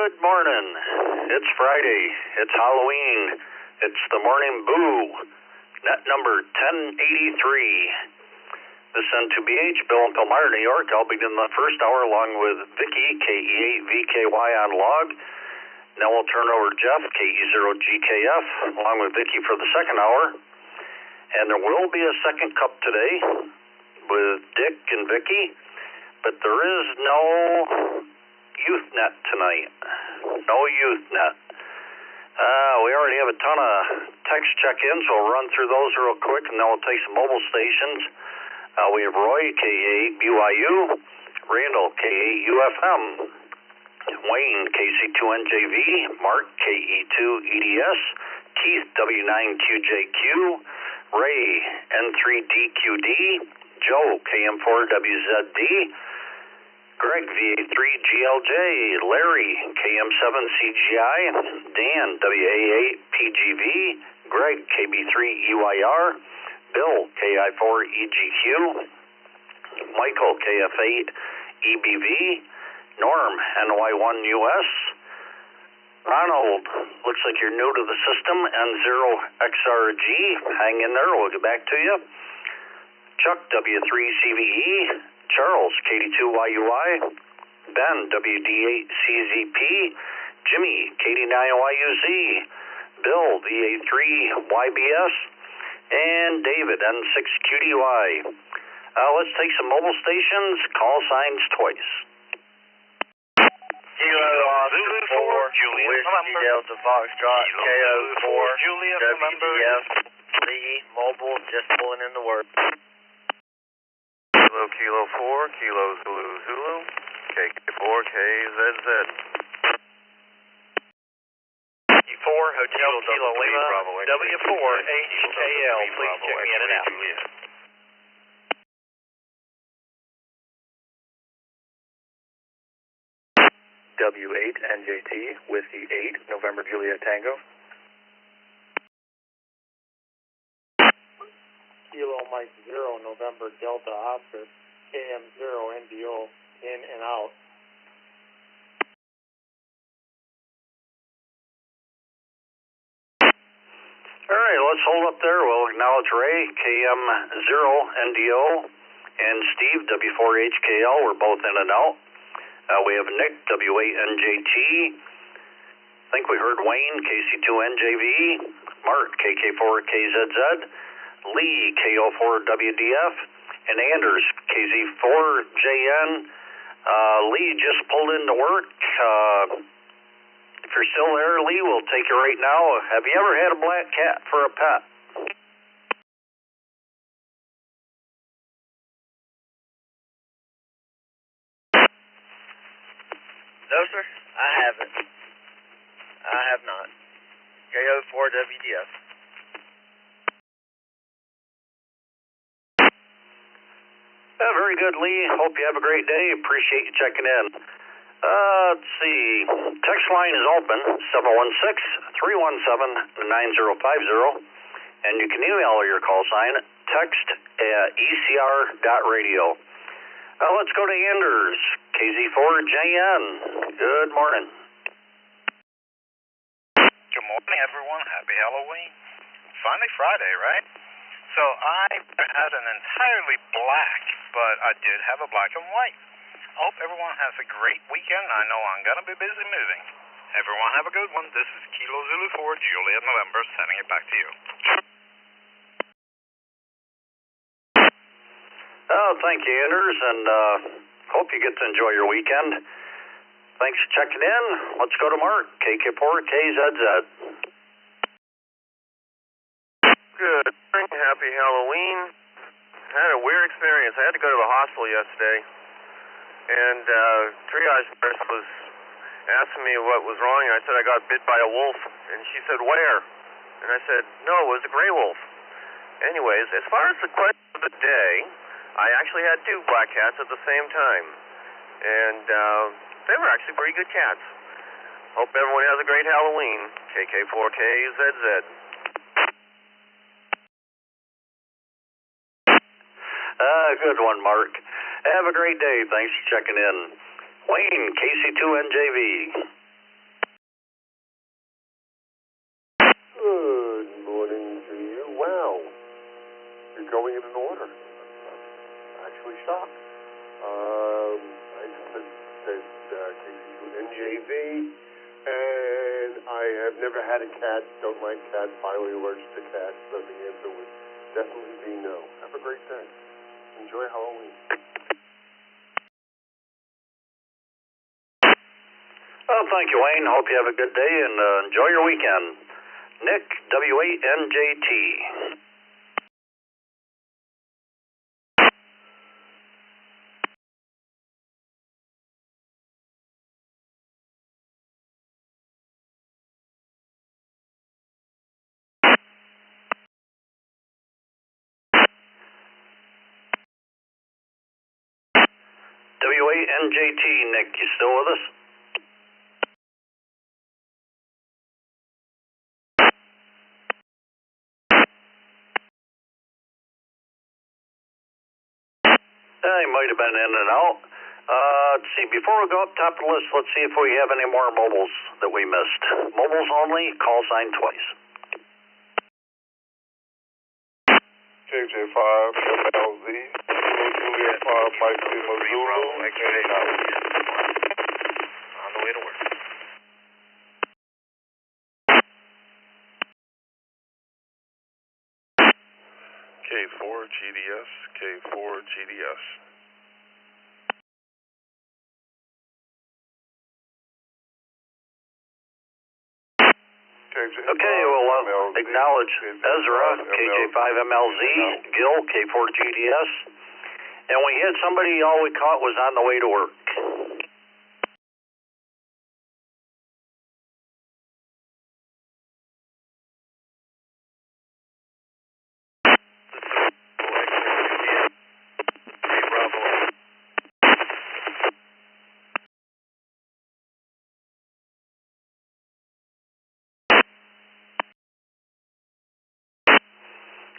Good morning. It's Friday. It's Halloween. It's the morning boo. Net number 1083. This is N2BH, Bill and Palmyra, New York. I'll begin the first hour along with Vicky, KE8VKY on log. Now we'll turn over to Jeff, KE0GKF, along with Vicky for the second hour. And there will be a second cup today with Dick and Vicky, but there is no youth net tonight. No youth net. We already have a ton of text check-ins, so we'll run through those real quick, and then we'll take some mobile stations. We have Roy, K8BYU, Randall, K8UFM, Wayne, KC2NJV, Mark, KE2EDS, Keith, W9QJQ, Ray, N3DQD, Joe, KM4WZD, Greg, VA3GLJ, Larry, KM7CGI, Dan, WA8PGV, Greg, KB3EYR, Bill, KI4EGQ, Michael, KF8EBV, Norm, NY1US, Ronald, looks like you're new to the system, N0XRG, hang in there, we'll get back to you. Chuck, W3CVE, Charles, KD2YUI, Ben, WD8CZP, Jimmy, KD9YUZ, Bill, VA3YBS, and David, N6QDY. Let's take some mobile stations, call signs twice. Kilo Oscar 4, Whiskey Delta Foxtrot, KO 4, WDF 3, mobile, just pulling in the word. Kilo 4, Kilo Zulu Zulu, KK4 KZZ. E4 Hotel Kilo Lima, W4 HKL, please check me in and out. W8 NJT, Whiskey 8, November Juliet Tango. Kilo Mike 0, November Delta Oscar, KM0 NDO, in and out. All right, let's hold up there. We'll acknowledge Ray, KM0 NDO, and Steve, W4HKL. We're both in and out. We have Nick, W8NJT. I think we heard Wayne, KC2NJV. Mark, KK4KZZ. Lee, KO4WDF, and Anders, KZ4JN. Lee just pulled into work. If you're still there, Lee, we'll take you right now. Have you ever had a black cat for a pet? No, sir, I haven't. I have not. KO4WDF. Very good, Lee. Hope you have a great day. Appreciate you checking in. Let's see. Text line is open, 716-317-9050. And you can email your call sign, text@ecr.radio. Let's go to Anders, KZ4JN. Good morning. Good morning, everyone. Happy Halloween. Finally Friday, right? So I had an entirely black, but I did have a black and white. Hope everyone has a great weekend. I know I'm going to be busy moving. Everyone have a good one. This is Kilo Zulu 4, Juliet November, sending it back to you. Thank you, Anders, and hope you get to enjoy your weekend. Thanks for checking in. Let's go to Mark, KK4KZZ. Good morning. Happy Halloween. I had a weird experience. I had to go to the hospital yesterday, and triage nurse was asking me what was wrong, and I said I got bit by a wolf, and she said, where? And I said, no, it was a gray wolf. Anyways, as far as the question of the day, I actually had two black cats at the same time, and they were actually pretty good cats. Hope everyone has a great Halloween. KK4KZZ. Good one, Mark. Have a great day. Thanks for checking in. Wayne, KC2NJV. JV, and I have never had a cat, don't like cats, highly allergic to cats, so the answer would definitely be no. Have a great day. Enjoy Halloween. Well, thank you, Wayne. Hope you have a good day and enjoy your weekend. Nick, W8NJT. W8NJT, Nick, you still with us? He might have been in and out. Let's see, before we go up top of the list, let's see if we have any more mobiles that we missed. Mobiles only, call sign twice. KJ5, MLZ, Juliet 5, Mike Lima Zulu, On the way to work. K4 GDS, K4 GDS. Okay, we'll acknowledge Ezra, KJ5MLZ, Gil, K4GDS, and we had somebody, all we caught was on the way to work.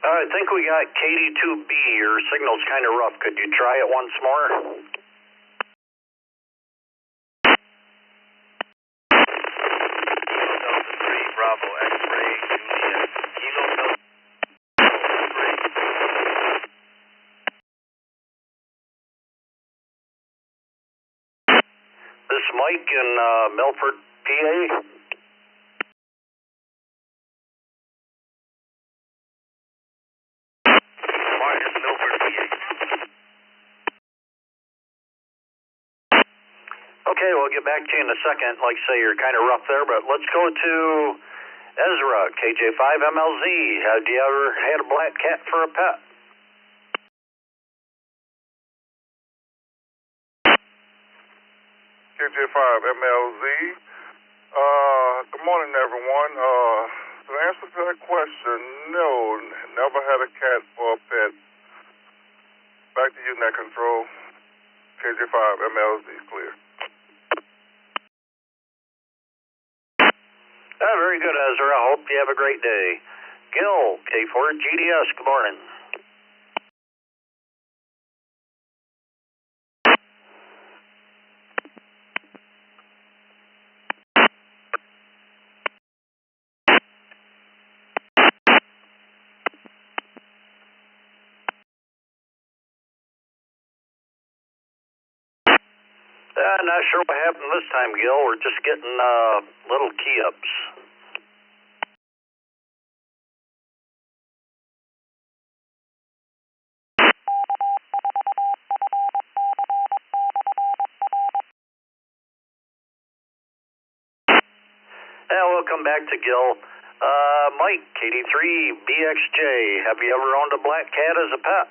I think we got KD2B. Your signal's kind of rough. Could you try it once more? Delta 3, Bravo, X-ray, Juliet. Kilo Delta 3. This is Mike in Milford, PA. Okay, we'll get back to you in a second. Like I say, you're kind of rough there, but let's go to Ezra, KJ5MLZ. Have you ever had a black cat for a pet? KJ5MLZ. Good morning, everyone. The answer to that question, no, never had a cat or a pet. Back to you, net control. KJ5MLZ, clear. Very good, Ezra. I hope you have a great day. Gil, K4GDS, good morning. Not sure what happened this time, Gil. We're just getting little key-ups. We'll come back to Gil. Mike, KD3BXJ, have you ever owned a black cat as a pet?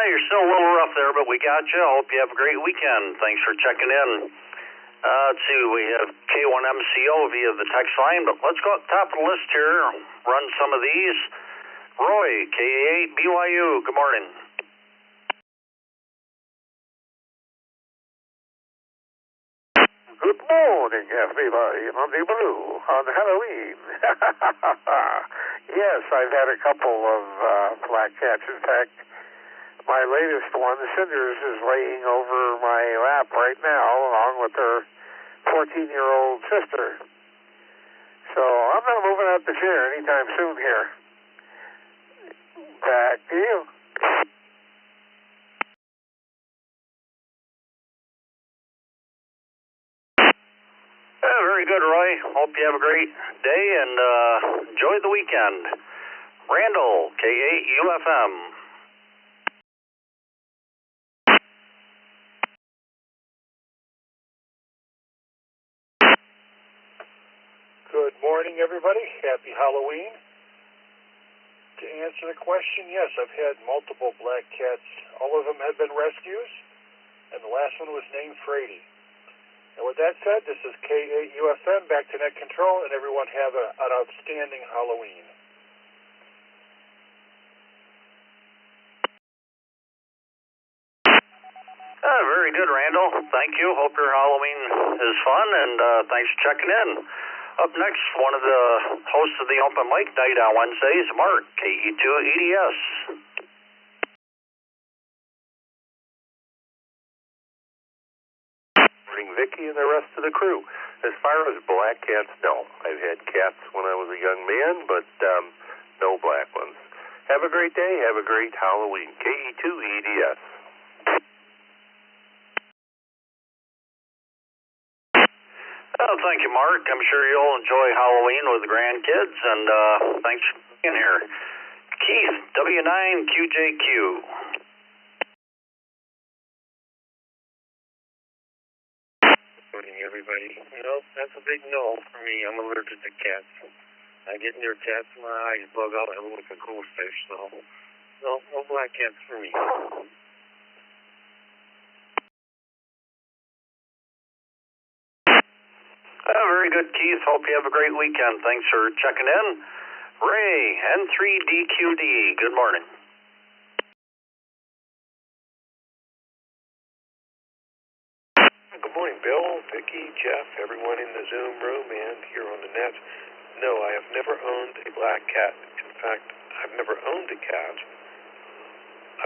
You're still a little rough there, but we got you. I hope you have a great weekend. Thanks for checking in. Let's see, we have K1MCO via the text line, but let's go up top of the list here, run some of these. Roy, K8BYU, good morning. Good morning, everybody, on the Brew on Halloween. Yes, I've had a couple of black cats. In fact, my latest one, Cinders, is laying over my lap right now, along with her 14-year-old sister. So I'm not moving out the chair anytime soon here. Back to you. Very good, Roy. Hope you have a great day and enjoy the weekend. Randall, K8UFM. Good morning, everybody. Happy Halloween. To answer the question, yes, I've had multiple black cats. All of them have been rescues, and the last one was named Frady. And with that said, this is K8UFM, back to net control, and everyone have an outstanding Halloween. Very good, Randall. Thank you. Hope your Halloween is fun, and thanks for checking in. Up next, one of the hosts of the Open Mic Night on Wednesdays, Mark, KE2EDS. Vicky and the rest of the crew. As far as black cats, no. I've had cats when I was a young man, but no black ones. Have a great day. Have a great Halloween. KE2EDS. Oh, thank you, Mark. I'm sure you'll enjoy Halloween with the grandkids, and thanks for being here. Keith, W9QJQ. Morning, everybody. That's a big no for me. I'm allergic to cats. I get near cats, my eyes bug out. I look like a ghost fish, so no black cats for me. Very good, Keith. Hope you have a great weekend. Thanks for checking in. Ray, N3DQD. Good morning. Good morning, Bill, Vicky, Jeff, everyone in the Zoom room and here on the net. No, I have never owned a black cat. In fact, I've never owned a cat.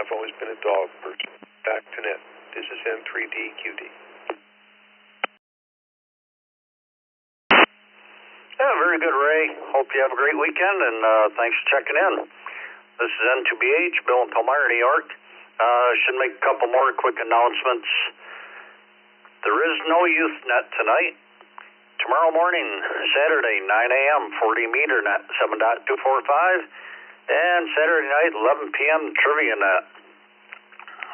I've always been a dog person. Back to net. This is N3DQD. Very good, Ray. Hope you have a great weekend, and thanks for checking in. This is N2BH, Bill in Palmyra, New York. Should make a couple more quick announcements. There is no youth net tonight. Tomorrow morning, Saturday, 9 a.m., 40 meter net, 7.245. And Saturday night, 11 p.m., trivia net.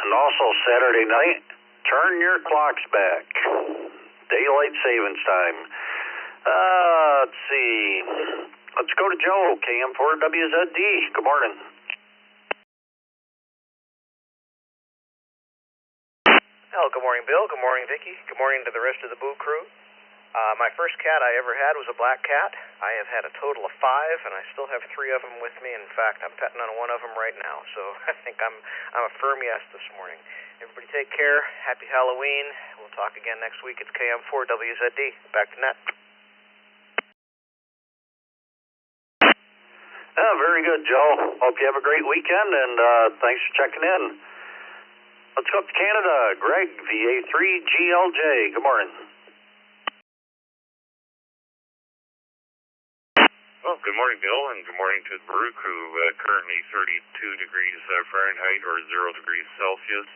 And also Saturday night, turn your clocks back. Daylight savings time. Let's see. Let's go to Joe, KM4WZD. Good morning. Hello, good morning, Bill. Good morning, Vicky. Good morning to the rest of the Boo crew. My first cat I ever had was a black cat. I have had a total of 5, and I still have 3 of them with me. In fact, I'm petting on one of them right now, so I think I'm a firm yes this morning. Everybody take care. Happy Halloween. We'll talk again next week. It's KM4WZD. Back to net. Very good, Joe. Hope you have a great weekend, and thanks for checking in. Let's go up to Canada. Greg, VA3GLJ. Good morning. Well, good morning, Bill, and good morning to the Brew crew. Currently 32 degrees Fahrenheit or 0 degrees Celsius.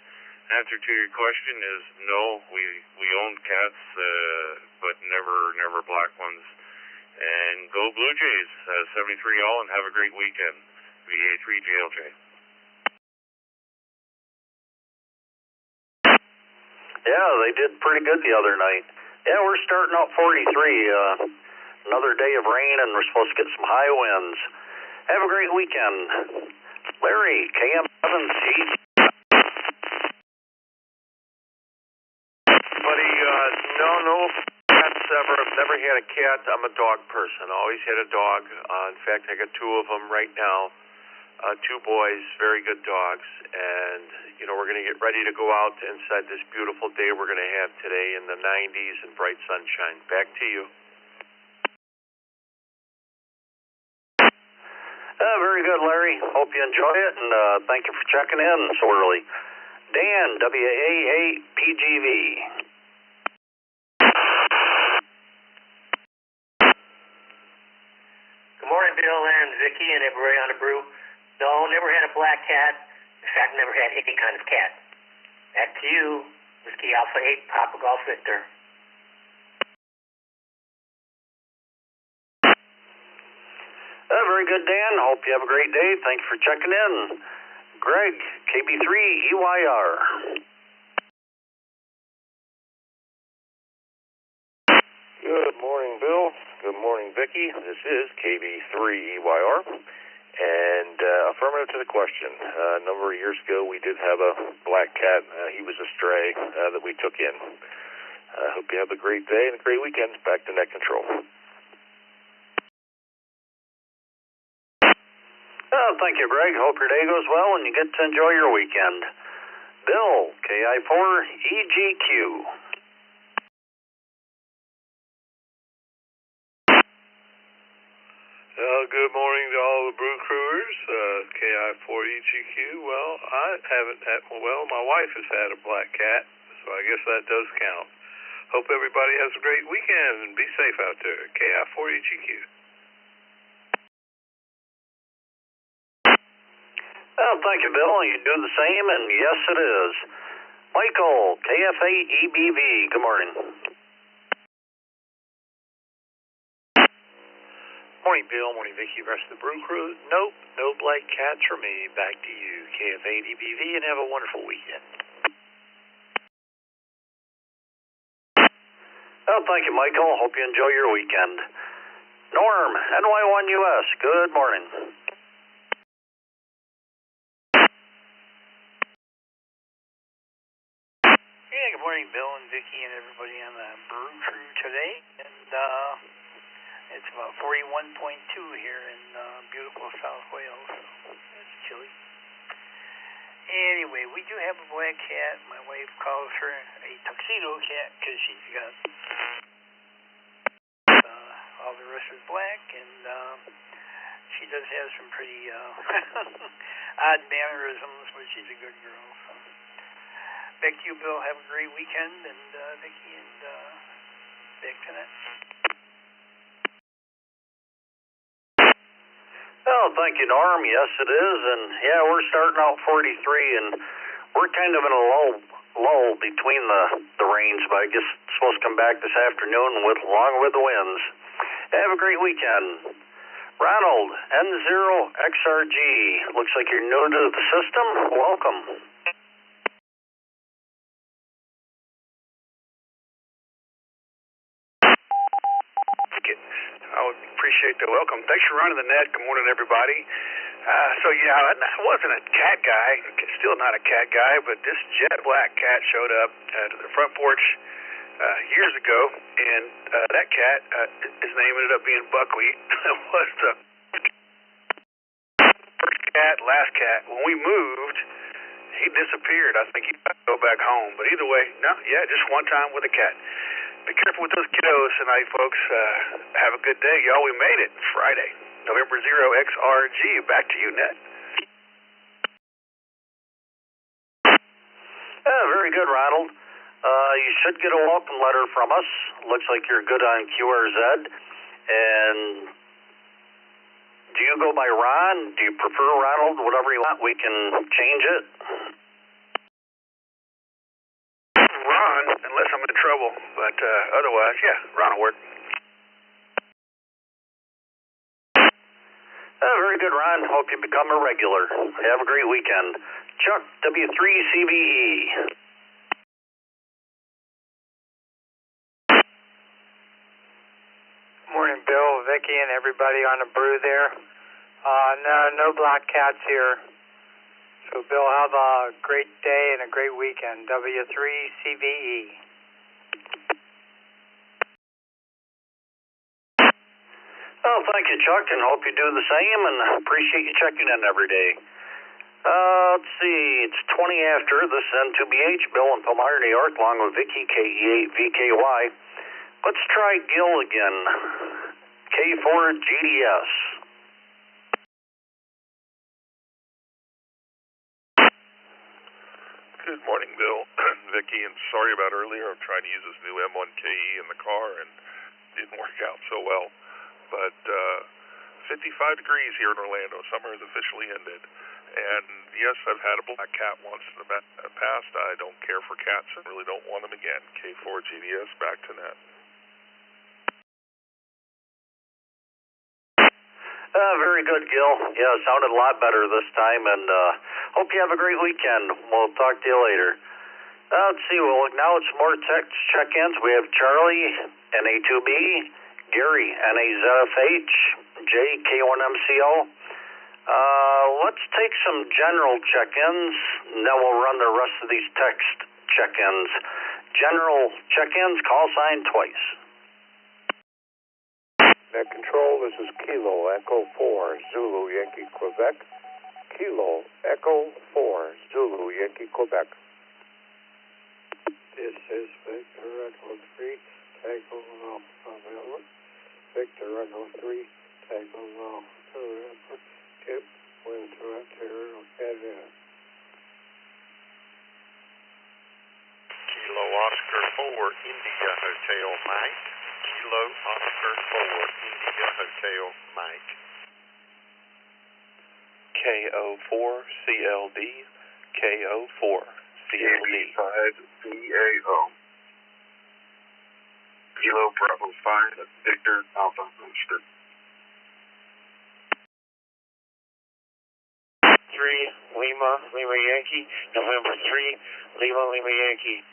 Answer to your question is no. We own cats, but never black ones. And go Blue Jays, 73 all, and have a great weekend. VA3GLJ. Yeah, they did pretty good the other night. Yeah, we're starting out 43. Another day of rain, and we're supposed to get some high winds. Have a great weekend. Larry, KM7C. Buddy, no cats ever. I've never had a cat. I'm a dog person. Always had a dog. In fact, I got 2 of them right now. 2 boys, very good dogs, and we're going to get ready to go out inside this beautiful day we're going to have today in the 90s and bright sunshine. Back to you. Very good, Larry. Hope you enjoy it, and thank you for checking in so early. Dan, WAAPGV. Good morning, Bill and Vicky and everybody on the Brew. No, never had a black cat. In fact, never had any kind of cat. Back to you, Whiskey Alpha 8, Papa Golf Victor. Very good, Dan. Hope you have a great day. Thanks for checking in. Greg, KB3 EYR. Good morning, Bill. Good morning, Vicky. This is KB3EYR. And affirmative to the question. A number of years ago, we did have a black cat. He was a stray that we took in. I hope you have a great day and a great weekend. Back to net control. Thank you, Greg. Hope your day goes well and you get to enjoy your weekend. Bill, KI4EGQ. Good morning to all the Brew Crewers, KI4EGQ. Well, I haven't had, my wife has had a black cat, so I guess that does count. Hope everybody has a great weekend and be safe out there. KI4EGQ. Thank you, Bill. You do the same, and yes, it is. Michael, KF8EBV. Good morning. Morning, Bill. Morning, Vicky. Rest of the Brew Crew. Nope, no black cats for me. Back to you, KF8EBV, and have a wonderful weekend. Thank you, Michael. Hope you enjoy your weekend. Norm, NY1US. Good morning. Yeah, good morning, Bill and Vicky and everybody on the Brew Crew today. And it's about 41.2 here in beautiful South Wales. So it's chilly. Anyway, we do have a black cat. My wife calls her a tuxedo cat because she's got all the rest is black, and she does have some pretty odd mannerisms, but she's a good girl. So. Back to you, Bill. Have a great weekend, and Vicky, and back to that. Thank you, Norm. Yes, it is, and yeah, we're starting out 43, and we're kind of in a lull between the rains, but I guess it's supposed to come back this afternoon along with the winds. Have a great weekend. Ronald, N0XRG. Looks like you're new to the system. Welcome. I would appreciate the welcome. Thanks for running the net. Good morning, everybody. So yeah, I wasn't a cat guy, still not a cat guy, but this jet black cat showed up to the front porch years ago, and that cat, his name ended up being Buckwheat. Was the first cat, last cat. When we moved, he disappeared. I think he had to go back home. But either way, just one time with a cat. Be careful with those kiddos tonight, folks. Have a good day, y'all. We made it. Friday, November 0XRG. Back to you, Ned. Very good, Ronald. You should get a welcome letter from us. Looks like you're good on QRZ. And do you go by Ron? Do you prefer Ronald? Whatever you want, we can change it. Ron, unless I'm in trouble, but otherwise, yeah, Ron will work. Very good, Ron. Hope you become a regular. Have a great weekend. Chuck, W3CBE. Morning, Bill, Vicky, and everybody on the Brew there. No black cats here. So, Bill, have a great day and a great weekend. W3CBE. Well, thank you, Chuck, and hope you do the same, and appreciate you checking in every day. Let's see, it's 20 after. This is N2BH, Bill in Palmyra, New York, along with Vicky, KE8VKY. Let's try Gil again. K4GDS. Good morning, Bill. Vicky, and sorry about earlier. I'm trying to use this new M1KE in the car, and it didn't work out so well. But 55 degrees here in Orlando. Summer has officially ended. And yes, I've had a black cat once in the past. I don't care for cats and really don't want them again. K4GDS, back to net. Very good, Gil. Yeah, it sounded a lot better this time, and hope you have a great weekend. We'll talk to you later. Let's see, we'll acknowledge some more text check-ins. We have Charlie, NA2B, Gary, NAZFH, Jay, K1MCO. Let's take some general check-ins, and then we'll run the rest of these text check-ins. General check-ins, call sign twice. Net Control, this is Kilo Echo 4, Zulu Yankee Quebec. Kilo Echo 4, Zulu Yankee Quebec. This is Victor Echo 3, Tango Alpha November. Victor Echo 3, Tango Alpha November. Tip, wind to Ontario, Canada. Kilo Oscar 4, India Hotel Mike. Kilo Oscar 4, India Hotel Mike. KO4CLD, KO4CLD. 5DAO. Kilo Bravo 5, Victor Alpha Oscar. 3, Lima Yankee, November 3, Lima Yankee.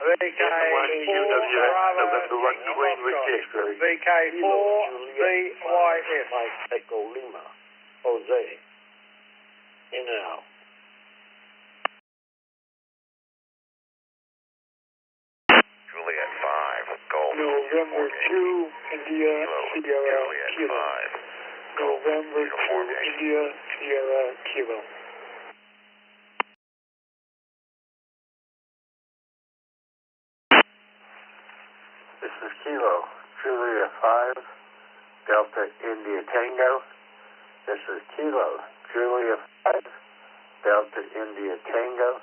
VK4CYS. Mike Echo Lima. Jose. In and out. Juliet 5, Golf. November 2, India, Sierra, Kilo. November 2, India, Sierra, Kilo. This is Kilo, Julia 5, Delta India Tango. This is Kilo, Julia 5, Delta India Tango.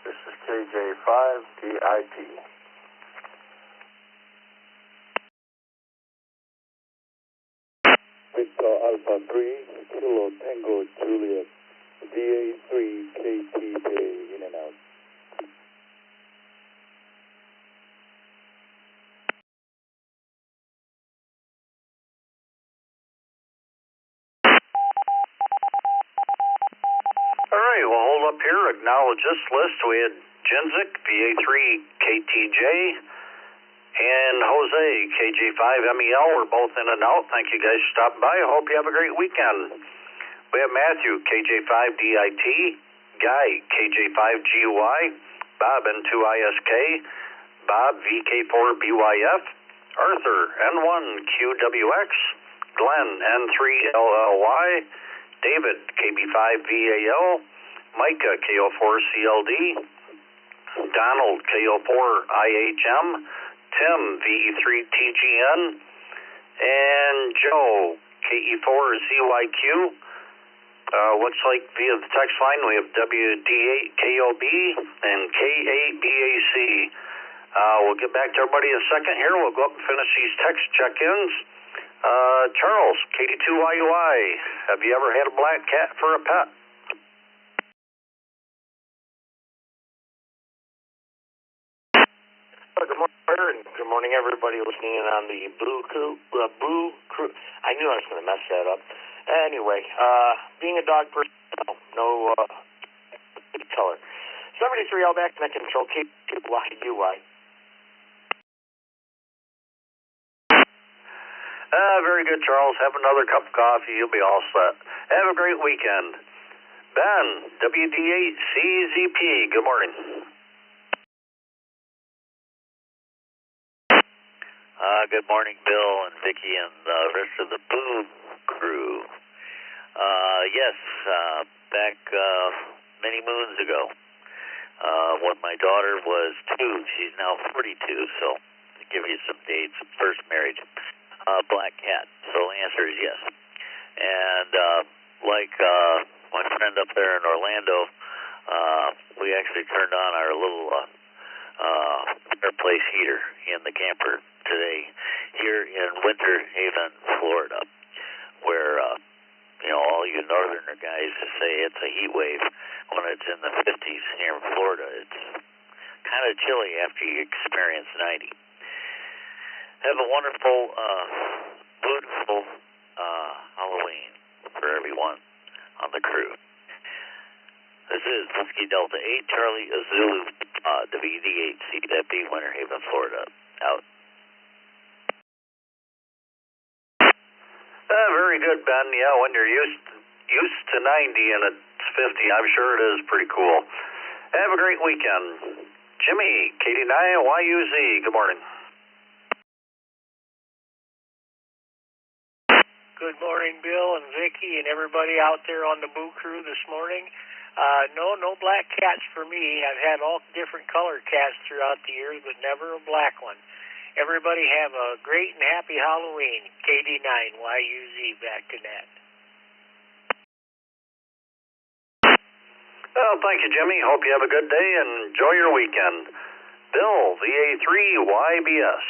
This is KJ5, DIT. Victor Alpha 3, Kilo Tango Juliet, VA3, KTJ, in and out. All right, we'll hold up here, acknowledge this list. We had Jinzik, VA3 KTJ, and Jose, KJ5MEL. We're both in and out. Thank you guys for stopping by. I hope you have a great weekend. We have Matthew, KJ5DIT, Guy, KJ5GY, Bob, N2ISK, Bob, VK4BYF, Arthur, N1QWX, Glenn, N3LLY, David, KB5VAL, Micah, KO4CLD, Donald, KO4IHM, Tim, VE3TGN, and Joe, KE4ZYQ. Looks like via the text line we have WD8KOB and K8BAC. We'll get back to everybody in a second here. We'll go up and finish these text check-ins. Charles, KD2YUI, have you ever had a black cat for a pet? Good morning, and good morning, everybody listening in on the Brew Crew. I knew I was going to mess that up. Anyway, being a dog person, no color. 73L back to control KY. Very good, Charles. Have another cup of coffee. You'll be all set. Have a great weekend. Ben, WD8CZP, good morning. Good morning, Bill and Vicki and the rest of the Brew crew. Yes, back many moons ago, when my daughter was 2, she's now 42, so to give you some dates, first marriage, black cat. So the answer is yes. And like my friend up there in Orlando, we actually turned on our little fireplace heater in the camper today here in Winter Haven, Florida, where all you northerner guys say it's a heat wave when it's in the 50s. Here in Florida, it's kind of chilly after you experience 90. Have a wonderful, beautiful Halloween for everyone on the crew. This is Whiskey Delta 8 Charlie Zulu WD8CFB Winter Haven, Florida. Out. Very good, Ben. Yeah, when you're used to 90 and it's 50, I'm sure it is pretty cool. Have a great weekend. Jimmy, KD9, YUZ, good morning. Good morning, Bill and Vicki and everybody out there on the Boo Crew this morning. No black cats for me. I've had all different colored cats throughout the years, but never a black one. Everybody have a great and happy Halloween. KD9, YUZ, back to that. Well, thank you, Jimmy. Hope you have a good day and enjoy your weekend. Bill, VA3YBS.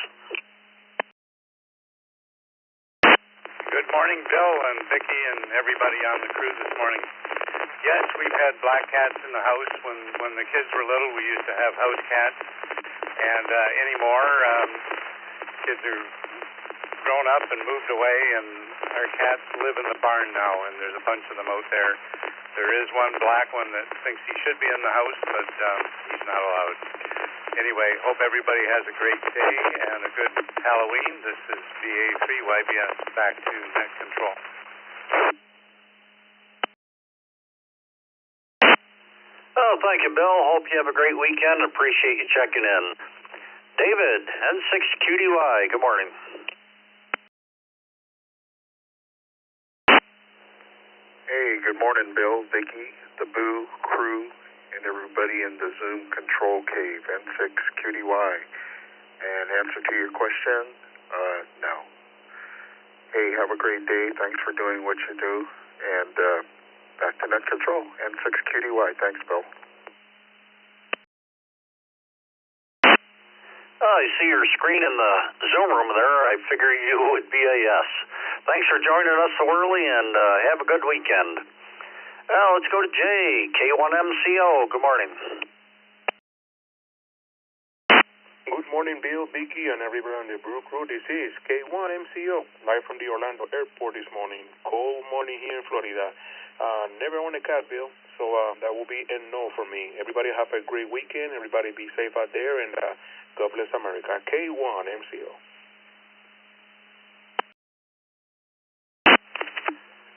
Good morning, Bill and Vicki and everybody on the crew this morning. Yes, we've had black cats in the house. When the kids were little, we used to have house cats. And anymore, kids are grown up and moved away, and our cats live in the barn now, and there's a bunch of them out there. There is one black one that thinks he should be in the house, but he's not allowed. Anyway, hope everybody has a great day and a good Halloween. This is VA3YBS, back to net control. Oh, thank you, Bill. Hope you have a great weekend. Appreciate you checking in. David, N6QDY, good morning. Hey, good morning, Bill, Vicki, the Boo crew, and everybody in the Zoom control cave, N6QDY. And answer to your question, no. Hey, have a great day. Thanks for doing what you do. And back to net control, N6QDY. Thanks, Bill. I see your screen in the Zoom room there. I figure you would be a yes. Thanks for joining us so early, and have a good weekend. Let's go to Jay, K1MCO. Good morning. Good morning, Bill, Vicki, and everyone on the Brew crew. This is K1MCO, live from the Orlando airport this morning. Cold morning here in Florida. Never owned a cat, Bill, so that will be a no for me. Everybody have a great weekend. Everybody be safe out there, and God bless America. K1MCO.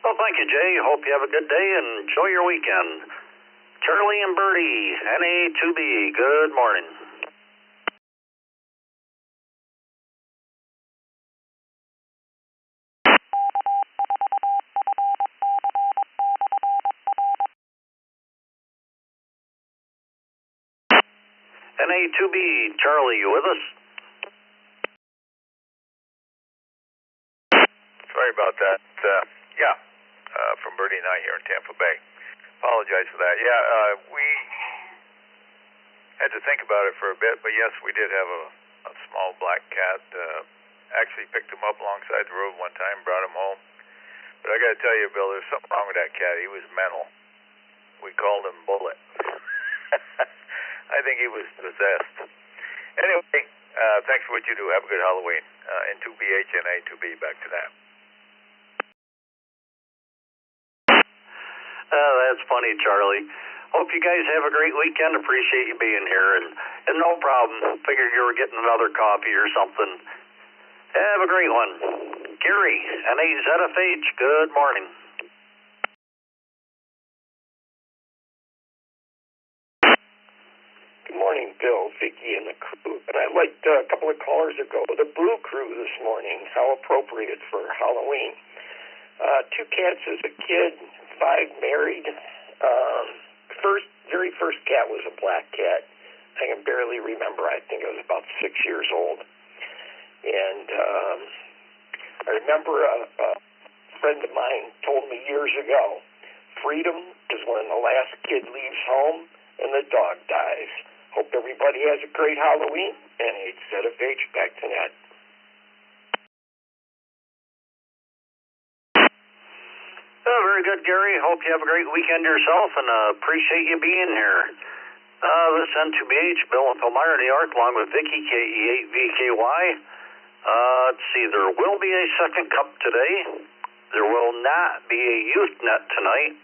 Well, thank you, Jay. Hope you have a good day and enjoy your weekend. Charlie and Birdie, NA2B, good morning. NA2B, Charlie, you with us? Sorry about that. From Birdie and I here in Tampa Bay. Apologize for that. We had to think about it for a bit, but yes, we did have a small black cat. Actually picked him up alongside the road one time, brought him home. But I got to tell you, Bill, there's something wrong with that cat. He was mental. We called him Bullet. I think he was possessed. Anyway, thanks for what you do. Have a good Halloween. N2BH and A2B, back to that. That's funny, Charlie. Hope you guys have a great weekend. Appreciate you being here. And no problem. Figured you were getting another coffee or something. Have a great one. Gary, NAZFH, good morning. Good morning, Bill, Vicki, and the crew. And like a couple of callers ago, the Brew crew this morning, how appropriate for Halloween. 2 cats as a kid, 5 married. Very first cat was a black cat. I can barely remember. I think I was about 6 years old. And I remember a friend of mine told me years ago, freedom is when the last kid leaves home and the dog dies. Hope everybody has a great Halloween, and ZFH back to Ned. Very good, Gary. Hope you have a great weekend yourself, and appreciate you being here. This is N2BH, Bill in Palmyra, New York, along with Vicky, KE8VKY. Let's see, there will be a second cup today. There will not be a youth net tonight.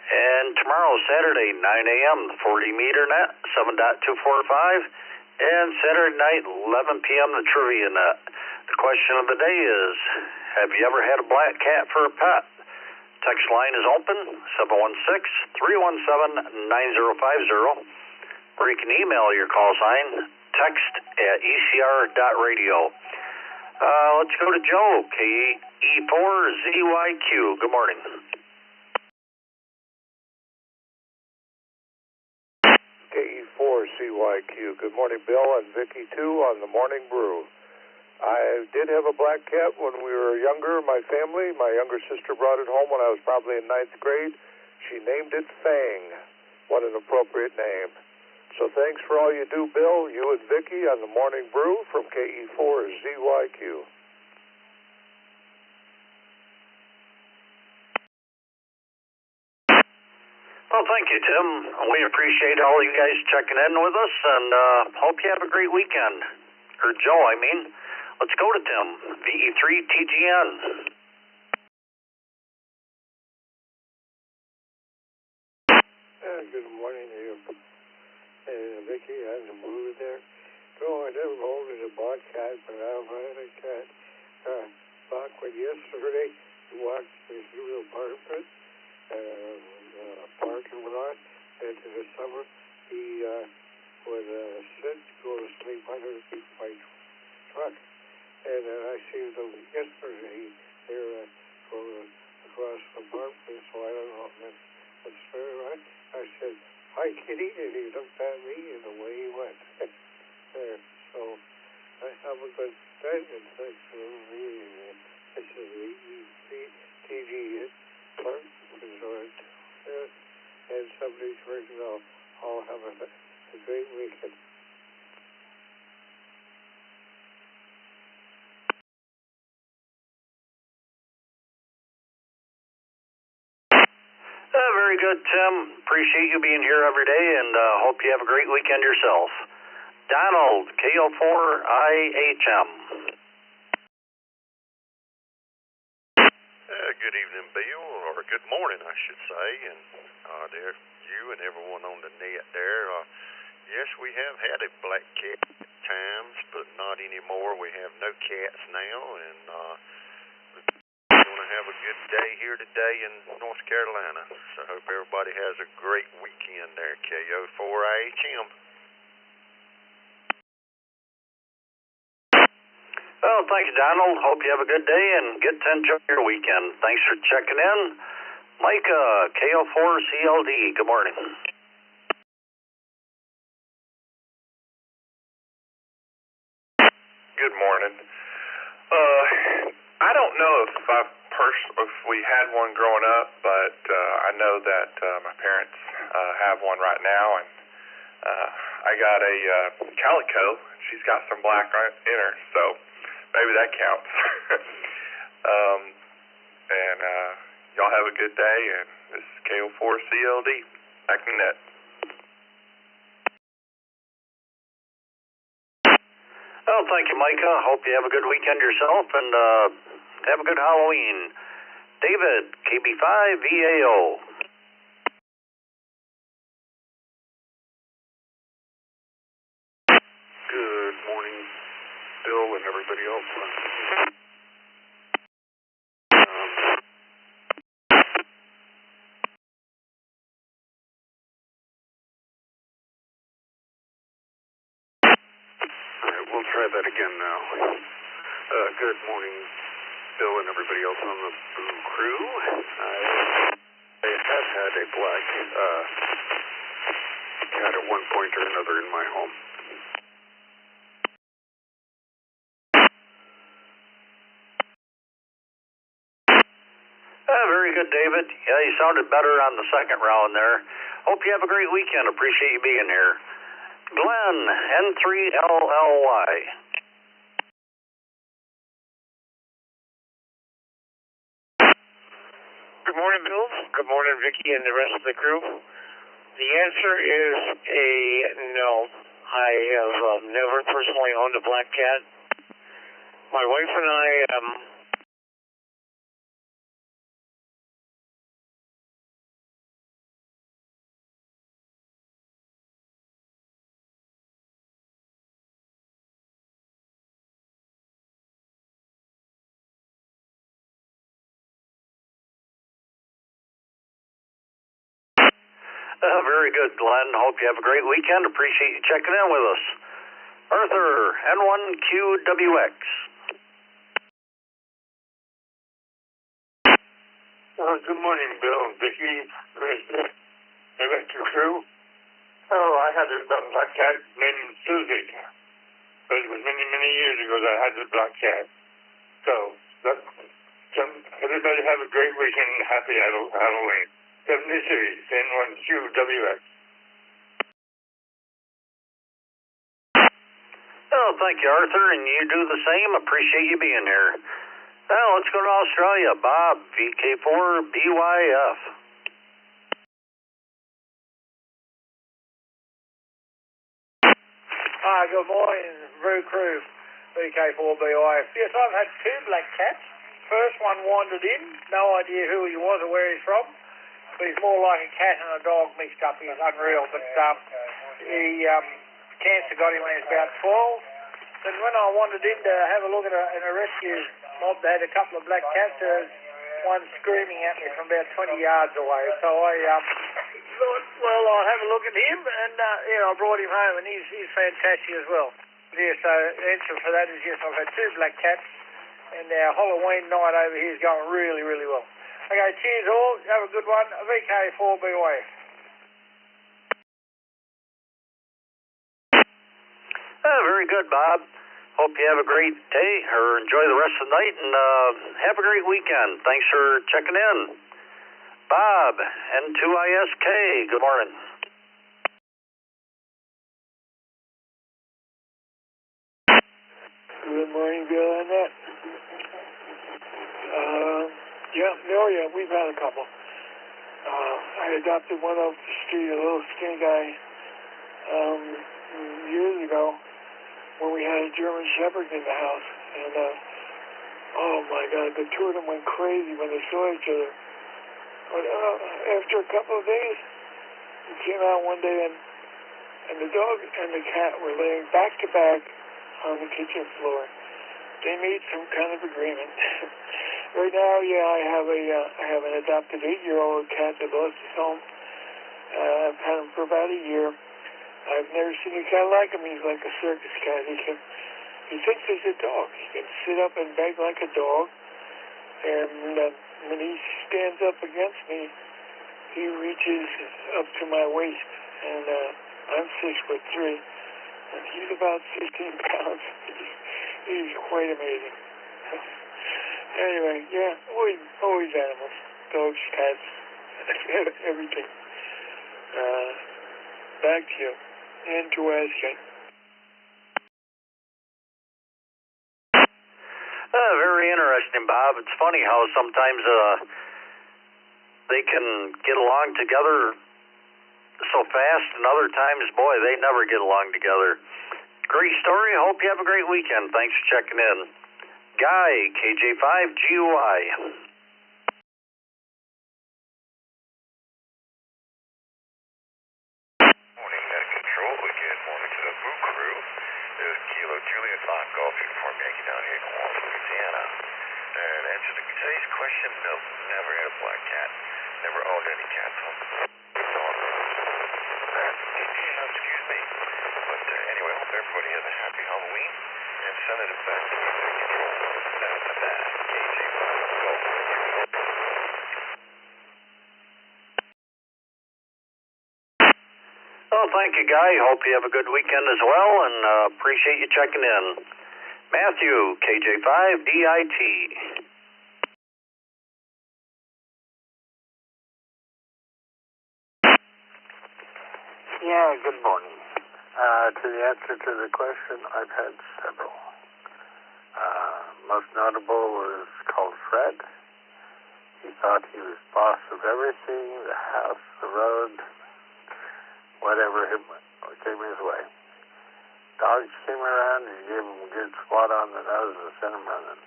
And tomorrow, Saturday, 9 a.m., the 40-meter net, 7.245. And Saturday night, 11 p.m., the trivia net. The question of the day is, have you ever had a black cat for a pet? Text line is open, 716-317-9050. Or you can email your call sign, text@ecr.radio. Let's go to Joe, KE4ZYQ. Good morning. KE4CYQ. Good morning, Bill and Vicky, too, on the Morning Brew. I did have a black cat when we were younger, my family. My younger sister brought it home when I was probably in 9th grade. She named it Fang. What an appropriate name. So thanks for all you do, Bill, you and Vicky, on the Morning Brew from KE4ZYQ. Well, thank you, Tim. We appreciate all you guys checking in with us, and hope you have a great weekend. Or Joe, I mean. Let's go to Tim, VE3TGN. Good morning to you. Vicky, on the Brew there. No, I never owned a black cat, but I've had a cat. Back when yesterday, he walked me through the apartment, park and whatnot, and in the summer, he would sit to go to sleep underneath my truck. And then I seen him yesterday there going across the apartment, so I don't know if that's fair, right? I said, "Hi, kitty," and he looked at me, and away he went. There, so I have a good day, and thanks for reading. This is the TG Park Resort. And somebody's working on. I'll have a great weekend. Very good, Tim. Appreciate you being here every day, and hope you have a great weekend yourself. Donald, KO4IHM. Good evening, Bill, or good morning, I should say, and there, you and everyone on the net there. Yes, we have had a black cat at times, but not anymore. We have no cats now, and we're going to have a good day here today in North Carolina. So I hope everybody has a great weekend there, KO4IHM. Well, thank you, Donald. Hope you have a good day and get to enjoy your weekend. Thanks for checking in. Micah, KO4CLD. Good morning. Good morning. I don't know if we had one growing up, but I know that my parents have one right now, and I got a calico. She's got some black in her, so maybe that counts. And y'all have a good day, and this is KO4CLD. Back in net. Well, thank you, Micah. Hope you have a good weekend yourself, and have a good Halloween. David, KB5VAO. Good morning, Bill and everybody else. Good morning, Bill and everybody else on the Brew crew. I have had a black cat at one point or another in my home. Very good, David. Yeah, you sounded better on the second round there. Hope you have a great weekend. Appreciate you being here. Glenn, N3LLY. Good morning, Bill. Good morning, Vicky and the rest of the crew. The answer is a no. I have never personally owned a black cat. My wife and I Very good, Glenn. Hope you have a great weekend. Appreciate you checking in with us. Arthur, N1QWX. good morning, Bill and Vicky, the rest of the crew. Oh, I had a black cat named Susie. But it was many, many years ago that I had the black cat. So, everybody have a great weekend and happy Halloween. 73, N1QWX. Oh, thank you, Arthur, and you do the same. Appreciate you being here. Well, let's go to Australia. Bob, VK4BYF. Hi, good morning, Brew crew, VK4BYF. Yes, I've had two black cats. First one wandered in, no idea who he was or where he's from. But he's more like a cat and a dog mixed up. He's unreal. But cancer got him when he was about 12. And when I wandered in to have a look at a rescue mob that had a couple of black cats, there was one screaming at me from about 20 yards away. So I thought, well, I'll have a look at him, and I brought him home, and he's fantastic as well. Yeah, so the answer for that is yes, I've had two black cats, and our Halloween night over here is going really, really well. Okay, cheers all. Have a good one. VK4BYF. Very good, Bob. Hope you have a great day or enjoy the rest of the night and have a great weekend. Thanks for checking in. Bob, N2ISK, good morning. Good morning, Bill and Annette. Yeah, we've had a couple. I adopted one off the street, a little skinny guy, years ago when we had a German Shepherd in the house. And, oh my God, the two of them went crazy when they saw each other. But after a couple of days, we came out one day and the dog and the cat were laying back to back on the kitchen floor. They made some kind of agreement. Right now, I have an adopted 8-year-old cat that lost his home. I've had him for about a year. I've never seen a cat like him. He's like a circus cat. He thinks he's a dog. He can sit up and beg like a dog. And when he stands up against me, he reaches up to my waist. And I'm 6'3", and he's about 16 pounds. He's quite amazing. Anyway, yeah, always animals. Dogs, cats, everything. Back to you. And to ask you. Very interesting, Bob. It's funny how sometimes they can get along together so fast, and other times, boy, they never get along together. Great story. Hope you have a great weekend. Thanks for checking in. Guy, KJ5GUI. Morning, Net Control. Good morning to the Brew crew. This is Kilo Julius on Golf Uniform Yankee down here in Warren, Louisiana. And answer to today's question, no, never had a black cat. Never owned any cats. Excuse me. But anyway, hope everybody has a happy Halloween. and sending it back to Well, thank you, Guy. Hope you have a good weekend as well, and appreciate you checking in. Matthew, KJ5DIT. Yeah, good morning. To the answer to the question, I've had several. Most notable was called Fred. He thought he was boss of everything, the house, the road, whatever came his way. Dogs came around and gave him a good swat on the nose and sent him running.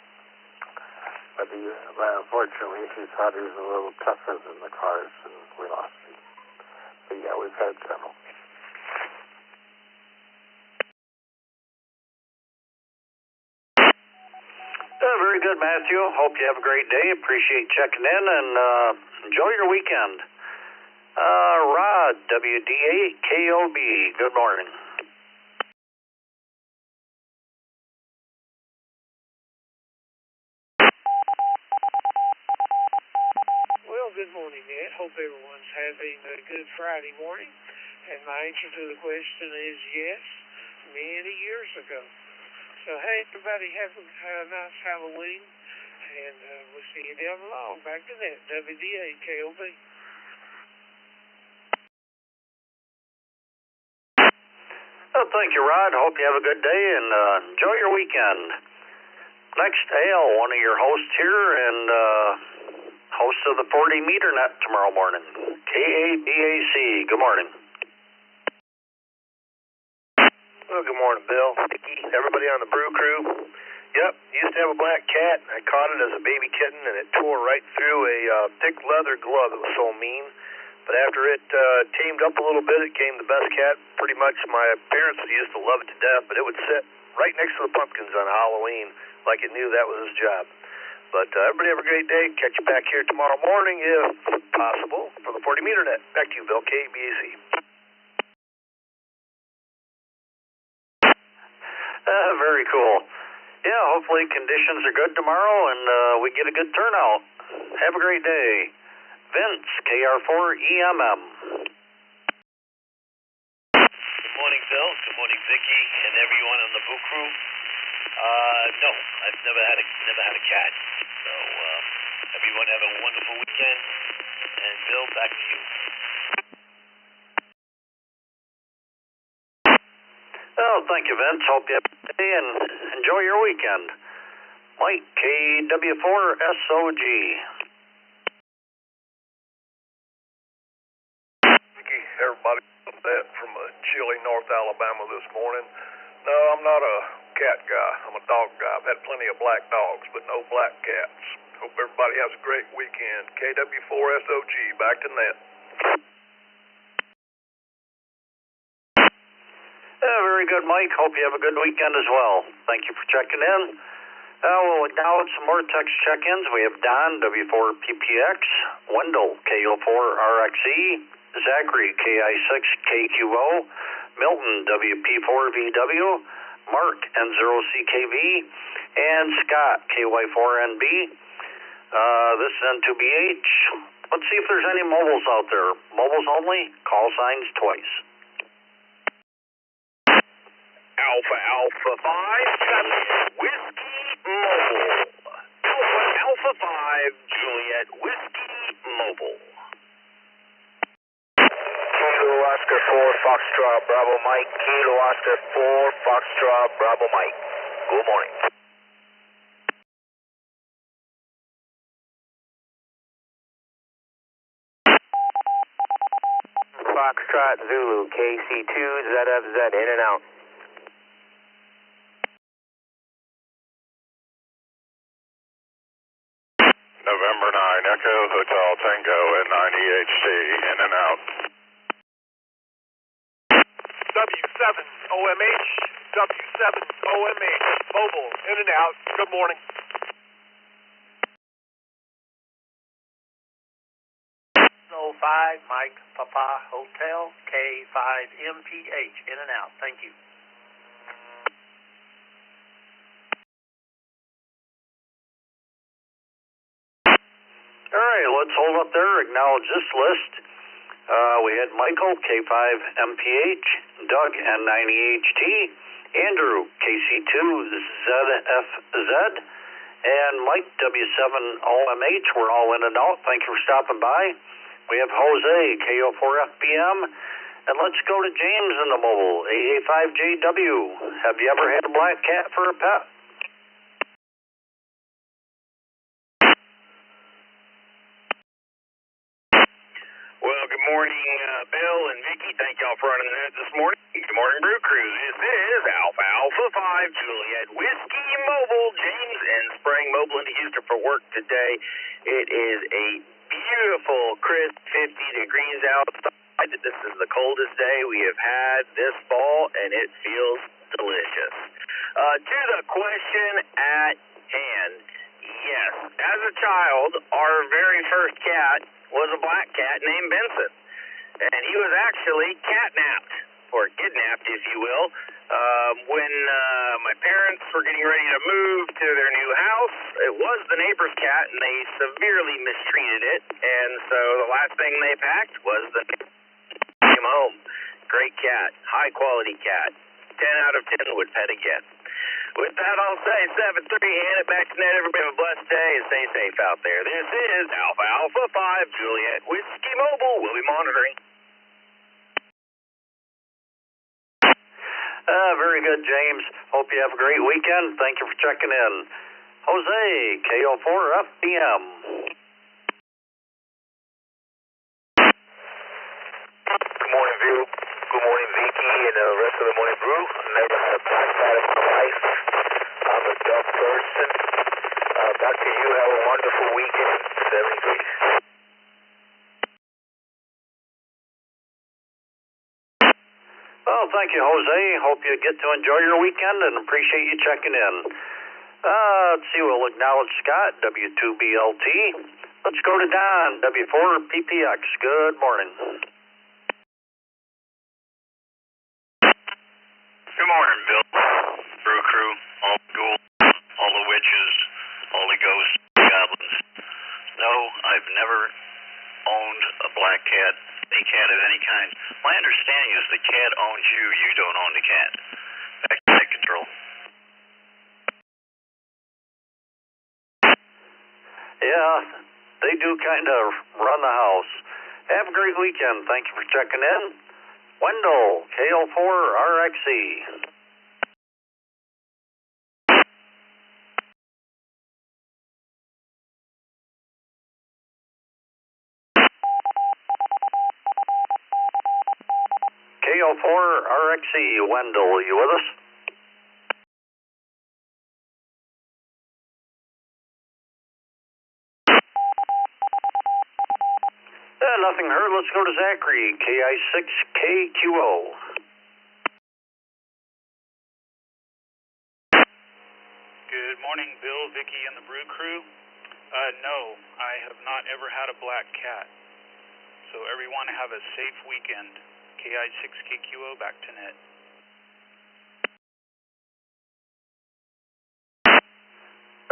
But unfortunately, he thought he was a little tougher than the cars, and we lost him. But yeah, we've had several. Very good, Matthew. Hope you have a great day. Appreciate checking in, and enjoy your weekend. Rod, WD8KOB, good morning. Well, good morning, Ed. Hope everyone's having a good Friday morning. And my answer to the question is yes, many years ago. So, hey, everybody, have a nice Halloween, and we'll see you down the line. Back to that, WD8KOB. Well, thank you, Rod. Hope you have a good day, and enjoy your weekend. Next, Al, one of your hosts here, and host of the 40-meter net tomorrow morning. KABAC, good morning. Well, good morning, Bill, Vicky, everybody on the Brew crew. Yep, used to have a black cat. I caught it as a baby kitten, and it tore right through a thick leather glove. It was so mean. But after it tamed up a little bit, it became the best cat. Pretty much my parents used to love it to death, but it would sit right next to the pumpkins on Halloween like it knew that was its job. But everybody have a great day. Catch you back here tomorrow morning, if possible, for the 40-meter net. Back to you, Bill, KBAC. Very cool. Yeah, hopefully conditions are good tomorrow and we get a good turnout. Have a great day. Vince, KR4EMM. Good morning, Bill. Good morning, Vicky, and everyone on the Brew crew. No, I've never had a cat. So everyone have a wonderful weekend. And Bill, back to you. Oh, thank you, Vince. Hope you have a good day and enjoy your weekend. Mike, KW4SOG. Vicky, everybody, that from chilly North Alabama this morning. No, I'm not a cat guy. I'm a dog guy. I've had plenty of black dogs, but no black cats. Hope everybody has a great weekend. KW4SOG, back to net. Very good, Mike. Hope you have a good weekend as well. Thank you for checking in. We'll acknowledge some more text check-ins. We have Don, W4PPX, Wendell, KO4RXE, Zachary, KI6KQO, Milton, WP4VW, Mark, N0CKV, and Scott, KY4NB. This is N2BH. Let's see if there's any mobiles out there. Mobiles only, call signs twice. Alpha 5, Whiskey Mobile. Alpha 5, Juliet Whiskey Mobile. Kilo Oscar 4, Foxtrot, Bravo Mike. Kilo Oscar 4, Foxtrot, Bravo Mike. Good morning. Foxtrot Zulu, KC2, ZFZ, in and out. November 9, Echo Hotel Tango at 90HT, in and out. W7 OMH, W7 OMH, mobile, in and out. Good morning. No 5, Mike Papa Hotel, K5MPH, in and out. Thank you. All right, let's hold up there, acknowledge this list. We had Michael, K5MPH, Doug, N90HT, Andrew, KC2ZFZ, and Mike, W7OMH. We're all in and out. Thank you for stopping by. We have Jose, KO4FBM, and let's go to James in the mobile, AA5JW. Have you ever had a black cat for a pet? Well, good morning, Bill and Vicky. Thank y'all for running that this morning. Good morning, Brew Crew. This is Alpha 5 Juliet Whiskey Mobile. James and Spring Mobile into Houston for work today. It is a beautiful, crisp 50 degrees outside. This is the coldest day we have had this fall, and it feels delicious. To the question at hand. Yes, as a child, our very first cat was a black cat named Benson. And he was actually catnapped, or kidnapped, if you will, when my parents were getting ready to move to their new house. It was the neighbor's cat, and they severely mistreated it. And so the last thing they packed was the came home. Great cat, high-quality cat. 10 out of 10 would pet again. With that, I'll say 7-3, hand it back to Ned. Everybody have a blessed day and stay safe out there. This is Alpha 5 Juliet Whiskey Mobile. We'll be monitoring. Very good, James. Hope you have a great weekend. Thank you for checking in. Jose, KO4FBM. Good morning, Bill. Good morning, Vicky, and the rest of the morning brew. Never had a black cat in my life. I'm a dog person. Back to you. Have a wonderful weekend. 7 degrees. Well, thank you, Jose. Hope you get to enjoy your weekend and appreciate you checking in. Let's see, we'll acknowledge Scott, W2BLT. Let's go to Don, W4PPX. Good morning. Good morning, Bill. Brew Crew, all the ghouls, all the witches, all the ghosts, goblins. No, I've never owned a black cat, any cat of any kind. My understanding is the cat owns you, you don't own the cat. Back to control. Yeah, they do kind of run the house. Have a great weekend. Thank you for checking in. Wendell, KL4RXE. KL4RXE, Wendell, are you with us? Nothing heard. Let's go to Zachary, KI6KQO. Good morning, Bill, Vicky, and the Brew Crew. No, I have not ever had a black cat. So everyone have a safe weekend. KI6KQO, back to net.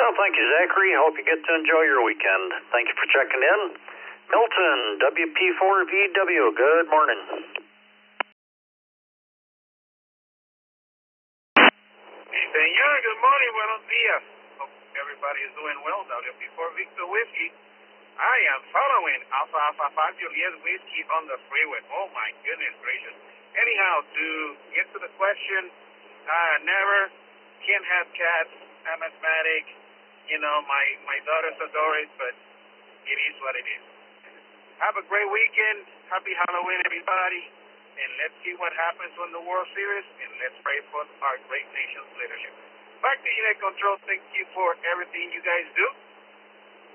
Well, thank you, Zachary. Hope you get to enjoy your weekend. Thank you for checking in. Milton, WP4VW, good morning. Senor, good morning, buenos dias. Hope everybody is doing well. WP4 Victor Whiskey. I am following Alpha 5 Juliet Whiskey on the freeway. Oh my goodness gracious. Anyhow, to get to the question, never can have cats. I'm asthmatic. You know, my daughters adore it, but it is what it is. Have a great weekend. Happy Halloween, everybody. And let's see what happens on the World Series. And let's pray for our great nation's leadership. Back to Unit Control. Thank you for everything you guys do.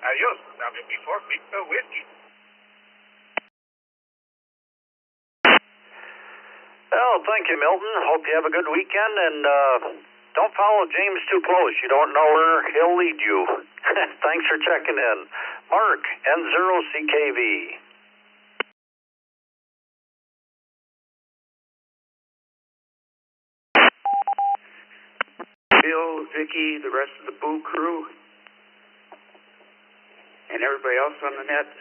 Adios. WP4 Victor Whiskey. Well, thank you, Milton. Hope you have a good weekend. And don't follow James too close. You don't know where he'll lead you. Thanks for checking in. Mark, N0CKV. Bill, Vicky, the rest of the Brew Crew, and and everybody else on the net.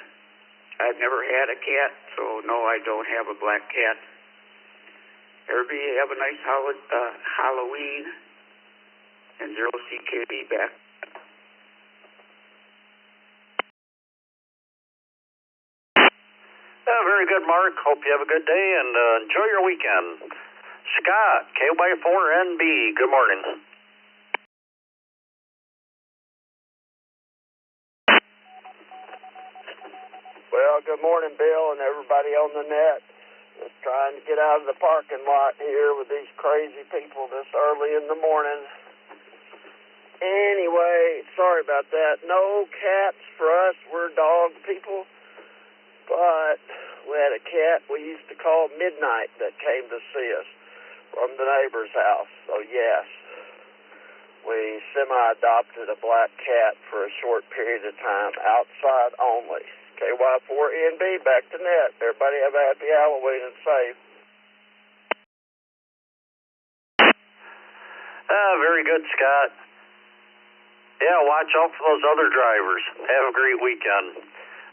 I've never had a cat, so no, I don't have a black cat. Everybody have a nice Halloween, and 0CKB back. Very good, Mark. Hope you have a good day and enjoy your weekend. Scott, KY4NB, good morning. Well, good morning, Bill, and everybody on the net. Just trying to get out of the parking lot here with these crazy people this early in the morning. Anyway, sorry about that. No cats for us. We're dog people. But we had a cat we used to call Midnight that came to see us from the neighbor's house. So, yes, we semi-adopted a black cat for a short period of time, outside only. KY4NB, back to net. Everybody have a happy Halloween and safe. Very good, Scott. Yeah, watch out for those other drivers. Have a great weekend.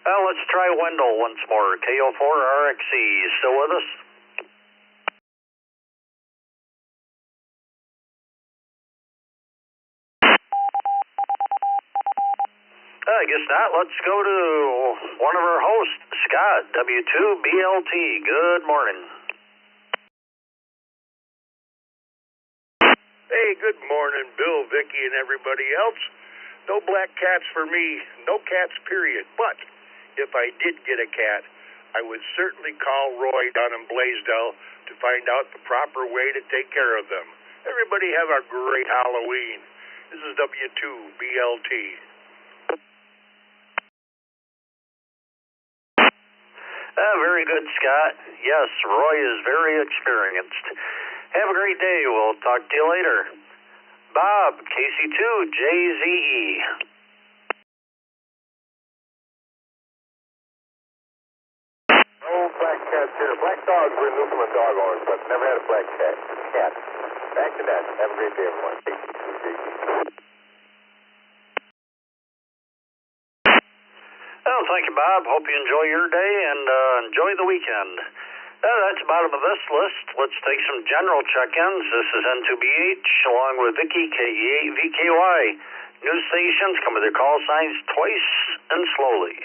Let's try Wendell once more. KO4RXE, you still with us? I guess not. Let's go to one of our hosts, Scott, W2BLT. Good morning. Hey, good morning, Bill, Vicky, and everybody else. No black cats for me. No cats, period. But if I did get a cat, I would certainly call Roy down in Blaisdell to find out the proper way to take care of them. Everybody have a great Halloween. This is W2BLT. Very good, Scott. Yes, Roy is very experienced. Have a great day. We'll talk to you later. Bob, KC2JZE. Oh, black cats here. Black dogs were Newfoundland dog owners, but never had a black cat. Back to that. Have a great day, everyone. KC2JZE. Well, thank you, Bob. Hope you enjoy your day and enjoy the weekend. That's the bottom of this list. Let's take some general check-ins. This is N2BH along with Vicky, KE8VKY. News stations come with their call signs twice and slowly.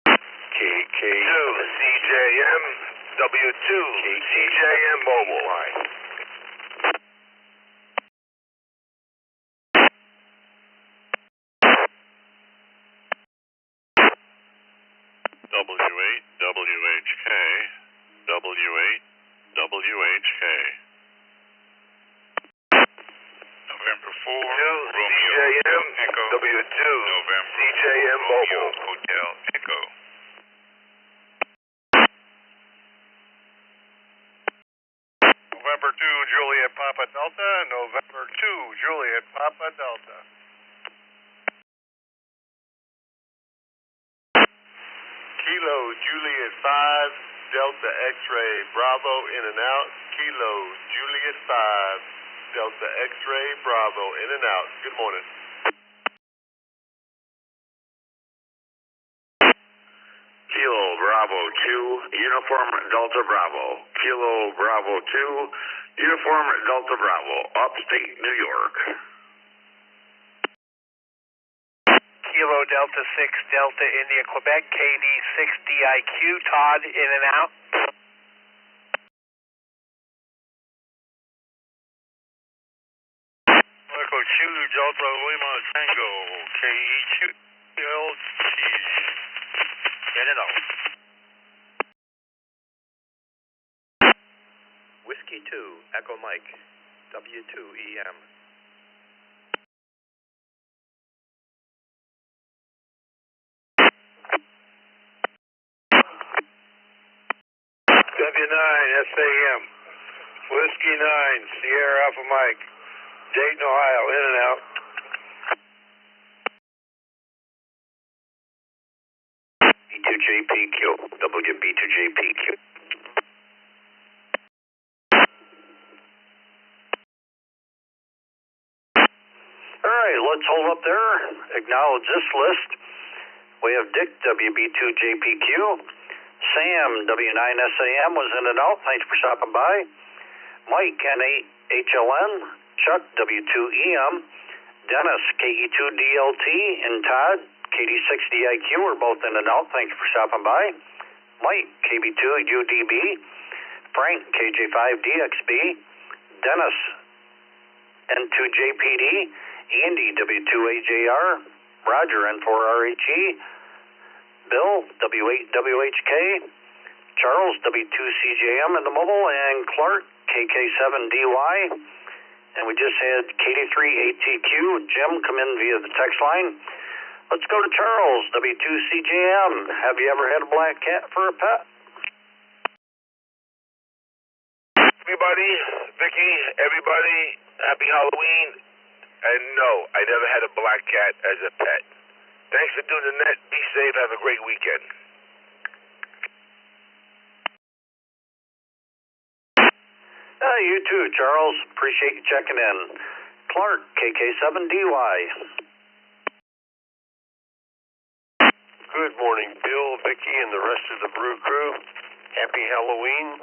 KK2 CJM W2 CJM Mobile. W8 WHK W8 WHK November 4 Romeo CJM Echo W2 November CJM Romeo Mobile Hotel Echo November 2 Juliet Papa Delta November 2 Juliet Papa Delta Kilo Juliet 5 Delta X-Ray Bravo in and out. Kilo Juliet 5 Delta X-Ray Bravo in and out. Good morning. Kilo Bravo 2 Uniform Delta Bravo Kilo Bravo 2 Uniform Delta Bravo Upstate New York Kilo Delta 6 Delta India Quebec KD 6 DIQ Todd in and out. Echo 2 Delta Lima Tango KE2 LG in and out Whiskey 2 Echo Mike W2EM W9 SAM Whiskey 9 Sierra Alpha Mike Dayton, Ohio, in and out. B2JPQ WB2JPQ All right, let's hold up there. Acknowledge this list. We have Dick, WB2JPQ. Sam, W9SAM, was in and out. Thanks for stopping by. Mike, N8HLN. Chuck, W2EM. Dennis, KE2DLT. And Todd, KD6DIQ, are both in and out. Thanks for stopping by. Mike, KB2UDB. Frank, KJ5DXB. Dennis, N2JPD. Andy, W2AJR. Roger, N4RHE. Bill, W8WHK. Charles, W2CJM in the mobile. And Clark, KK7DY. And we just had KD3ATQ. Jim come in via the text line. Let's go to Charles, W2CJM. Have you ever had a black cat for a pet? Everybody, Vicky, everybody, happy Halloween. And no, I never had a black cat as a pet. Thanks for doing the net. Be safe. Have a great weekend. You too, Charles. Appreciate you checking in. Clark, KK7DY. Good morning, Bill, Vicky, and the rest of the Brew crew. Happy Halloween.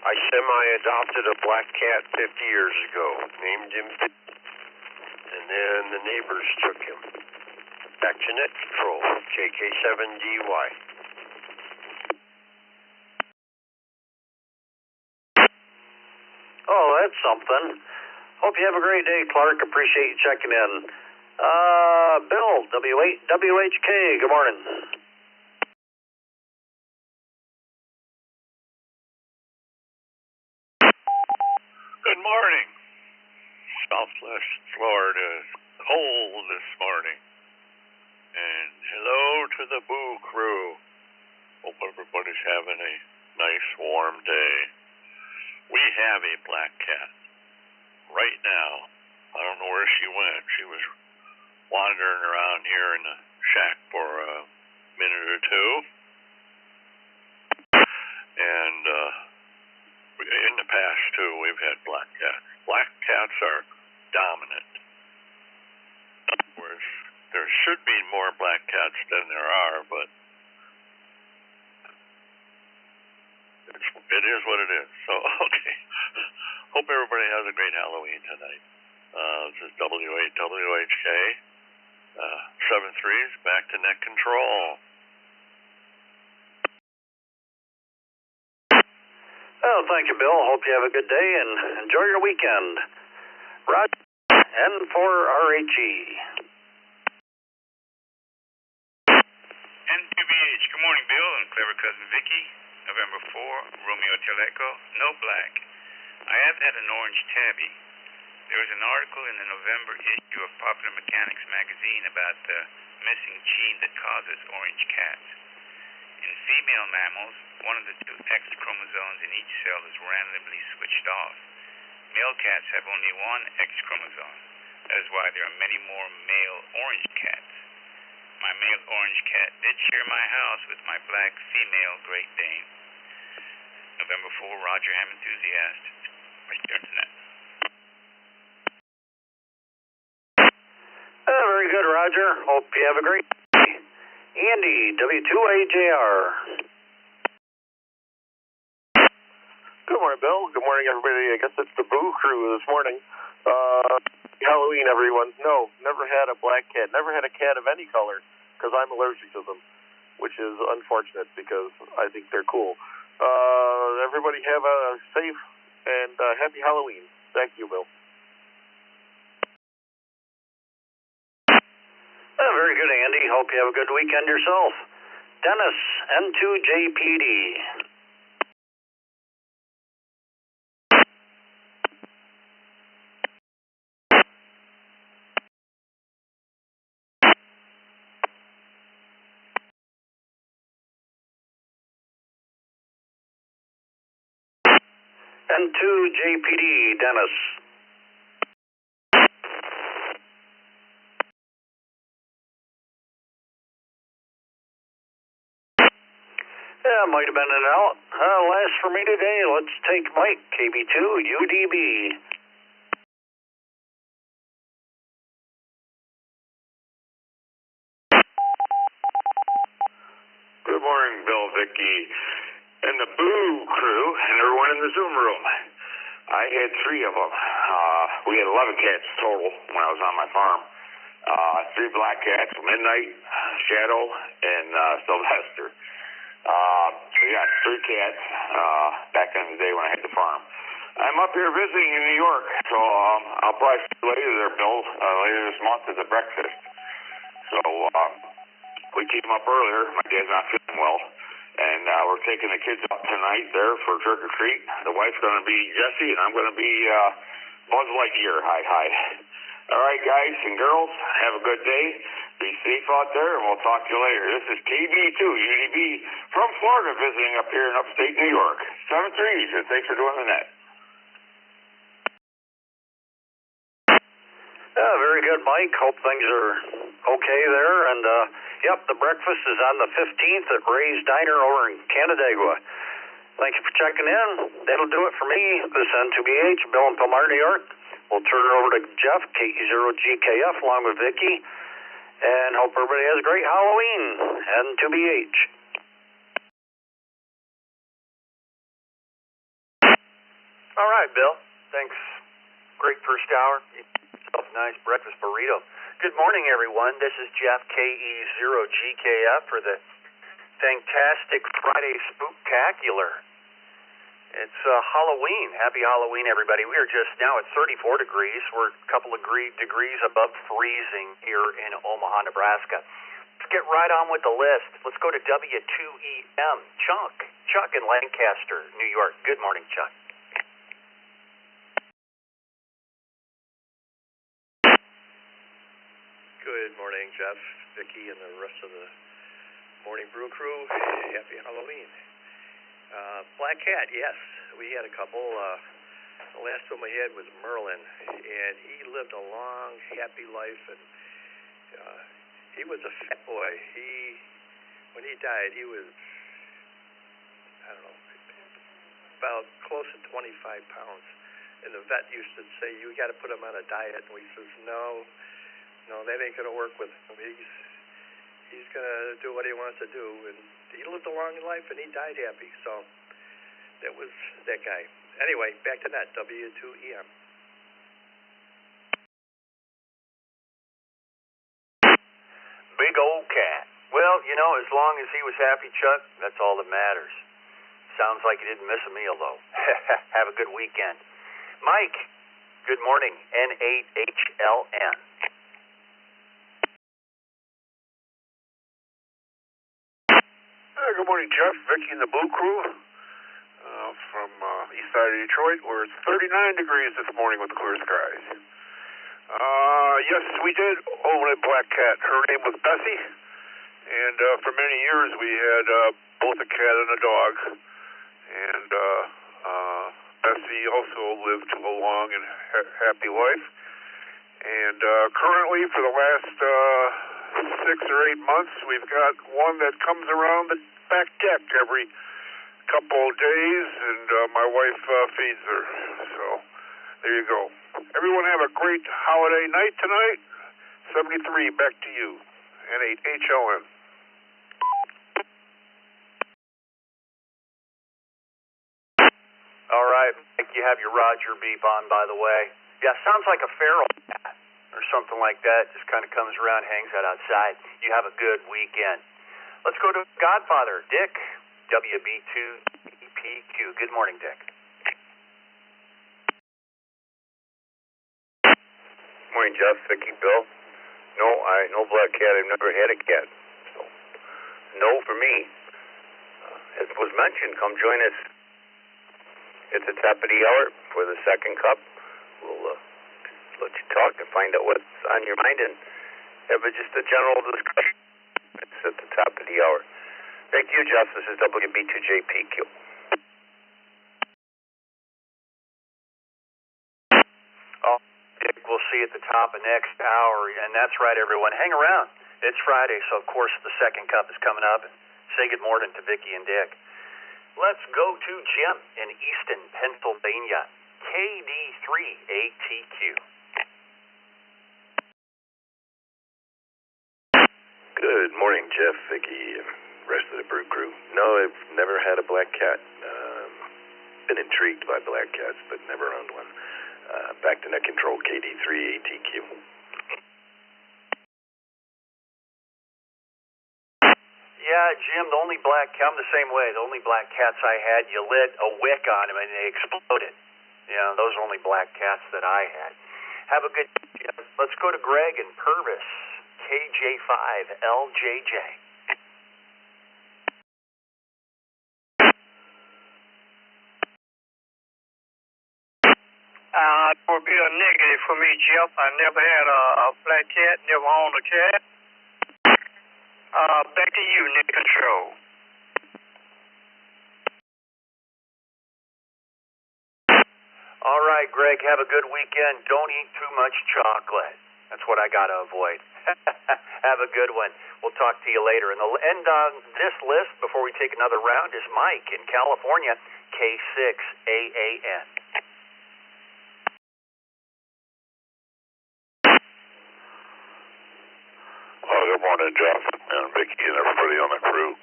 I semi-adopted a black cat 50 years ago, named him Pete. And then the neighbors took him. Back to net control, KK7DY. Oh, that's something. Hope you have a great day, Clark. Appreciate you checking in. Bill, W8WHK, good morning. Good morning. Southwest Florida is cold this morning. And hello to the Boo crew. Hope everybody's having a nice warm day. We have a black cat. Right now, I don't know where she went. She was wandering around here in the shack for a minute or two. And in the past, too, we've had black cats. Black cats are dominant. Whereas there should be more black cats than there are, but it is what it is. So, okay. Hope everybody has a great Halloween tonight. This is W8WHK. 7-3's back to net control. Oh, thank you, Bill. Hope you have a good day and enjoy your weekend. Roger, N4RHE. N2BH, good morning, Bill and clever cousin Vicky. November 4, Romeo Teleco, no black. I have had an orange tabby. There was an article in the November issue of Popular Mechanics magazine about the missing gene that causes orange cats. In female mammals, one of the two X chromosomes in each cell is randomly switched off. Male cats have only one X chromosome. That is why there are many more male orange cats. My male orange cat did share my house with my black female Great Dane. November 4, Roger Ham enthusiast. Return to net. Very good, Roger. Hope you have a great day. Andy, W2AJR. Good morning, Bill. Good morning, everybody. I guess it's the Boo crew this morning. Halloween, everyone. No, never had a black cat. Never had a cat of any color because I'm allergic to them, which is unfortunate because I think they're cool. Everybody have a safe and happy Halloween. Thank you, Bill. Very good, Andy. Hope you have a good weekend yourself. Dennis, N2JPD. N2JPD, Dennis. Yeah, might have been an out. Last for me today, let's take Mike, KB2UDB. Vicky, and the Boo crew, and everyone in the Zoom room. I had 3 of them. We had 11 cats total when I was on my farm. 3 black cats, Midnight, Shadow, and Sylvester. We got 3 cats back in the day when I had the farm. I'm up here visiting in New York, so I'll probably see you later there, Bill, later this month at the breakfast. So we came up earlier. My dad's not feeling well, and we're taking the kids up tonight there for trick or treat. The wife's going to be Jessie, and I'm going to be Buzz Lightyear. Hi. All right, guys and girls, have a good day. Be safe out there, and we'll talk to you later. This is KB2 UDB from Florida, visiting up here in upstate New York. 7-3, and thanks for doing the net. Yeah, very good, Mike. Hope things are okay there. And, yep, the breakfast is on the 15th at Ray's Diner over in Canandaigua. Thank you for checking in. That'll do it for me. This is N2BH, Bill in Palmar, New York. We'll turn it over to Jeff, KE0GKF, along with Vicky. And hope everybody has a great Halloween. N2BH. All right, Bill. Thanks. Great first hour. Yourself a nice breakfast burrito. Good morning, everyone. This is Jeff, KE0GKF, for the fantastic Friday Spooktacular. It's Halloween. Happy Halloween, everybody. We are just now at 34 degrees. We're a couple of degrees above freezing here in Omaha, Nebraska. Let's get right on with the list. Let's go to W2EM. Chuck in Lancaster, New York. Good morning, Chuck. Good morning, Jeff, Vicky, and the rest of the Morning Brew crew. Happy Halloween. Black cat, yes. We had a couple. The last one we had was Merlin, and he lived a long, happy life, and he was a fat boy. When he died, he was, I don't know, about close to 25 pounds. And the vet used to say, you got to put him on a diet. And we says, no, that ain't going to work with him. He's going to do what he wants to do. And he lived a long life, and he died happy. So that was that guy. Anyway, back to that, W2EM. Big old cat. Well, as long as he was happy, Chuck, that's all that matters. Sounds like you didn't miss a meal, though. Have a good weekend. Mike, good morning. N8HLN. Good morning, Jeff, Vicky, and the Blue Crew from east side of Detroit, where it's 39 degrees this morning with clear skies. Yes, we did own a black cat. Her name was Bessie, and for many years we had both a cat and a dog. And Bessie also lived a long and happy life. And currently, for the last 6 or 8 months, we've got one that comes around the back deck every couple of days, and my wife feeds her. So there you go. Everyone have a great holiday night tonight. 73, back to you. N8HLN. All right, Mike, you have your Roger beep on, by the way. Yeah, sounds like a feral cat or something like that. Just kind of comes around, hangs out outside. You have a good weekend. Let's go to Godfather, Dick, WB2EPQ. Good morning, Dick. Morning, Jeff, Vicky, Bill. No black cat. I've never had a cat. So, no for me. As was mentioned, come join us at the top of the hour for the second cup. We'll let you talk and find out what's on your mind and have just a general discussion. It's at the top of the hour. Thank you, Jeff. This is WB2JPQ. We'll see you at the top of next hour. And that's right, everyone. Hang around. It's Friday, so of course the second cup is coming up. And say good morning to Vicky and Dick. Let's go to Jim in Easton, Pennsylvania. KD3ATQ. Good morning, Jeff, Vicky, rest of the Brew Crew. No, I've never had a black cat. Been intrigued by black cats, but never owned one. Back to net control, KD3 ATQ. Yeah, Jim, the only black cat, I'm the same way. The only black cats I had, you lit a wick on them and they exploded. Those are only black cats that I had. Have a good day. Let's go to Greg and Purvis, KJ5LJJ. It would be a negative for me, Jeff. I never had a black cat, never owned a cat. Back to you, Nick Control. All right, Greg, have a good weekend. Don't eat too much chocolate. That's what I got to avoid. Have a good one. We'll talk to you later. And the end on this list, before we take another round, is Mike in California, K6AAN. Good morning, Jeff and Vicky and everybody on the crew.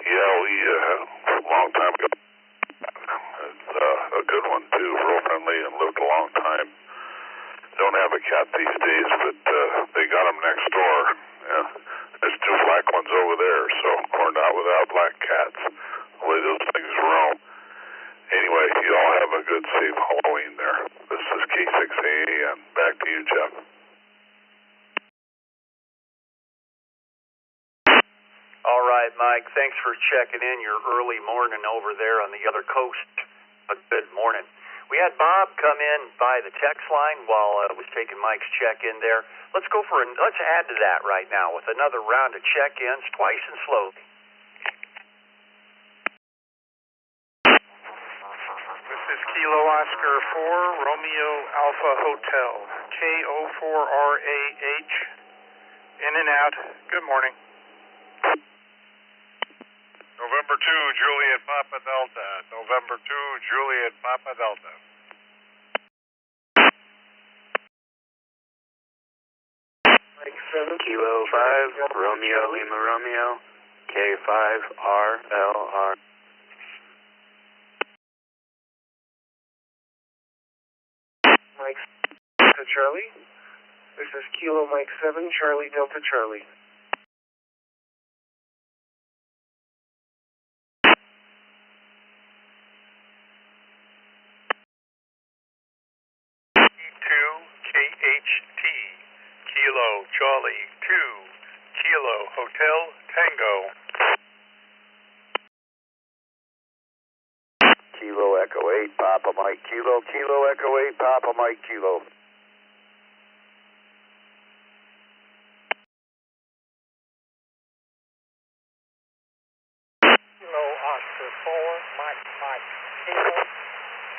Yeah, we, a long time ago, it's a good one too, real friendly and lived a long time. Don't have a cat these days, but they got them next door. Yeah, there's two black ones over there, so we're not without black cats, the way those things roam. Anyway, you all have a good, safe Halloween there. This is K6AA, and back to you, Jeff. All right, Mike, thanks for checking in your early morning over there on the other coast. Good morning. We had Bob come in by the text line while I was taking Mike's check-in there. Let's add to that right now with another round of check-ins, twice and slowly. This is Kilo Oscar 4, Romeo Alpha Hotel, KO4RAH, in and out. Good morning. November 2, Juliet Papa Delta. November 2, Juliet Papa Delta. Mike 7, Kilo 5, Romeo Lima Romeo, K5RLR. Mike Delta Charlie. This is Kilo Mike 7, Charlie Delta Charlie. KHT, Kilo Charlie 2, Kilo Hotel Tango. Kilo Echo 8, Papa Mike Kilo, Kilo Echo 8, Papa Mike Kilo. Kilo Oscar 4, Mike Kilo,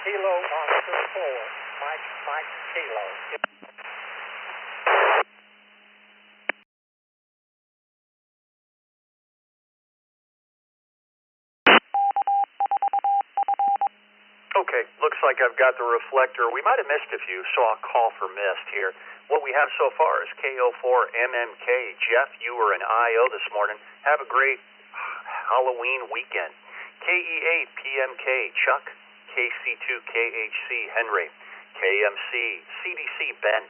Kilo Oscar 4. Mike Kilo. Okay, looks like I've got the reflector. We might have missed a few, so I'll call for missed here. What we have so far is KO4MMK. Jeff, you were in IO this morning. Have a great Halloween weekend. KE8PMK, Chuck. KC2KHC, Henry. KMC, CDC, Ben.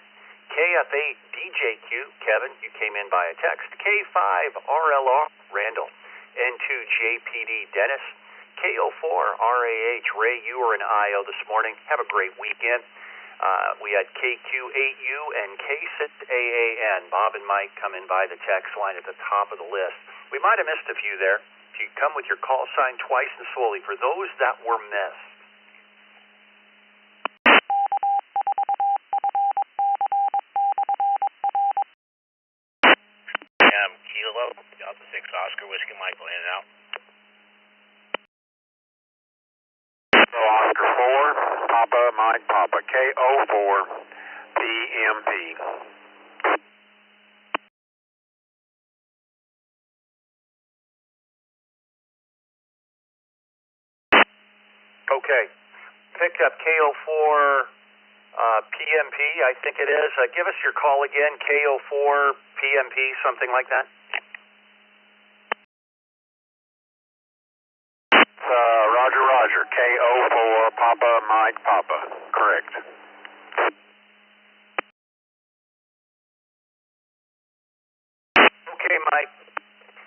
KF8, DJQ, Kevin, you came in by a text. K5RLR, Randall. N2JPD, Dennis. KO4RAH, Ray, you were in IO this morning. Have a great weekend. We had KQ8U and K6AAN. Bob and Mike come in by the text line at the top of the list. We might have missed a few there. If you come with your call sign twice and slowly for those that were missed. Kilo, Delta 6 Oscar Whiskey Michael in and out. Oscar 4, Papa Mike Papa, KO4 PMP. Okay. Picked up KO4 PMP, I think it is. Give us your call again, KO4 PMP, something like that. Papa, Mike, Papa. Correct. Okay, Mike.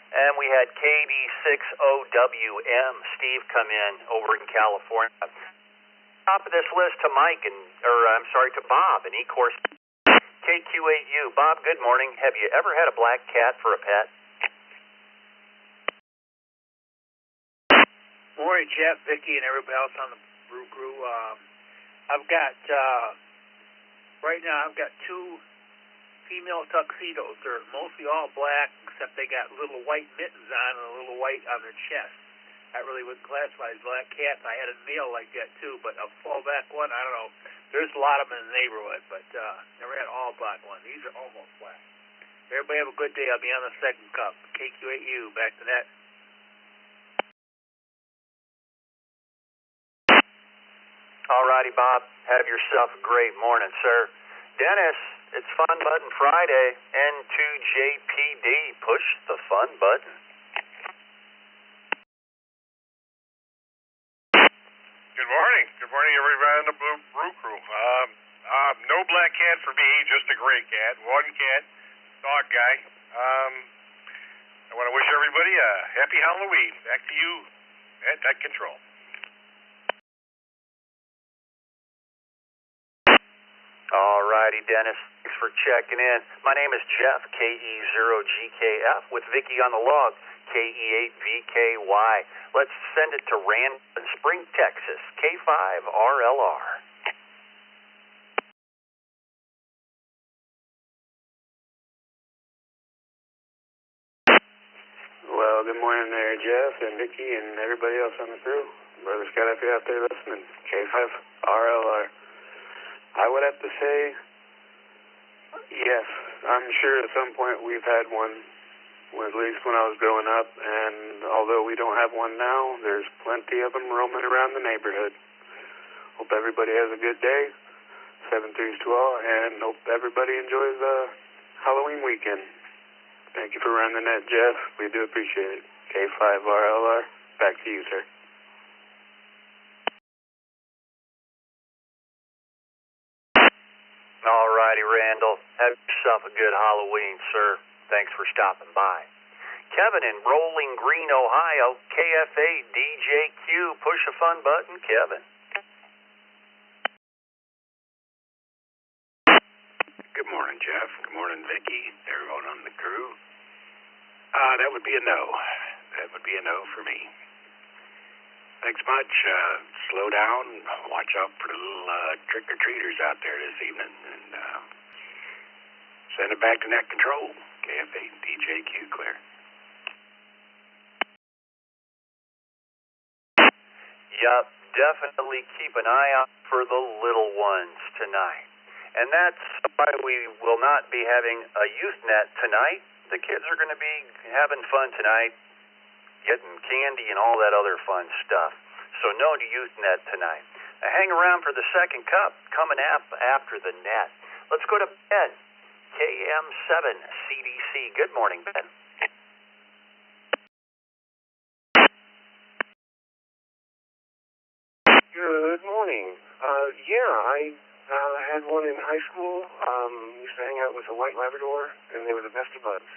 And we had KD60WM, Steve, come in over in California. Top of this list to Mike, to Bob, and E-Course KQ8U. Bob, good morning. Have you ever had a black cat for a pet? Morning, Jeff, Vicky, and everybody else on the Brew Crew. I've got, right now, I've got 2 female tuxedos. They're mostly all black, except they got little white mittens on and a little white on their chest. I really wouldn't classify as black cats. I had a male like that, too, but a fallback one, I don't know. There's a lot of them in the neighborhood, but never had all black ones. These are almost black. Everybody have a good day. I'll be on the second cup. KQ8U, back to that. All righty, Bob. Have yourself a great morning, sir. Dennis, it's Fun Button Friday. N2JPD. Push the fun button. Good morning. Good morning, everybody on the Brew Crew. No black cat for me, just a gray cat. One cat, dog guy. I want to wish everybody a happy Halloween. Back to you at Tech Control. All righty, Dennis. Thanks for checking in. My name is Jeff, KE0GKF, with Vicky on the log, KE8VKY. Let's send it to Rand in Spring, Texas, K5RLR. Well, good morning there, Jeff and Vicky and everybody else on the crew. Brother Scott, if you're out there listening, K5RLR. I would have to say, yes, I'm sure at some point we've had one, at least when I was growing up, and although we don't have one now, there's plenty of them roaming around the neighborhood. Hope everybody has a good day, 7-3 to all, and hope everybody enjoys Halloween weekend. Thank you for running that, Jeff. We do appreciate it. K5RLR, back to you, sir. All righty, Randall. Have yourself a good Halloween, sir. Thanks for stopping by. Kevin in Rolling Green, Ohio, KFA DJQ. Push a fun button, Kevin. Good morning, Jeff. Good morning, Vicky. Everyone on the crew. That would be a no. That would be a no for me. Thanks much. Slow down. Watch out for the little trick-or-treaters out there this evening. And send it back to net control. KFA DJQ clear. Yup, definitely keep an eye out for the little ones tonight. And that's why we will not be having a youth net tonight. The kids are going to be having fun tonight, getting candy and all that other fun stuff. So no youth net tonight. Hang around for the second cup coming up after the net. Let's go to Ben, KM7CDC. Good morning, Ben. Good morning. I had one in high school. Used to hang out with a white Labrador, and they were the best of buds.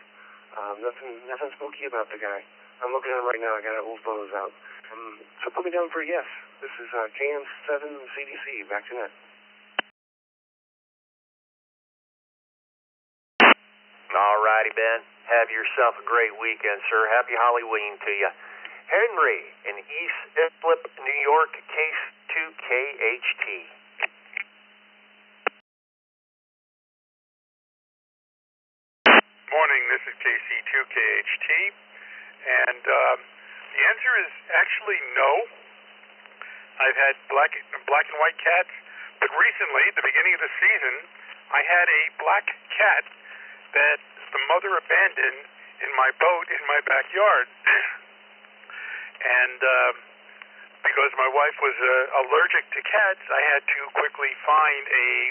Nothing spooky about the guy. I'm looking at him right now. I got old photos out. So put me down for a yes. This is KM7CDC. Back to net. All righty, Ben. Have yourself a great weekend, sir. Happy Halloween to you. Henry in East Islip, New York, case 2KHT. Morning, this is KC2KHT, and the answer is actually no. I've had black and white cats, but recently, at the beginning of the season, I had a black cat that the mother abandoned in my boat in my backyard. And because my wife was allergic to cats, I had to quickly find a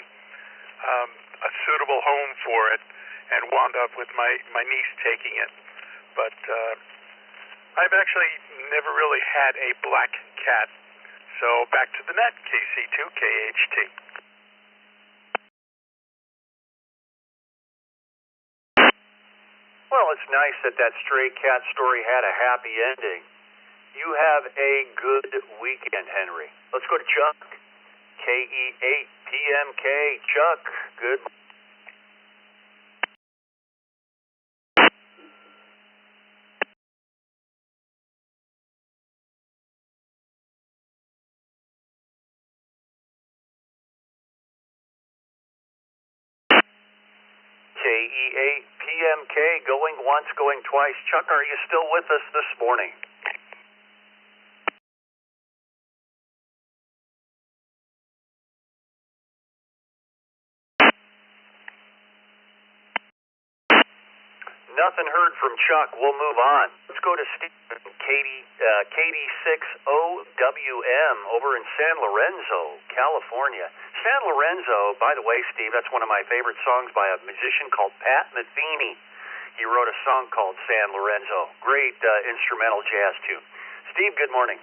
suitable home for it, and wound up with my niece taking it. But I've actually never really had a black cat So back to the net, KC2KHT. Well, it's nice that stray cat story had a happy ending. You have a good weekend, Henry. Let's go to Chuck. KE8PMK. Chuck, good. KE8PMK, going once, going twice. Chuck, are you still with us this morning? Nothing heard from Chuck. We'll move on. Let's go to Steve, KD6OWM over in San Lorenzo, California. San Lorenzo, by the way, Steve, that's one of my favorite songs by a musician called Pat Metheny. He wrote a song called San Lorenzo. Great instrumental jazz tune. Steve, good morning.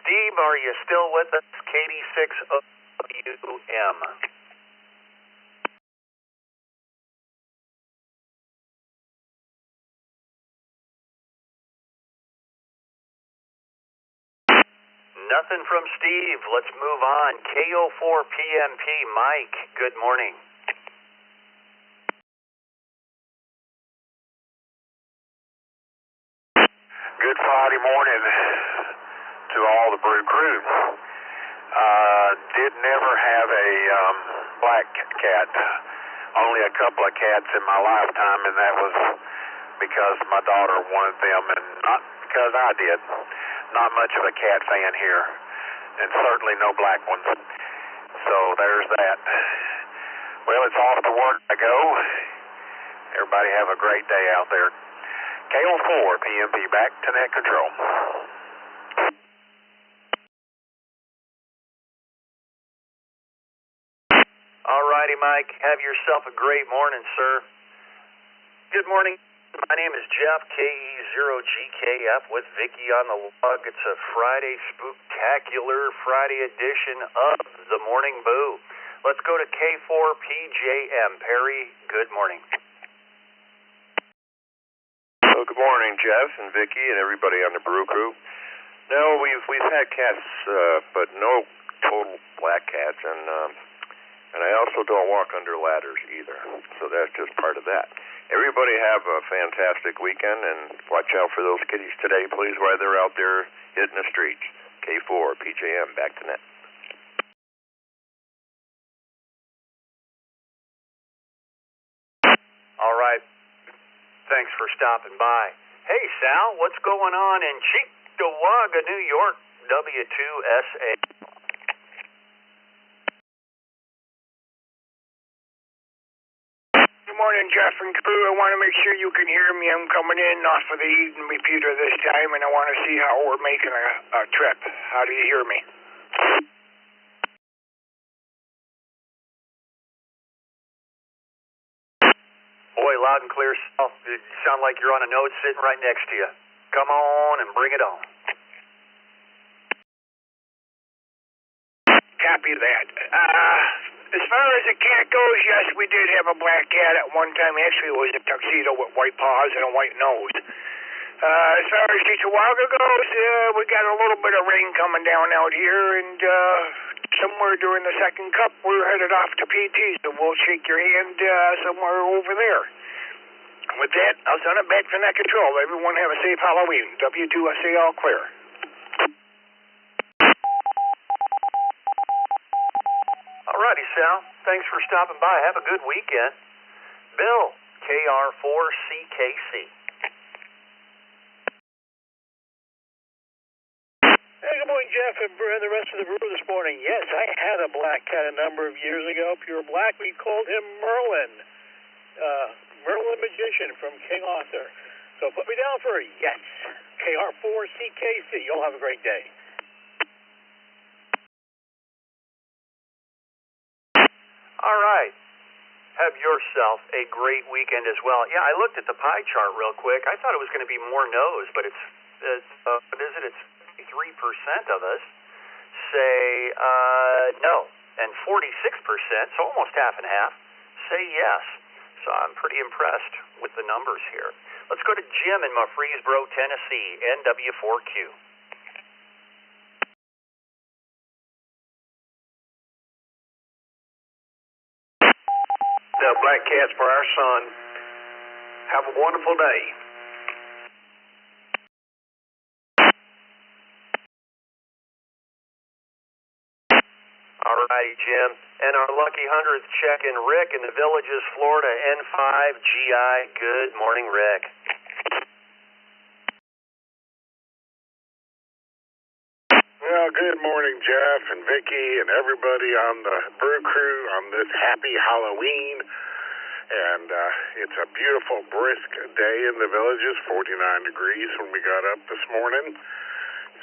Steve, are you still with us? KD6OWM. Nothing from Steve. Let's move on. KO4PMP. Mike, good morning. Good Friday morning to all the Brew crew. Did never have a black cat. Only a couple of cats in my lifetime, and that was because my daughter wanted them, and not because I did. Not much of a cat fan here, and certainly no black ones. So there's that. Well, it's off to work I go. Everybody have a great day out there. KO4 PMP back to net control. All righty, Mike. Have yourself a great morning, sir. Good morning. My name is Jeff, KE0GKF with Vicky on the log. It's a Friday spooktacular Friday edition of the Morning Boo. Let's go to K4PJM. Perry, good morning. Well, good morning, Jeff and Vicky and everybody on the Brew crew. No, we've had cats, but no total black cats, and I also don't walk under ladders either. So that's just part of that. Everybody have a fantastic weekend, and watch out for those kitties today, please, while they're out there hitting the streets. K4 PJM, back to net. All right. Thanks for stopping by. Hey, Sal, what's going on in Cheektowaga, New York, W2SA? Good morning, Jeff and crew. I want to make sure you can hear me. I'm coming in off of the Eden repeater this time, and I want to see how we're making a trip. How do you hear me? Boy, loud and clear, Sal. You sound like you're on a node sitting right next to you. Come on and bring it on. Copy that. As far as a cat goes, yes, we did have a black cat at one time. Actually, it was a tuxedo with white paws and a white nose. As far as Cheektowaga goes, we got a little bit of rain coming down out here, and somewhere during the second cup, we're headed off to PT, so we'll shake your hand somewhere over there. With that, I'll send it back to net control. Everyone have a safe Halloween. W2SA all clear. Alrighty, Sal. Thanks for stopping by. Have a good weekend. Bill, KR4CKC. Hey, good morning, Jeff, and the rest of the Brew this morning. Yes, I had a black cat a number of years ago, pure black. We called him Merlin. Merlin Magician from King Arthur. So put me down for a yes. KR4CKC. You'll have a great day. All right. Have yourself a great weekend as well. Yeah, I looked at the pie chart real quick. I thought it was going to be more no's, but it's what is it? It's 53% of us say no, and 46%, so almost half and half, say yes. So I'm pretty impressed with the numbers here. Let's go to Jim in Murfreesboro, Tennessee, NW4Q. The black cats for our son. Have a wonderful day. All righty, Jim. And our lucky 100th check-in, Rick in the Villages, Florida, N5GI. Good morning, Rick. Well, good morning, Jeff and Vicki and everybody on the Brew Crew on this happy Halloween. And it's a beautiful, brisk day in the Villages, 49 degrees when we got up this morning.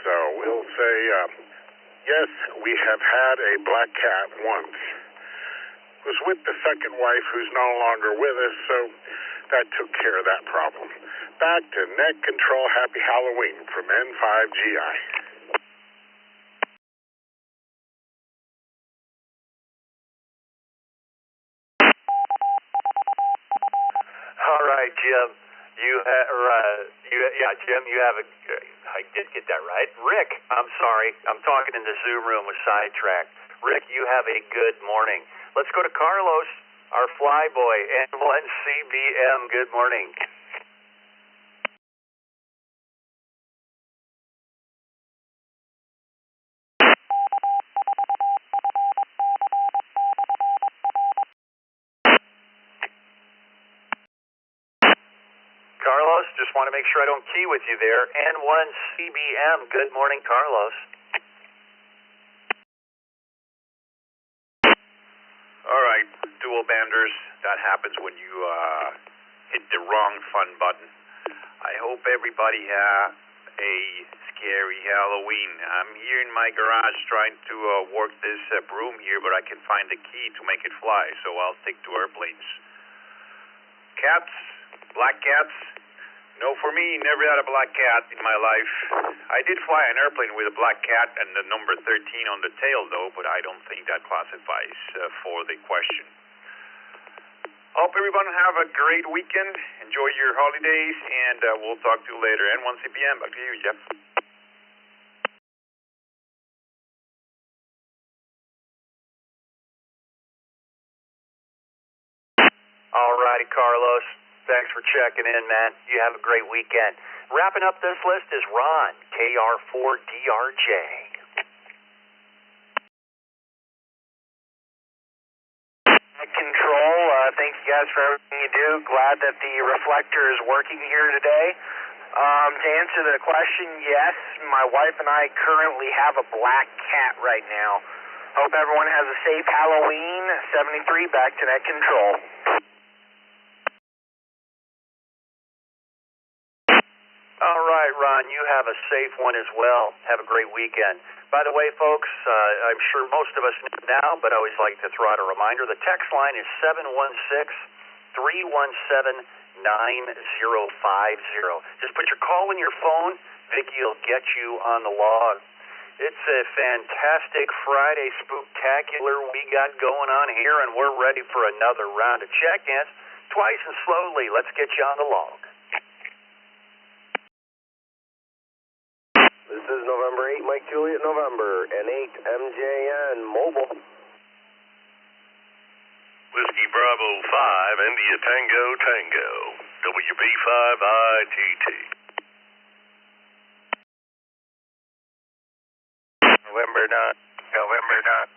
So we'll say, yes, we have had a black cat once. It was with the second wife who's no longer with us, so that took care of that problem. Back to net control. Happy Halloween from N5GI. All right, Jim. Jim, you have a. I did get that right. Rick, I'm sorry. I'm talking in the Zoom room with sidetracked. Rick, you have a good morning. Let's go to Carlos, our flyboy, N1CBM. Good morning. Carlos, just want to make sure I don't key with you there. N1CBM. Good morning, Carlos. All right, dual banders. That happens when you hit the wrong fun button. I hope everybody had a scary Halloween. I'm here in my garage trying to work this broom here, but I can find the key to make it fly, so I'll stick to airplanes. Cats, black cats. No, for me, never had a black cat in my life. I did fly an airplane with a black cat and the number 13 on the tail, though, but I don't think that classifies for the question. Hope everyone have a great weekend. Enjoy your holidays, and we'll talk to you later. N1CPM, back to you, Jeff. All righty, Carlos. Thanks for checking in, man. You have a great weekend. Wrapping up this list is Ron, KR4DRJ. Control, thank you guys for everything you do. Glad that the Reflector is working here today. To answer the question, yes, my wife and I currently have a black cat right now. Hope everyone has a safe Halloween. 73, back to net control. All right, Ron, you have a safe one as well. Have a great weekend. By the way, folks, I'm sure most of us know now, but I always like to throw out a reminder. The text line is 716-317-9050. Just put your call in your phone. Vicki will get you on the log. It's a fantastic Friday spooktacular we got going on here, and we're ready for another round of check-ins. Twice and slowly, let's get you on the log. This is November 8, Mike Juliet, November, N8 MJN Mobile. Whiskey Bravo 5, India Tango Tango, WB5ITT. November 9, November 9.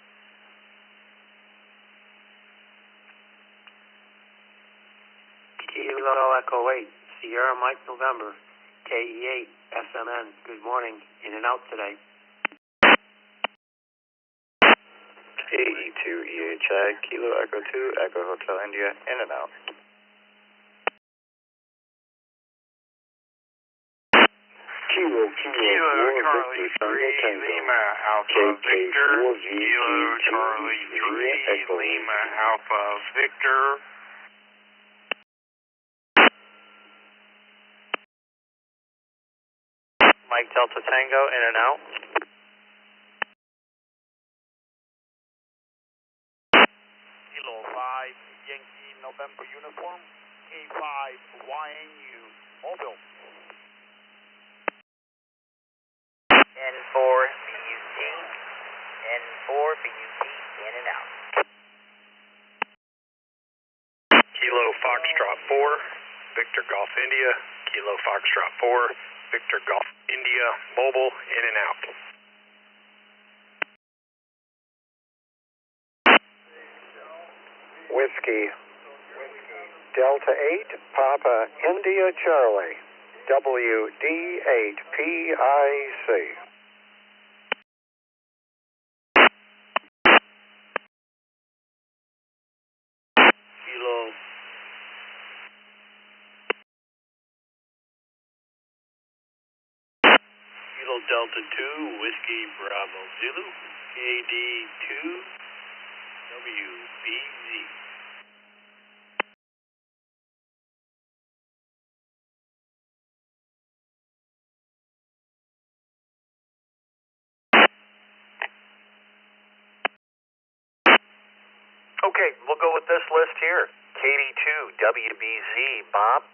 Kilo Echo 8, Sierra Mike November, KE8, SMN. Good morning, in and out today. KE2 EHI, Kilo Echo 2, Echo Hotel India, in and out. Kilo Charlie 3 Lima Alpha Victor. Kilo Charlie 3 Lima Alpha Victor. Mike Delta Tango, in and out. Kilo 5 Yankee November uniform. K5 YNU mobile. N4 BUT. N4 BUT, in and out. Kilo Foxtrot 4, Victor Golf India. Kilo Foxtrot 4, Victor Golf India, mobile, in and out. Whiskey Delta 8 Papa India Charlie WD8PIC. Kilo Delta 2 Whiskey Bravo Zulu KD2 WBZ. Okay, we'll go with this list here. KD2 WBZ Bob,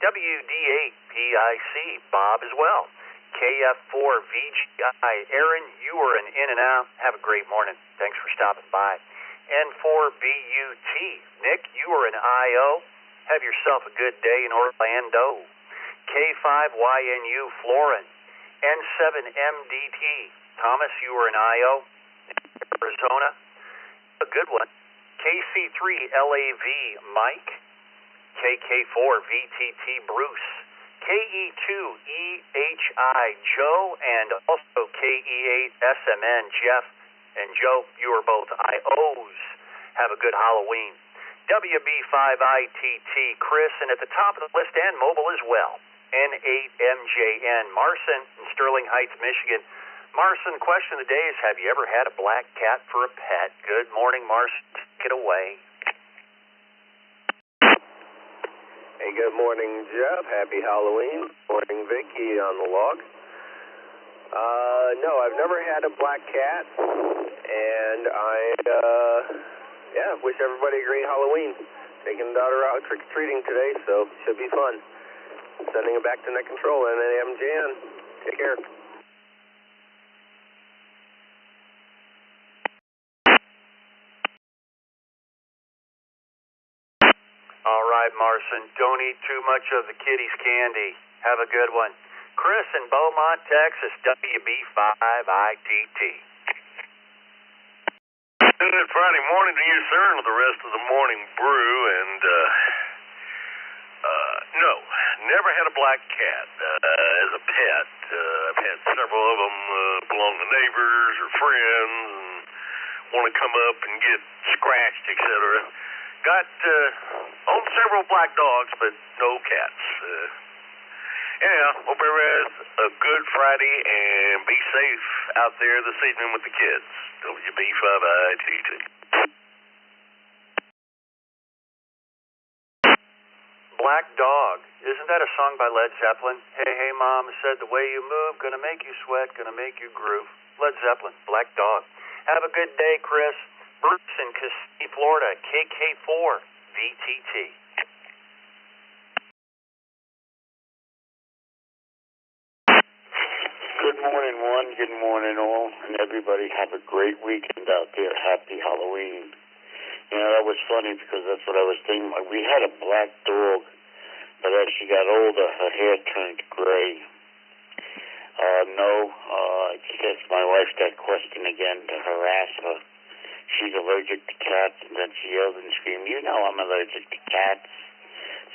WD8 PIC Bob as well. KF4 VGI Aaron, you are an in and out. Have a great morning. Thanks for stopping by. N4 BUT Nick, you are an IO. Have yourself a good day in Orlando. K5 YNU Florin. N7 MDT Thomas, you are an IO. Arizona, a good one. KC3 LAV Mike, KK4 VTT Bruce, KE2 EHI Joe, and also KE8 SMN Jeff. And Joe, you are both IOs. Have a good Halloween. WB5ITT Chris, and at the top of the list and mobile as well, N8MJN Marson in Sterling Heights, Michigan. Marson, question of the day is, have you ever had a black cat for a pet? Good morning, Marson. Take it away. Hey, good morning, Jeff. Happy Halloween. Morning, Vicky on the log. No, I've never had a black cat, and I, wish everybody a great Halloween. Taking daughter out trick-or-treating today, so should be fun. Sending it back to Net Control and MJN. Take care. All right, Marson, don't eat too much of the kitty's candy. Have a good one. Chris in Beaumont, Texas, WB5ITT. Good Friday morning to you, sir, and the rest of the morning brew. And, no, never had a black cat as a pet. I've had several of them belong to neighbors or friends and want to come up and get scratched, etc. Got owned several black dogs, but no cats. Anyhow, hope everybody has a good Friday and be safe out there this evening with the kids. WB5ITT. Black Dog. Isn't that a song by Led Zeppelin? Hey, hey, Mom said the way you move, gonna make you sweat, gonna make you groove. Led Zeppelin, Black Dog. Have a good day, Chris. Bruce in Kissimmee, Florida, KK4, VTT. Good morning, one. Good morning, all. And everybody have a great weekend out there. Happy Halloween. You know, that was funny because that's what I was thinking. We had a black dog, but as she got older, her hair turned gray. I guess my wife got questioned again to harass her. She's allergic to cats, and then she yelled and screamed, "You know I'm allergic to cats."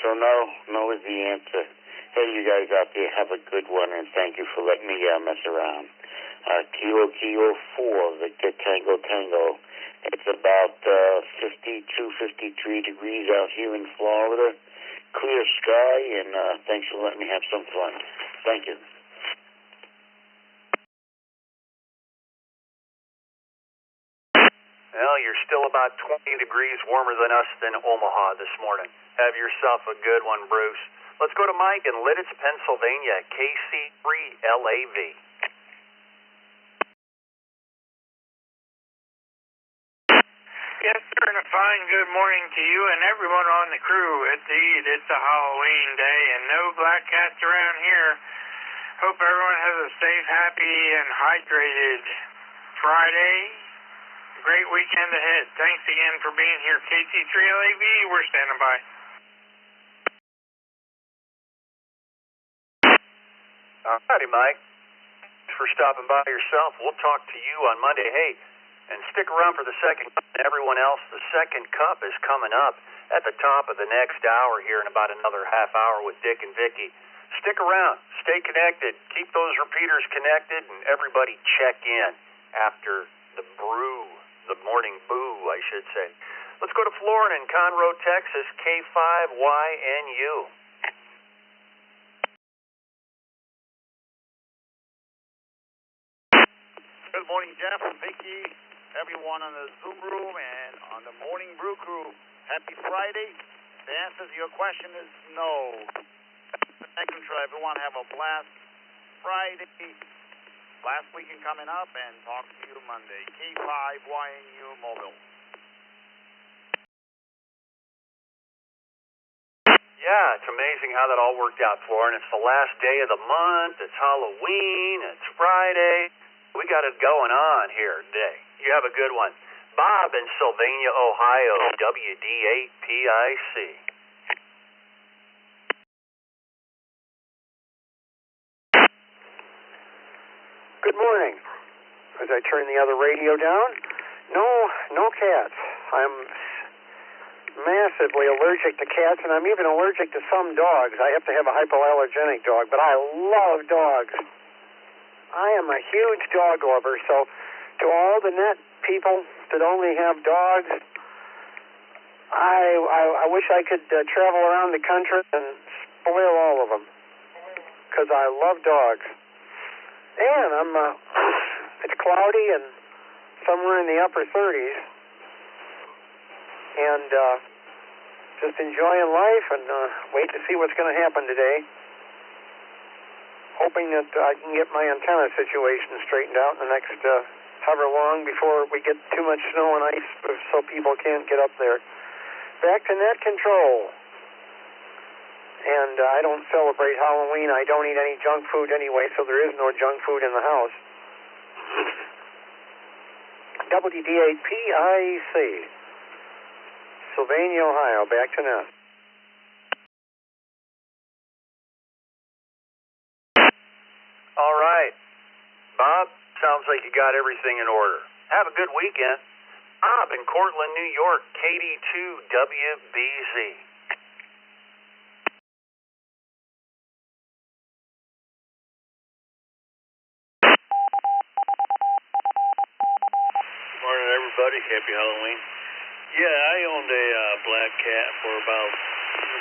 So no is the answer. Hey, you guys out there, have a good one, and thank you for letting me mess around. Kilo 4, Victor Tango Tango. It's about 52, 53 degrees out here in Florida. Clear sky, and thanks for letting me have some fun. Thank you. you're still about 20 degrees warmer than us than Omaha this morning. Have yourself a good one, Bruce. Let's go to Mike in Lidditz, Pennsylvania, KC3LAV. Yes, sir, and a fine good morning to you and everyone on the crew. Indeed, it's a Halloween day and no black cats around here. Hope everyone has a safe, happy, and hydrated Friday. Great weekend ahead. Thanks again for being here. KC3LAV, we're standing by. Alrighty, Mike. Thanks for stopping by yourself. We'll talk to you on Monday. Hey, and stick around for the second cup. Everyone else, the second cup is coming up at the top of the next hour here in about another half hour with Dick and Vicky. Stick around. Stay connected. Keep those repeaters connected, and everybody check in after the brew, the morning boo, I should say. Let's go to Florida in Conroe, Texas, K5YNU. Good morning, Jeff and Vicky, everyone on the Zoom room and on the Morning Brew crew. Happy Friday. The answer to your question is no. Making sure everyone have a blast Friday, last weekend coming up, and talk to you Monday. K5YNU Mobile. Yeah, it's amazing how that all worked out, Florida. It's the last day of the month. It's Halloween. It's Friday. We got it going on here today. You have a good one. Bob in Sylvania, Ohio, WD8PIC. Good morning. As I turn the other radio down, no cats. I'm massively allergic to cats, and I'm even allergic to some dogs. I have to have a hypoallergenic dog, but I love dogs. I am a huge dog lover, so to all the net people that only have dogs, I wish I could travel around the country and spoil all of them, because I love dogs. And it's cloudy and somewhere in the upper 30s, and just enjoying life and wait to see what's going to happen today. Hoping that I can get my antenna situation straightened out in the next however long before we get too much snow and ice so people can't get up there. Back to net control. And I don't celebrate Halloween. I don't eat any junk food anyway, so there is no junk food in the house. WD8PIC. Sylvania, Ohio. Back to net. All right. Bob, sounds like you got everything in order. Have a good weekend. Bob in Cortland, New York, KD2WBZ. Morning, everybody. Happy Halloween. Yeah, I owned a black cat for about 2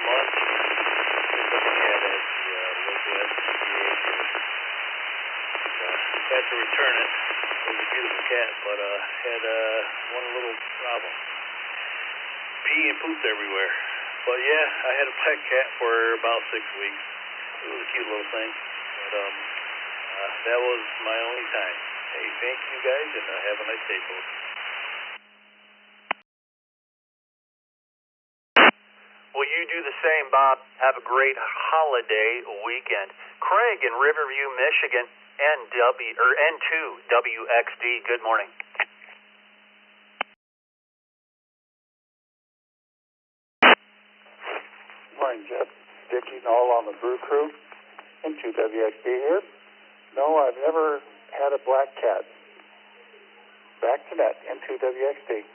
months. Picked up a cat at the local SPCA here. Had to return it. It was a beautiful cat, but had one little problem. Pee and pooped everywhere. But yeah, I had a black cat for about 6 weeks. It was a cute little thing. But that was my only time. Hey, thank you guys, and have a nice day, folks. Well, you do the same, Bob. Have a great holiday weekend. Craig in Riverview, Michigan, N2WXD. Good morning. Morning, Jeff. Dickie and all on the Brew crew. N2WXD here. No, I've never had a black cat. Back to that, N2WXD.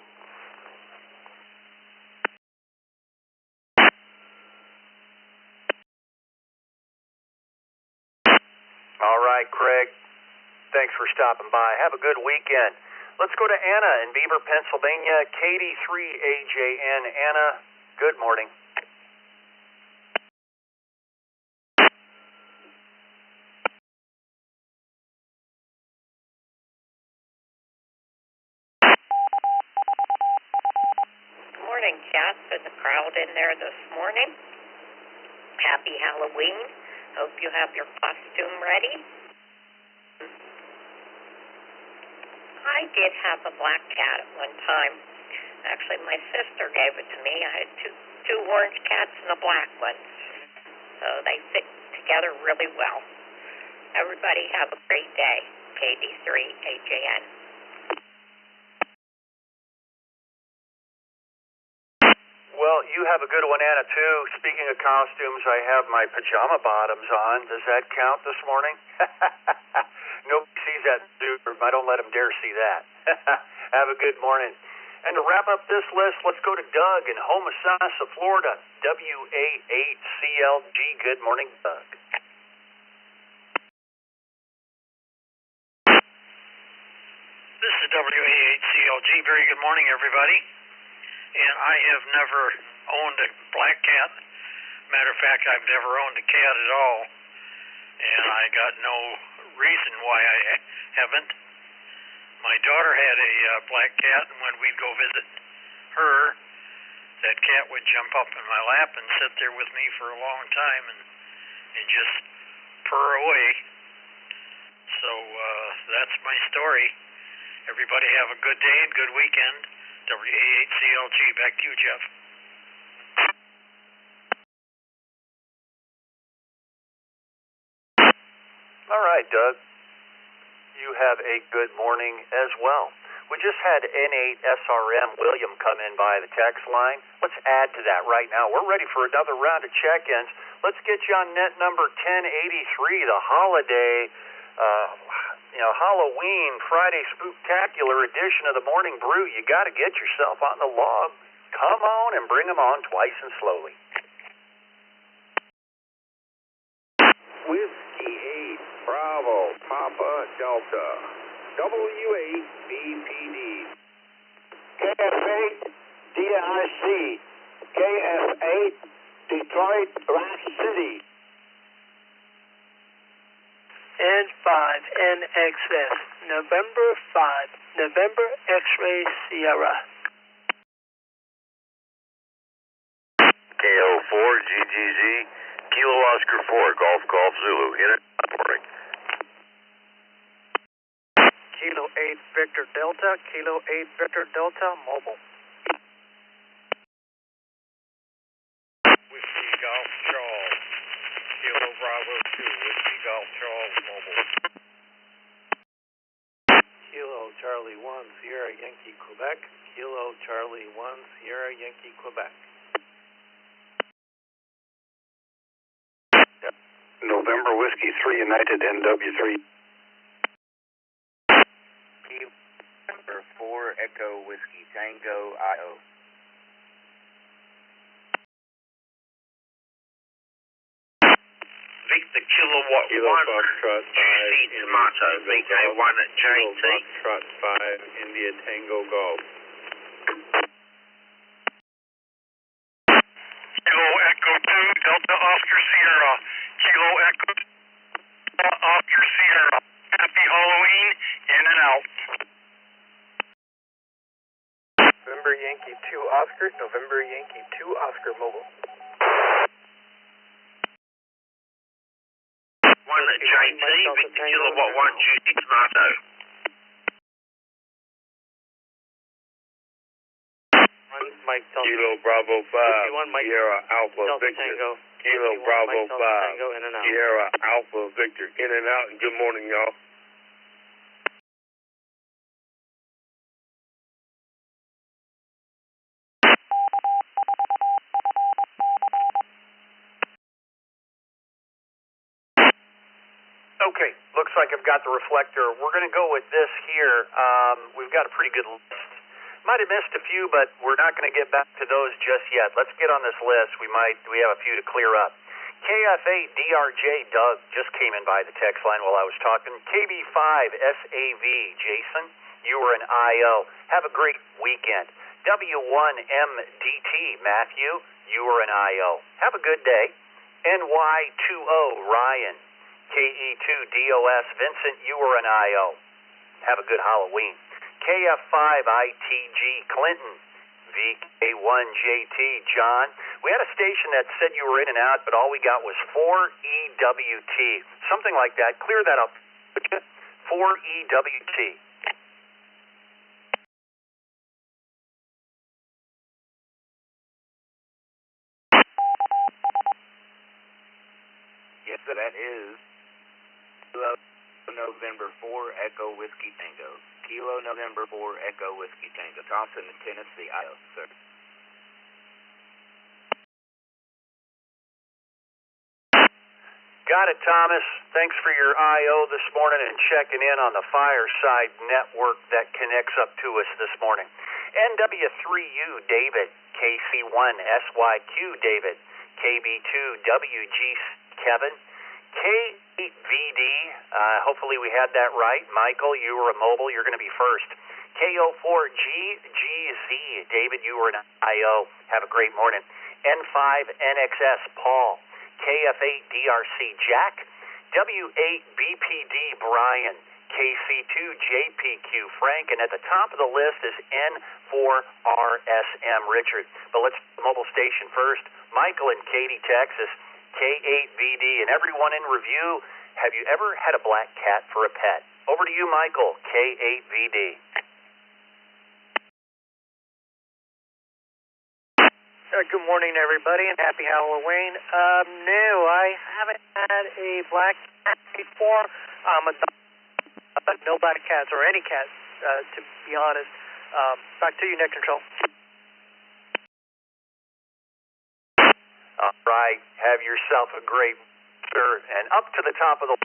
All right, Craig. Thanks for stopping by. Have a good weekend. Let's go to Anna in Beaver, Pennsylvania, KD3AJN. Anna, good morning. morning, Jeff, and the crowd in there this morning. Happy Halloween. Hope you have your costume ready. I did have a black cat at one time. Actually, my sister gave it to me. I had two orange cats and a black one. So they fit together really well. Everybody have a great day. KD3AJN. Well, you have a good one, Anna, too. Speaking of costumes, I have my pajama bottoms on. Does that count this morning? Nobody sees that in the zoo. I don't let them dare see that. Have a good morning. And to wrap up this list, let's go to Doug in Homosassa, Florida. WA8CLG. Good morning, Doug. This is WA8CLG. Very good morning, everybody. And I have never owned a black cat. Matter of fact, I've never owned a cat at all. And I got no reason why I haven't. My daughter had a black cat, and when we'd go visit her, that cat would jump up in my lap and sit there with me for a long time and just purr away. So that's my story. Everybody have a good day and good weekend. WA8CLG, back to you, Jeff. All right, Doug. You have a good morning as well. We just had N8SRM William come in by the text line. Let's add to that right now. We're ready for another round of check-ins. Let's get you on net number 1083, the holiday, Halloween Friday Spooktacular edition of the Morning Brew. You got to get yourself on the log. Come on and bring them on twice and slowly. Whiskey 8, Bravo, Papa, Delta, W8, BPD. KF8, DIC, KF8, Detroit, Rock City. N5, NXS, November 5, November X-Ray Sierra. KO4, GGZ, Kilo Oscar 4, Golf Zulu, in it, morning. Kilo 8, Victor Delta, Kilo 8, Victor Delta, mobile. Whiskey Golf Charles, Kilo Bravo 2, Whiskey Golf Charles, mobile. Kilo Charlie 1, Sierra Yankee, Quebec. Kilo Charlie 1, Sierra Yankee, Quebec. November Whiskey 3 United NW3. November 4 Echo Whiskey Tango IO. Victor Kilowatt 1 Juicy Tomato VK1 at JT. Foxtrot 5 India Tango Golf. Kilo Echo 2, Delta Oscar Sierra. Kilo Echo Oscar Sierra. Happy Halloween, in and out. November Yankee 2 Oscar, November Yankee 2 Oscar mobile. 1 at JT, Victor Kilowatt 1 Juicy Tomato. Mike Delta. Kilo Bravo 5, Sierra Alpha Delta Victor. Tango. Kilo Bravo 5, Tango, in and out. Sierra Alpha Victor, in and out. And good morning, y'all. Okay, looks like I've got the reflector. We're going to go with this here. We've got a pretty good list. Might have missed a few, but we're not going to get back to those just yet. Let's get on this list. We have a few to clear up. KF8 DRJ Doug just came in by the text line while I was talking. KB5 SAV Jason, you were an IO. Have a great weekend. W1MDT Matthew, you were an IO. Have a good day. NY20 Ryan, KE2DOS Vincent, you were an IO. Have a good Halloween. KF5ITG Clinton, VK1JT, John. We had a station that said you were in and out, but all we got was 4EWT. Something like that. Clear that up. 4EWT. Yes, sir, that is Kilo November 4 Echo Whiskey Tango. Kilo November 4 Echo Whiskey Tango. Thompson, Tennessee, Iowa, sir. Got it, Thomas. Thanks for your I.O. this morning and checking in on the Fireside Network that connects up to us this morning. NW3U David, KC1 SYQ David, KB2WG Kevin, K8VD, hopefully we had that right. Michael, you were a mobile, you're going to be first. KO4GGZ, David, you were an I.O. Have a great morning. N5NXS Paul, KF8DRC Jack, W8BPD Brian, KC2JPQ Frank, and at the top of the list is N4RSM Richard. But let's mobile station first. Michael in Katy, Texas, K8VD, and everyone in review, have you ever had a black cat for a pet? Over to you, Michael, K8VD. Good morning, everybody, and happy Halloween. No, I haven't had a black cat before. No black cats or any cats, to be honest. Back to you, Net Control. All right, have yourself a great sir. And up to the top of the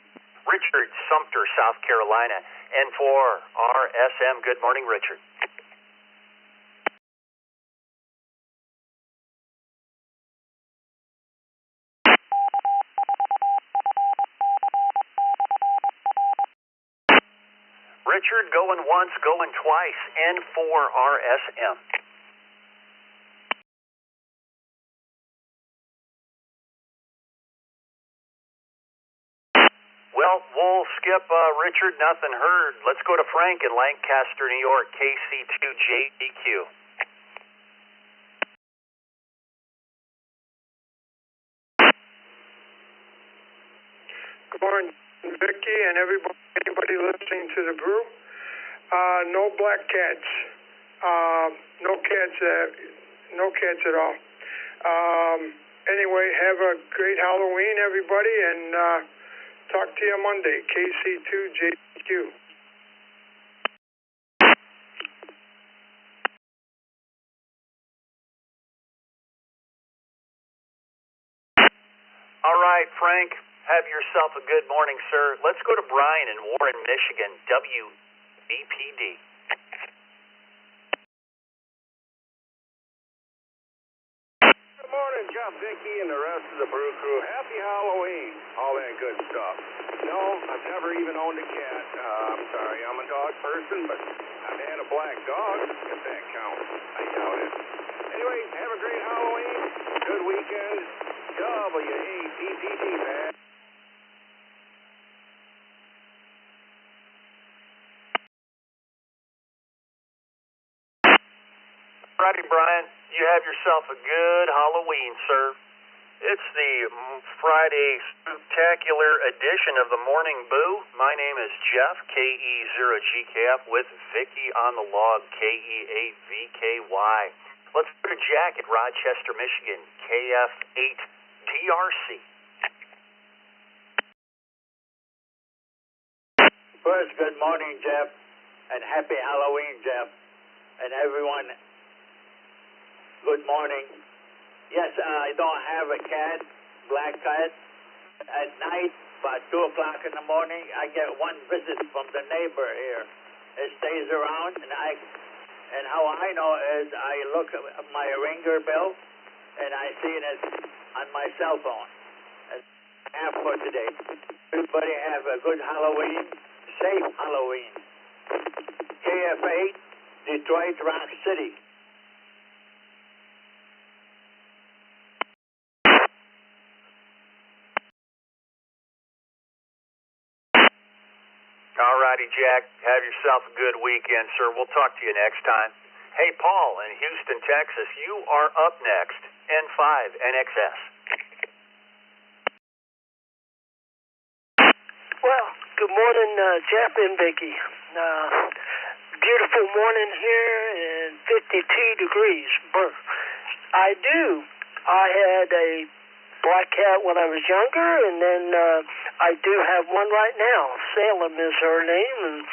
Richard Sumter, South Carolina, N4RSM. Good morning, Richard. Richard, going once, going twice, N4RSM. Well, we'll skip Richard, nothing heard. Let's go to Frank in Lancaster, New York, KC2JDQ. Good morning, Vicky, and anybody listening to the Brew. No black cats. No cats at all. Anyway, have a great Halloween, everybody, and talk to you Monday. KC2JQ. All right, Frank. Have yourself a good morning, sir. Let's go to Brian in Warren, Michigan, WBPD. Good morning, Jeff, Vicky, and the rest of the Brew Crew. Happy Halloween. All that good stuff. No, I've never even owned a cat. I'm sorry, I'm a dog person, but I've had a black dog, if that counts. I doubt it. Anyway, have a great Halloween. Good weekend. WAPPD, man. Righty, Brian, you have yourself a good Halloween, sir. It's the Friday spectacular edition of the Morning Boo. My name is Jeff, KE0GKF, with Vicky on the log, KE8VKY. Let's go to Jack at Rochester, Michigan, KF8DRC. First, good morning, Jeff, and happy Halloween, Jeff, and everyone. Good morning. Yes, I don't have a cat, black cat. At night, about 2 o'clock in the morning, I get one visit from the neighbor here. It stays around, and how I know is I look at my ringer bill, and I see it on my cell phone. That's half for today. Everybody have a good Halloween, safe Halloween. KF8, Detroit, Rock City. All righty, Jack. Have yourself a good weekend, sir. We'll talk to you next time. Hey, Paul in Houston, Texas, you are up next. N5 NXS. Well, good morning, Jeff and Vicky. Beautiful morning here and 52 degrees. I had a black cat when I was younger, and then I do have one right now. Salem is her name, and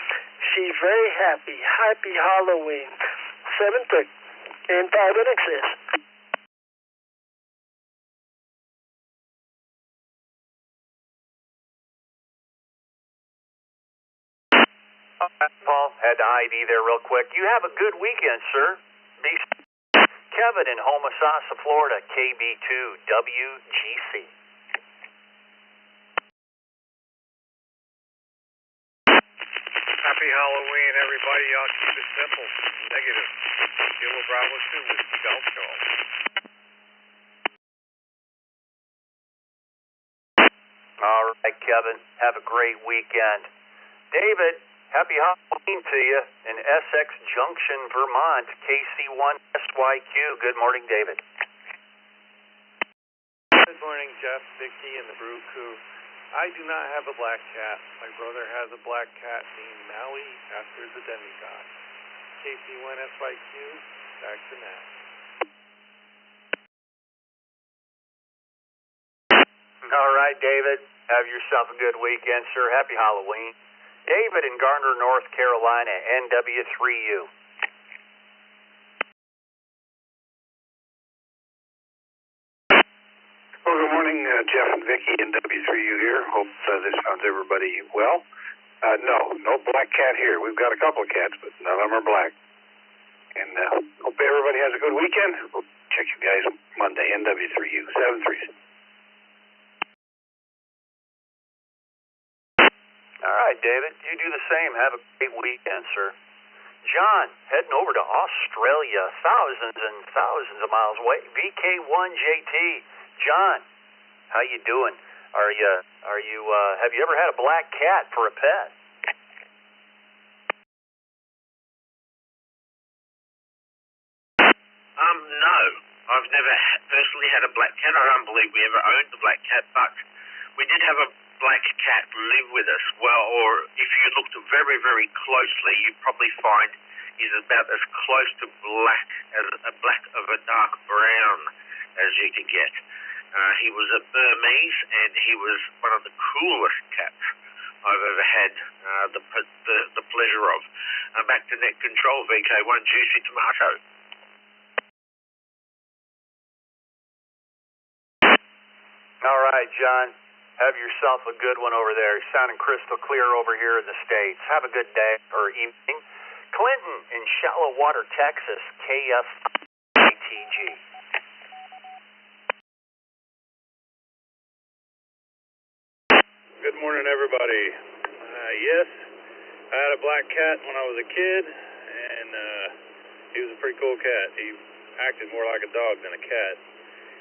she's very happy. Happy Halloween. 7:30 and 5 NXS. Paul, had to ID there real quick. You have a good weekend, sir. Be Kevin in Homosassa, Florida, KB2WGC. Happy Halloween, everybody. I'll keep it simple. Negative. Kilo Bravo 2 Whiskey Golf Charles. All right, Kevin. Have a great weekend. David, happy Halloween to you in Essex Junction, Vermont, KC1SYQ. Good morning, David. Good morning, Jeff, Vicky, and the Brew crew. I do not have a black cat. My brother has a black cat named Maui after the demigod. KC1SYQ, back to Nat. All right, David. Have yourself a good weekend, sir. Happy Halloween. David in Garner, North Carolina, NW3U. Well, good morning, Jeff and Vicky, NW3U here. Hope this sounds everybody well. No black cat here. We've got a couple of cats, but none of them are black. And hope everybody has a good weekend. We'll check you guys Monday, NW3U, 7-3. All right, David. You do the same. Have a great weekend, sir. John, heading over to Australia, thousands and thousands of miles away. VK1JT. John, how you doing? Have you ever had a black cat for a pet? No. I've never personally had a black cat. I don't believe we ever owned a black cat, but we did have a black cat live with us. Well, or if you looked very, very closely, you'd probably find he's about as close to black as a black of a dark brown as you could get. He was a Burmese, and he was one of the coolest cats I've ever had the pleasure of. Back to net control, VK1 Juicy Tomato. All right, John. Have yourself a good one over there. You're sounding crystal clear over here in the States. Have a good day or evening. Clinton in Shallow Water, Texas, KFITG. Good morning, everybody. Yes, I had a black cat when I was a kid, and he was a pretty cool cat. He acted more like a dog than a cat.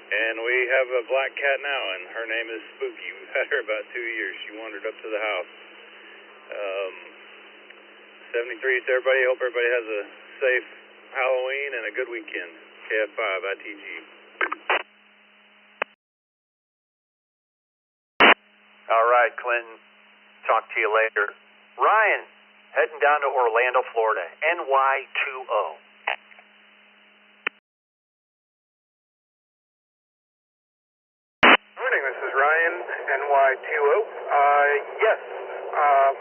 And we have a black cat now, and her name is Spooky. We've had her about 2 years. She wandered up to the house. 73 to everybody. Hope everybody has a safe Halloween and a good weekend. KF5, ITG. All right, Clinton. Talk to you later. Ryan, heading down to Orlando, Florida, NY20. Morning, this is Ryan, NY20. Yes,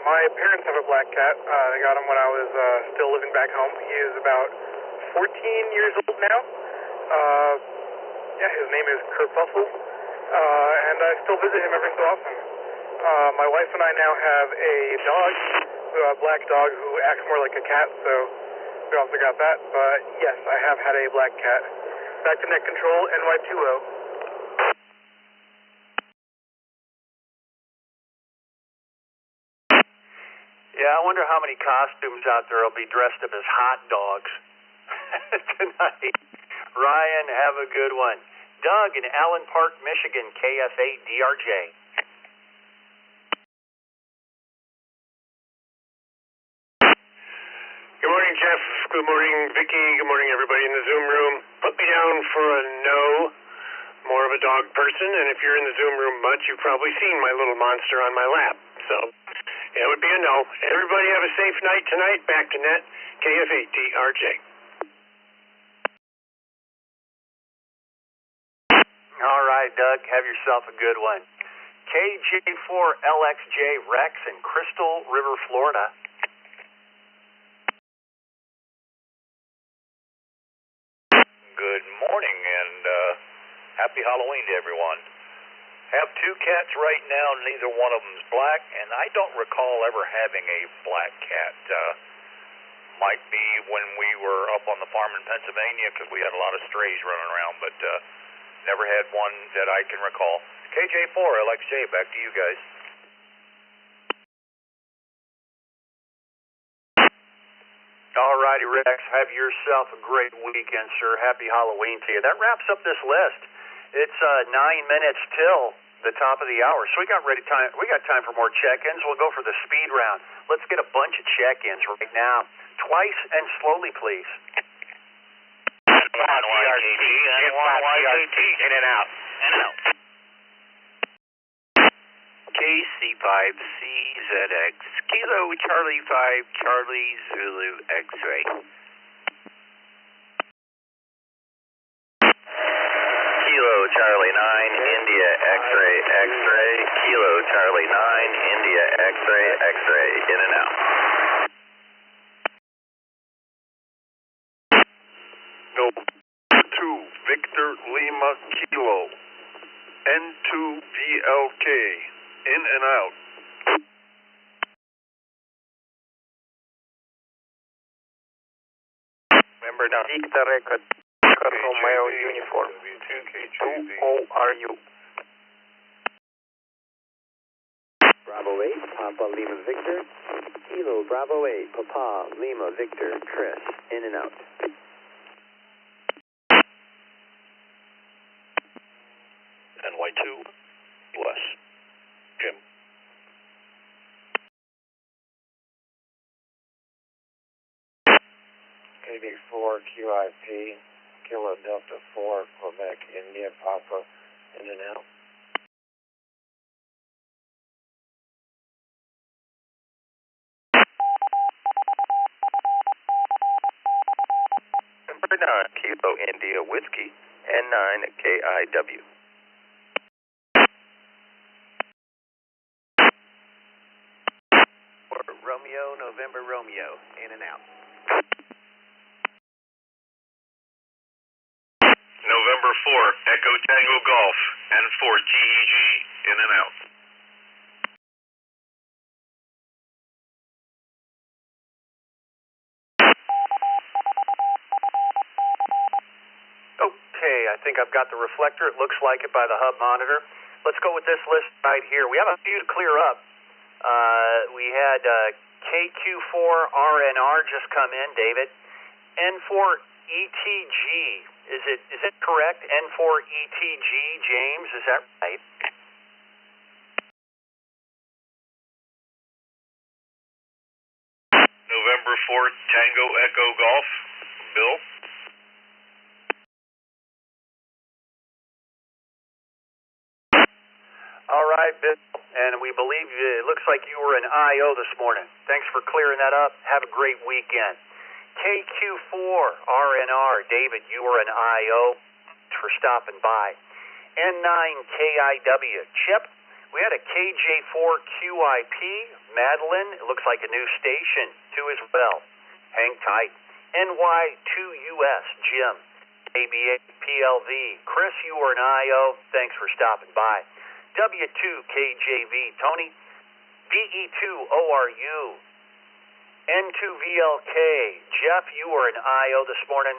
my parents have a black cat. They got him when I was still living back home. He is about 14 years old now. His name is Kurt Fussel, and I still visit him every so often. My wife and I now have a dog, a black dog who acts more like a cat, so we also got that. But yes, I have had a black cat. Back to net control, NY20. Yeah, I wonder how many costumes out there will be dressed up as hot dogs tonight. Ryan, have a good one. Doug in Allen Park, Michigan, KFA DRJ. Good morning, Jeff. Good morning, Vicky. Good morning, everybody in the Zoom room. Put me down for a no. More of a dog person, and if you're in the Zoom room much, you've probably seen my little monster on my lap. So, it would be a no. Everybody have a safe night tonight. Back to net. KF8DRJ. All right, Doug, have yourself a good one. KJ4LXJ Rex in Crystal River, Florida. Good morning and happy Halloween to everyone. Have two cats right now, neither one of them's black, and I don't recall ever having a black cat. Might be when we were up on the farm in Pennsylvania because we had a lot of strays running around, but never had one that I can recall. KJ4LXJ, back to you guys. All righty, Rex, have yourself a great weekend, sir. Happy Halloween to you. That wraps up this list. It's 9 minutes till the top of the hour, so we got time for more check-ins. We'll go for the speed round. Let's get a bunch of check-ins right now. Twice and slowly, please. NYKG, in and out. KC5CZX, Kilo Charlie 5, Charlie Zulu X-Ray. Kilo Charlie 9, India X-Ray, X-Ray, Kilo Charlie 9, India X-Ray, X-Ray, in and out. No. 2, Victor Lima Kilo, N2VLK, in and out. Member down. Victor Record, Romeo Uniform, 2ORU. Bravo 8, Papa Lima Victor, Kilo Bravo 8, Papa Lima Victor, Chris, in and out. NY2, US, Jim. KB4 QIP, Kilo Delta 4, Quebec, India, Papa, in and out. Number 9, Kilo India Whiskey, N9 KIW. Romeo, November Romeo, in and out. November 4, Echo Tango Golf, N4 TEG, in and out. Okay, I think I've got the reflector. It looks like it by the hub monitor. Let's go with this list right here. We have a few to clear up. We had KQ4RNR just come in, David. N4ETG, is it correct? N4ETG, James, is that right? November 4, Tango Echo Golf, Bill. All right, Bill, and we believe it looks like you were an IO this morning. Thanks for clearing that up. Have a great weekend. KQ4RNR, David, you were an IO. Thanks for stopping by. N9KIW, Chip, we had a KJ4QIP, Madeline, it looks like a new station, too, as well. Hang tight. NY2US, Jim, ABA-PLV, Chris, you were an IO. Thanks for stopping by. W2KJV, Tony, VE2ORU, N2VLK, Jeff, you were an IO this morning.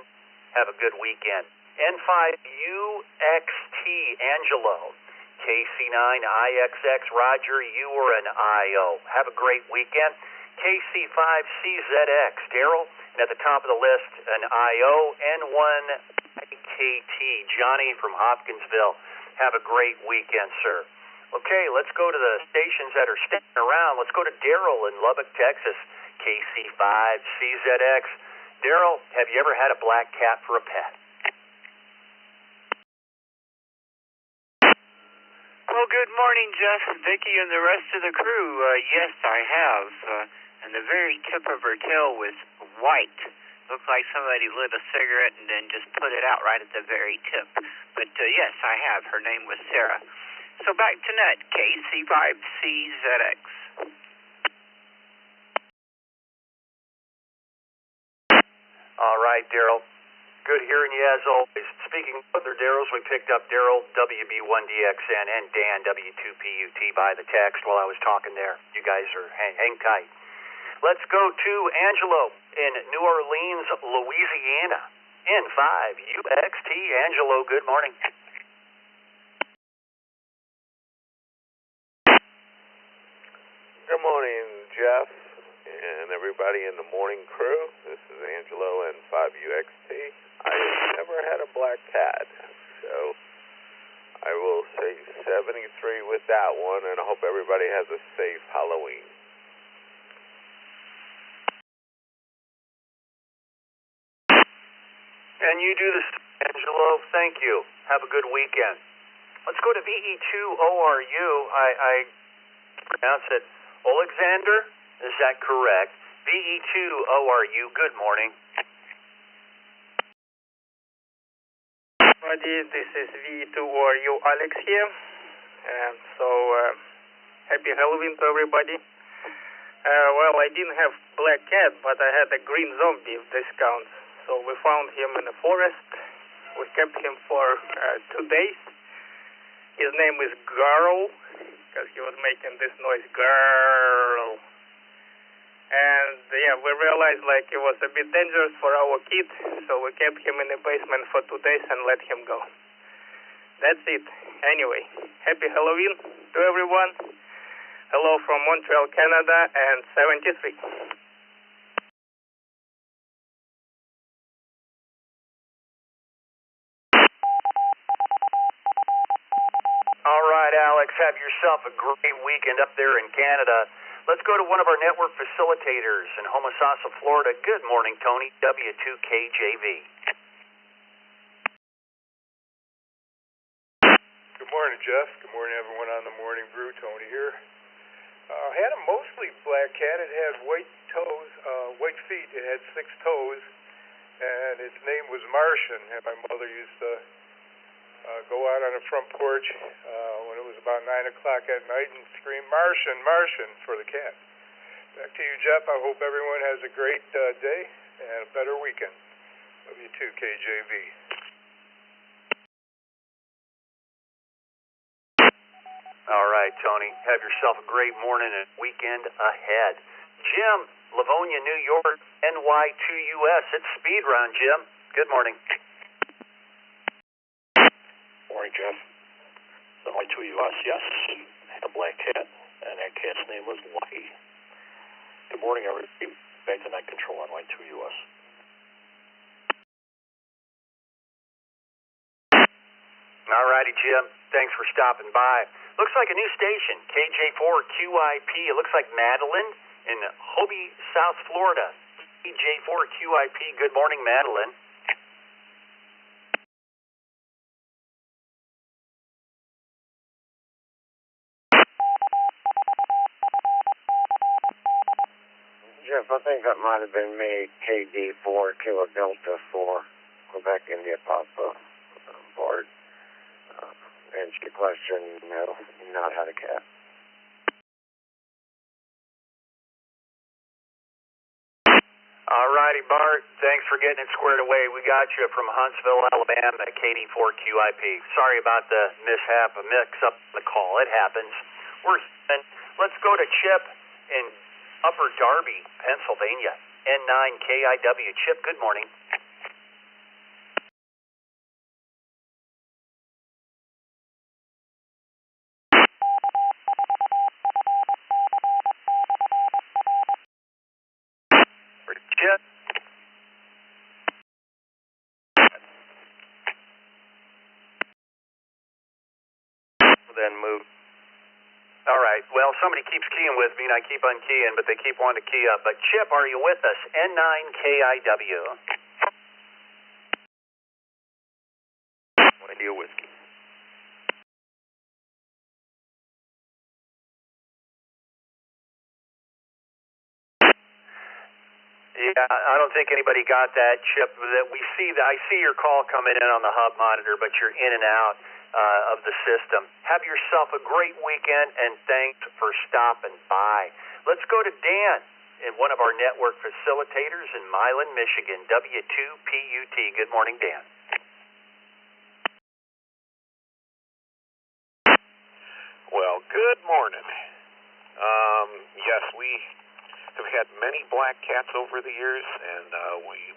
Have a good weekend. N5UXT, Angelo, KC9IXX, Roger, you were an IO. Have a great weekend. KC5CZX, Daryl, and at the top of the list, an IO. N1KT, Johnny from Hopkinsville. Have a great weekend, sir. Okay, let's go to the stations that are sticking around. Let's go to Daryl in Lubbock, Texas. KC5CZX. Daryl, have you ever had a black cat for a pet? Well, good morning, Jeff, Vicky, and the rest of the crew. Yes, I have. And the very tip of her tail was white. Looked like somebody lit a cigarette and then just put it out right at the very tip. But yes, I have. Her name was Sarah. So back to net, KC5CZX. All right, Daryl. Good hearing you as always. Speaking of other Daryls, we picked up Daryl WB1DXN and Dan W2PUT by the text while I was talking there. You guys are hang tight. Let's go to Angelo in New Orleans, Louisiana. N5UXT. Angelo, good morning. Good morning, Jeff, and everybody in the morning crew. This is Angelo N5UXT. I have never had a black cat, so I will say 73 with that one, and I hope everybody has a safe Halloween. And you do this, Angelo. Thank you. Have a good weekend. Let's go to VE2ORU. I pronounce it Alexander. Is that correct? VE2ORU. Good morning. This is VE2ORU Alex here. Happy Halloween to everybody. Well, I didn't have black cat, but I had a green zombie, if this counts. So we found him in the forest. We kept him for 2 days. His name is Garl, because he was making this noise, Garl. And yeah, we realized like it was a bit dangerous for our kid, so we kept him in the basement for 2 days and let him go. That's it. Anyway, happy Halloween to everyone. Hello from Montreal, Canada, and 73. All right, Alex, have yourself a great weekend up there in Canada. Let's go to one of our network facilitators in Homosassa, Florida. Good morning, Tony, W2KJV. Good morning, Jeff. Good morning, everyone on the Morning Brew. Tony here. Had a mostly black cat. It had white toes, white feet. It had 6 toes, and its name was Martian. And my mother used to go out on the front porch when it was about 9 o'clock at night and scream, Martian, Martian, for the cat. Back to you, Jeff. I hope everyone has a great day and a better weekend. Love you too, KJV. All right, Tony. Have yourself a great morning and weekend ahead. Jim, Livonia, New York, NY2US. It's speed round, Jim. Good morning. Morning, Jeff. NY2US, yes. Had a black cat, and that cat's name was Lucky. Good morning, everybody. Back to Night Control on NY2US. All righty, Jim. Thanks for stopping by. Looks like a new station, KJ4QIP. It looks like Madeline in Hobie, South Florida. KJ4QIP. Good morning, Madeline. Jeff, I think that might have been me, KD4, Kilo Delta 4, Quebec, India, Papa, board. Answer your question, no, not had a cat. All righty, Bart. Thanks for getting it squared away. We got you from Huntsville, Alabama, KD4QIP. Sorry about the mishap, a mix-up in the call. It happens. Let's go to Chip in Upper Darby, Pennsylvania. N9KIW. Chip, good morning. Chip. Then move. All right. Well, somebody keeps keying with me, and I keep unkeying, but they keep wanting to key up. But Chip, are you with us? N9KIW. India whiskey. Yeah, I don't think anybody got that, Chip. That I see your call coming in on the hub monitor, but you're in and out of the system. Have yourself a great weekend, and thanks for stopping by. Let's go to Dan, one of our network facilitators in Milan, Michigan, W2PUT. Good morning, Dan. Well, good morning. Yes, we have had many black cats over the years, and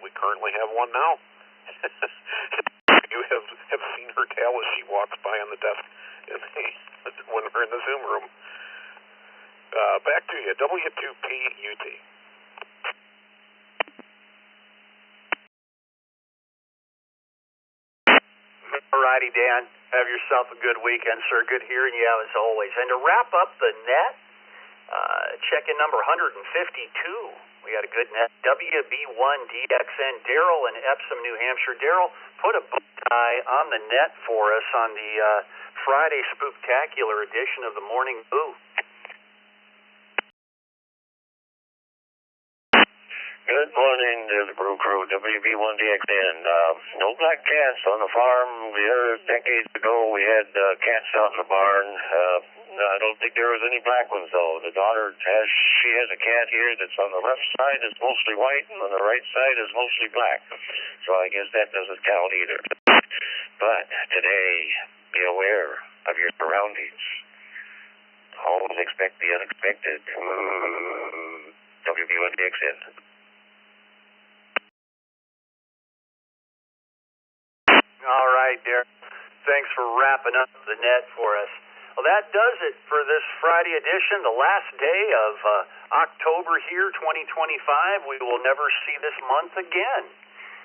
we currently have one now. You have seen her tail as she walks by on the desk when we're in the Zoom room. Back to you, W2PUT. Alrighty, Dan. Have yourself a good weekend, sir. Good hearing you as always. And to wrap up the net, check-in number 152. We had a good net. WB1DXN. Daryl in Epsom, New Hampshire. Daryl, put a bow tie on the net for us on the Friday Spooktacular edition of the Morning Boo. Good morning to the Brew Crew, WB1DXN. No black cats on the farm. The other decades ago, we had cats out in the barn. I don't think there was any black ones, though. The daughter she has a cat here that's on the left side is mostly white, and on the right side is mostly black. So I guess that doesn't count either. But today, be aware of your surroundings. Always expect the unexpected. WB1DXN. All right, Derek. Thanks for wrapping up the net for us. Well, that does it for this Friday edition, the last day of October here, 2025. We will never see this month again.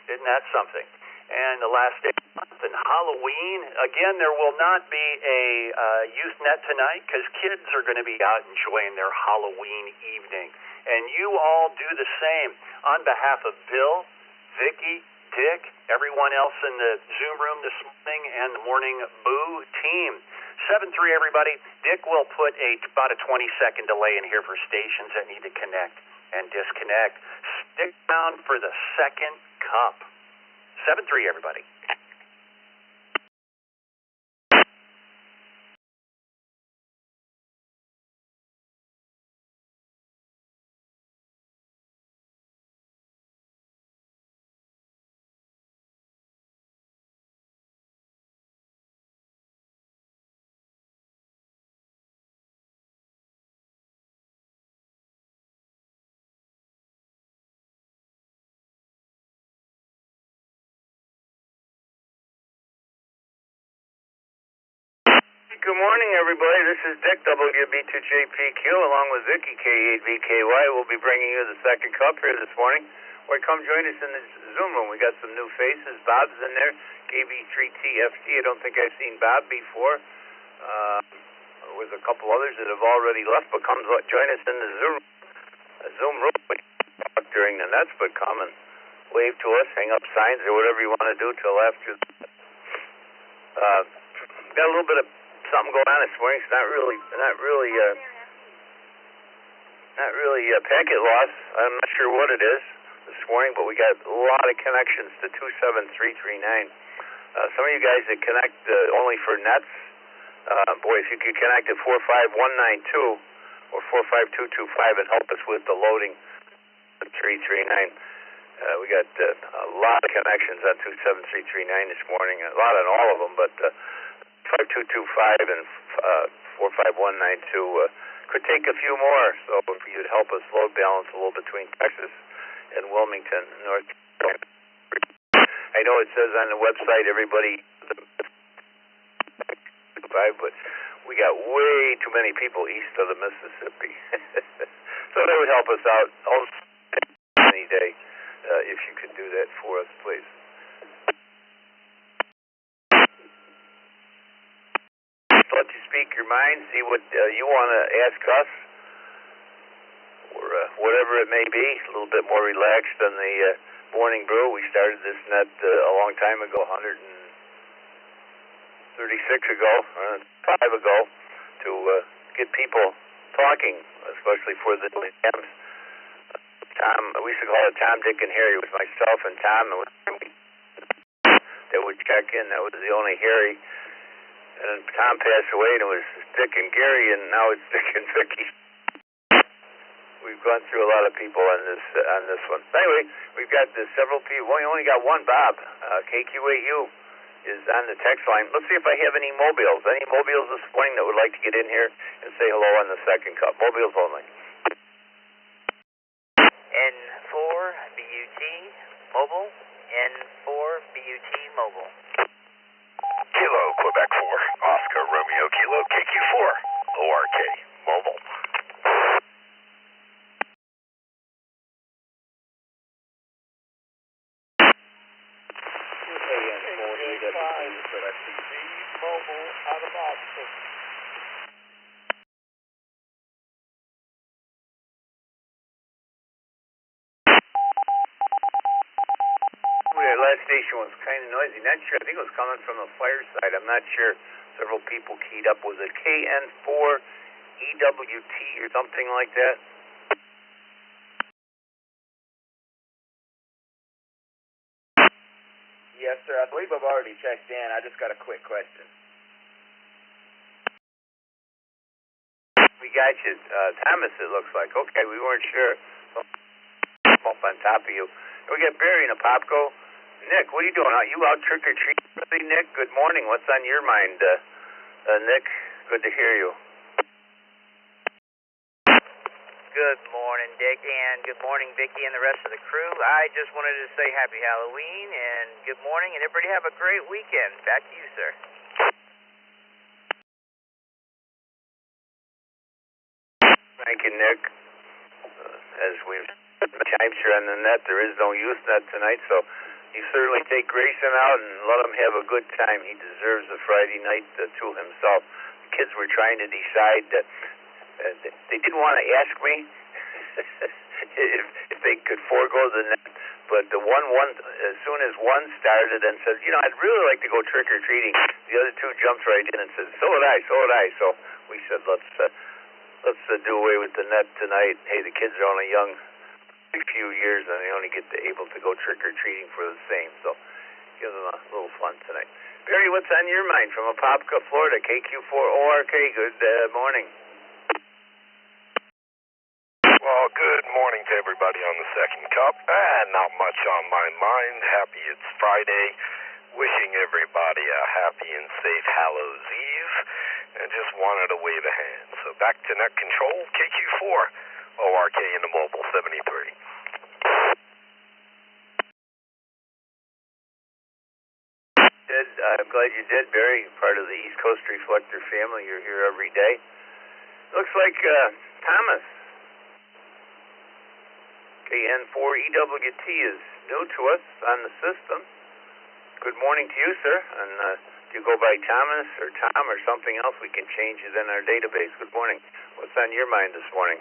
Isn't that something? And the last day of the month and Halloween. Again, there will not be a youth net tonight because kids are going to be out enjoying their Halloween evening. And you all do the same. On behalf of Bill, Vicki, Dick, everyone else in the Zoom room this morning, and the Morning Boo team. 7-3, everybody. Dick will put about a 20-second delay in here for stations that need to connect and disconnect. Stick around for the second cup. 7-3, everybody. Good morning, everybody. This is Dick, WB2JPQ, along with Vicky, K8VKY. We'll be bringing you the second cup here this morning. Or come join us in the Zoom room. We got some new faces. Bob's in there, KB3TFT. I don't think I've seen Bob before. There was a couple others that have already left, but come join us in the Zoom room. During the nets, but come and wave to us, hang up signs, or whatever you want to do till after. Got a little bit of something going on this morning. It's not really packet loss. I'm not sure what it is this morning, but we got a lot of connections to 27339. Some of you guys that connect only for nets, boy, if you could connect at 45192 or 45225 and help us with the loading 339. We got a lot of connections on 27339 this morning. A lot on all of them, but 5225 and 45192 could take a few more. So if you'd help us load balance a little between Texas and Wilmington, North Carolina. I know it says on the website everybody, but we got way too many people east of the Mississippi. So that would help us out any day if you could do that for us, please. let you speak your mind, see what you want to ask us, or whatever it may be. A little bit more relaxed than the morning brew. We started this net a long time ago, 136 ago, 5 ago, to get people talking, especially for the jams. Tom, we used to call it Tom, Dick, and Harry. It was myself and Tom that would check in. That was the only Harry. And then Tom passed away, and it was Dick and Gary, and now it's Dick and Vicky. We've gone through a lot of people on this one. Anyway, we've got several people. We only got one, Bob. KQ8U is on the text line. Let's see if I have any mobiles. Any mobiles this morning that would like to get in here and say hello on the second cup. Mobiles only. N4 BUT mobile. N4 BUT mobile. Kilo Quebec 4 Oscar Romeo Kilo KQ4 ORK mobile. Mobile out of office. That last station was kind of noisy. Not sure. I think it was coming from the fire side. I'm not sure. Several people keyed up. Was it KN4 EWT or something like that? Yes, sir. I believe I've already checked in. I just got a quick question. We got you. Thomas, it looks like. Okay, we weren't sure. Up on top of you. We got Barry and a Popco. Nick, what are you doing? Are you out trick-or-treating, Nick? Good morning. What's on your mind, Nick? Good to hear you. Good morning, Dick, and good morning, Vicky, and the rest of the crew. I just wanted to say happy Halloween, and good morning, and everybody have a great weekend. Back to you, sir. Thank you, Nick. As we've times here on the net, there is no youth net tonight, so you certainly take Grayson out and let him have a good time. He deserves a Friday night to himself. The kids were trying to decide that they didn't want to ask me if they could forego the net, but the one as soon as one started and said, I'd really like to go trick-or-treating, the other two jumped right in and said, so would I. So we said, let's do away with the net tonight. Hey, the kids are only young a few years, and they only get able to go trick-or-treating for the same, so give them a little fun tonight. Barry, what's on your mind from Apopka, Florida, KQ4 ORK? Good morning. Well, good morning to everybody on the second cup. Not much on my mind. Happy it's Friday. Wishing everybody a happy and safe Hallows Eve. And just wanted to wave a hand. So back to net control, KQ4, ORK in the mobile 73. I'm glad you did, Barry. Part of the East Coast Reflector family. You're here every day. Looks like Thomas. KN4EWT is new to us on the system. Good morning to you, sir. And if you go by Thomas or Tom or something else, we can change it in our database. Good morning. What's on your mind this morning?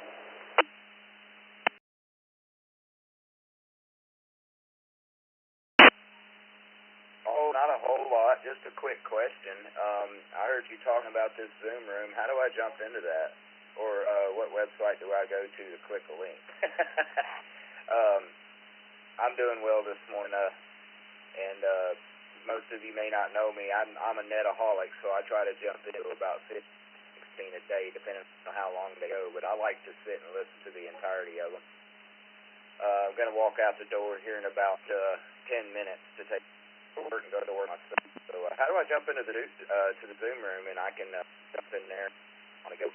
Oh, not a whole lot. Just a quick question. I heard you talking about this Zoom room. How do I jump into that? Or what website do I go to click a link? I'm doing well this morning, and most of you may not know me. I'm a netaholic, so I try to jump into about 15, 16 a day, depending on how long they go. But I like to sit and listen to the entirety of them. I'm going to walk out the door here in about 10 minutes to take work and go to work myself. So how do I jump into the to the Zoom room and I can jump in there? I want to go.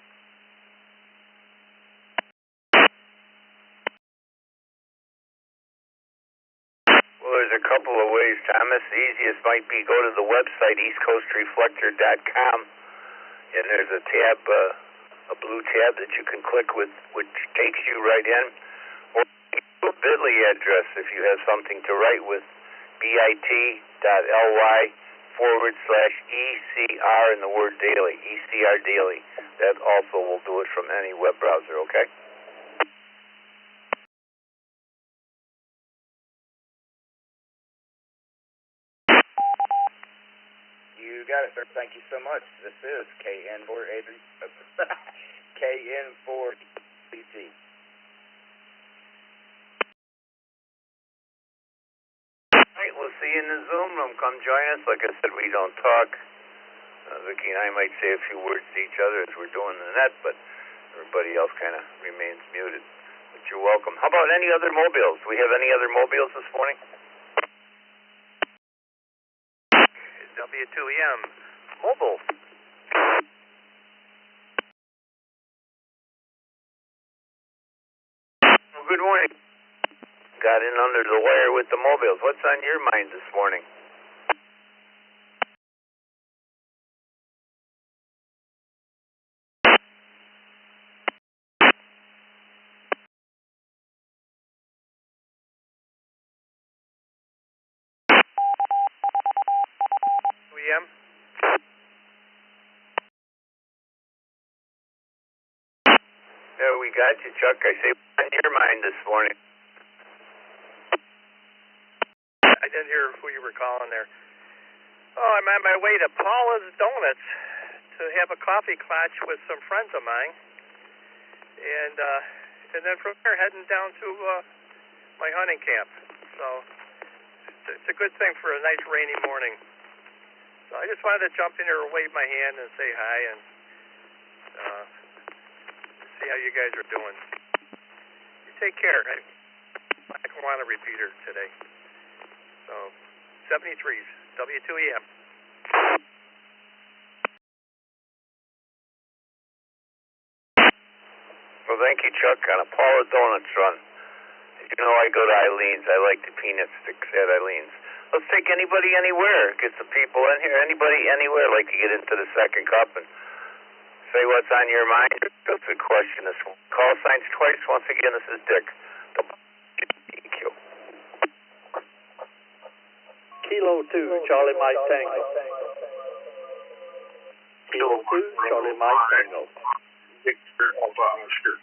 Well, there's a couple of ways, Thomas. The easiest might be go to the website, eastcoastreflector.com, and there's a tab, a blue tab that you can click with, which takes you right in. Or a bit.ly address if you have something to write with, bit.ly /ECR in the word daily, ECR daily. That also will do it from any web browser, okay? You got it, sir. Thank you so much. This is KN4CT. Alright, we'll see you in the Zoom room. Come join us. Like I said, we don't talk. Vicki and I might say a few words to each other as we're doing the net, but everybody else kind of remains muted. But you're welcome. How about any other mobiles? Do we have any other mobiles this morning? W2EM Mobile. Well, good morning. Got in under the wire with the mobiles. What's on your mind this morning? EM. Yeah, we got you, Chuck. I say, what's on your mind this morning? I didn't hear who you were calling there. Oh, I'm on my way to Paula's Donuts to have a coffee clutch with some friends of mine, and then from there heading down to my hunting camp. So it's a good thing for a nice rainy morning. So I just wanted to jump in here and wave my hand and say hi and see how you guys are doing. You take care. I don't want a repeater today. So 73s, W2EM. Well, thank you, Chuck. On a Paula Donuts run. You know I go to Eileen's. I like the peanut sticks at Eileen's. Let's take anybody anywhere. Get some people in here. Anybody anywhere like to get into the second cup and say what's on your mind? That's a question. This call signs twice. Once again, this is Dick. Thank you. Kilo 2, Charlie Mike Tango. Kilo 2, Charlie Mike Tango. Victor Alpha Oscar.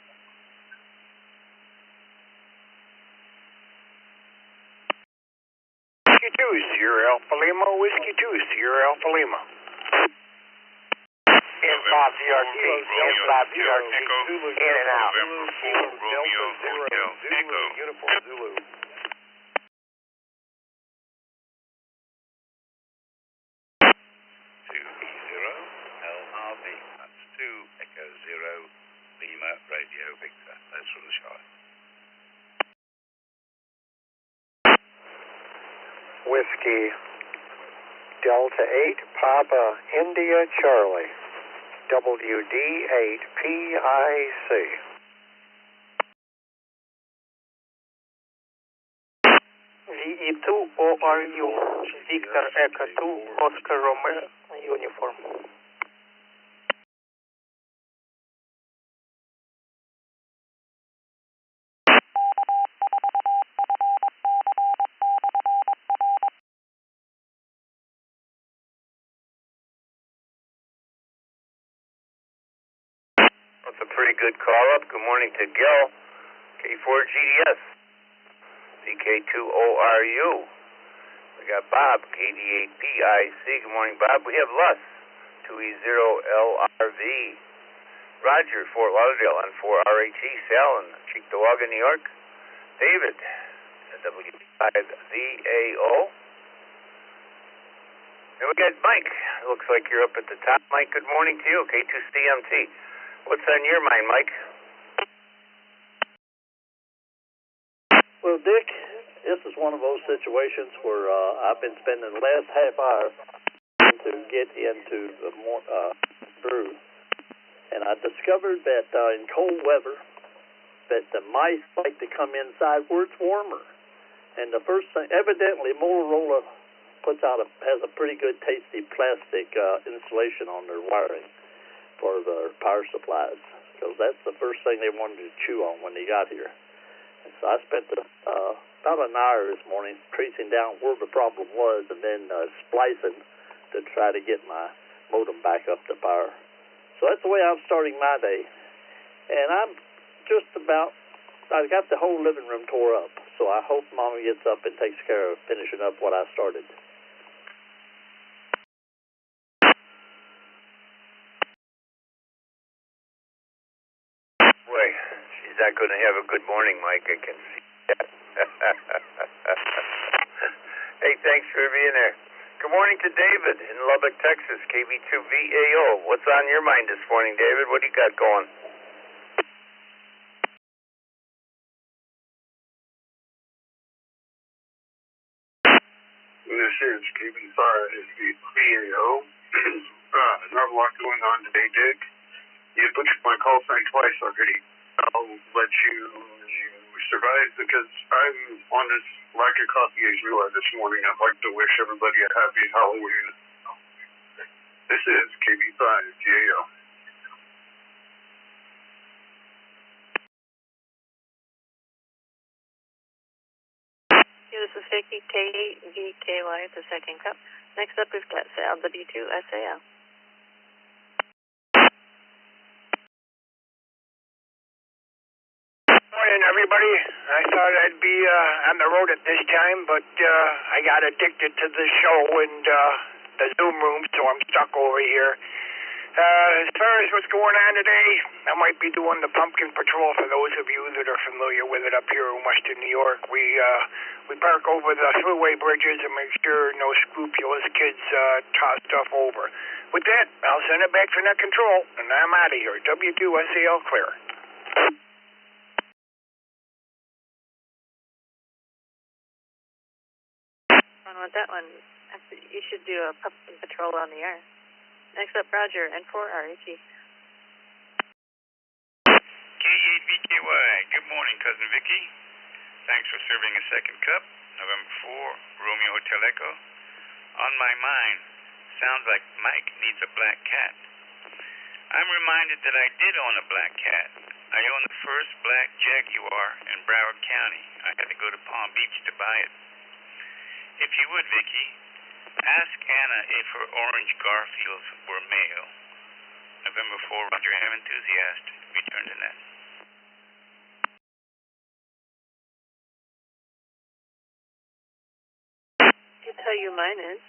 Whiskey 2, Sierra Alpha Lima, Whiskey 2, Sierra Alpha Lima. N5DRT, N5DRT, in and out. Zulu, Uniform Zulu. LRV, that's 2 Echo 0 Lima Radio Victor. That's from the shot. Whiskey Delta 8, Papa India Charlie, WD8 PIC. VE2 ORU, Victor Echo 2, Oscar Romeo, uniform. That's a pretty good call-up. Good morning to Gil, K4GDS, CK2ORU. We got Bob, KD8PIC. Good morning, Bob. We have Les, 2E0LRV. Roger, Fort Lauderdale, N4RHE. Sal in Cheektowaga, New York. David, W5ZAO. And we got Mike. Looks like you're up at the top. Mike, good morning to you. K2CMT. What's on your mind, Mike? Well, Dick, this is one of those situations where I've been spending the last half hour to get into the brew. And I discovered that in cold weather, that the mice like to come inside where it's warmer. And the first thing, evidently Motorola has a pretty good tasty plastic insulation on their wiring for their power supplies, because that's the first thing they wanted to chew on when they got here. And so I spent about an hour this morning tracing down where the problem was, and then splicing to try to get my modem back up to power. So that's the way I'm starting my day. And I'm just about, I got the whole living room tore up, so I hope Mama gets up and takes care of finishing up what I started. Boy, she's not going to have a good morning, Mike. I can see that. Hey, thanks for being there. Good morning to David in Lubbock, Texas, KB2VAO. What's on your mind this morning, David? What do you got going? This is KB5VAO. Not a lot going on today, Dick. You butchered my call sign twice already. I'll let you survive because I'm on as lack of coffee as you are this morning. I'd like to wish everybody a happy Halloween. This is KB5VAO. Yeah, this is Vicky, K8VKY at the second cup. Next up, we've got Sal, W2SAL. Morning, everybody. I thought I'd be on the road at this time, but I got addicted to the show and the Zoom room, so I'm stuck over here. As far as what's going on today, I might be doing the pumpkin patrol for those of you that are familiar with it up here in Western New York. We park over the thruway bridges and make sure no scrupulous kids toss stuff over. With that, I'll send it back to net control, and I'm out of here. W2SAL clear. With that one, you should do a pumpkin patrol on the air. Next up, Roger, N4RAG. K8VKY, good morning, Cousin Vicky. Thanks for serving a second cup. November 4, Romeo Hotel Echo. On my mind, sounds like Mike needs a black cat. I'm reminded that I did own a black cat. I owned the first black Jaguar in Broward County. I had to go to Palm Beach to buy it. If you would, Vicky, ask Anna if her orange Garfields were male. November 4, Roger M. Enthusiast. Return to net. I'll tell you mine is,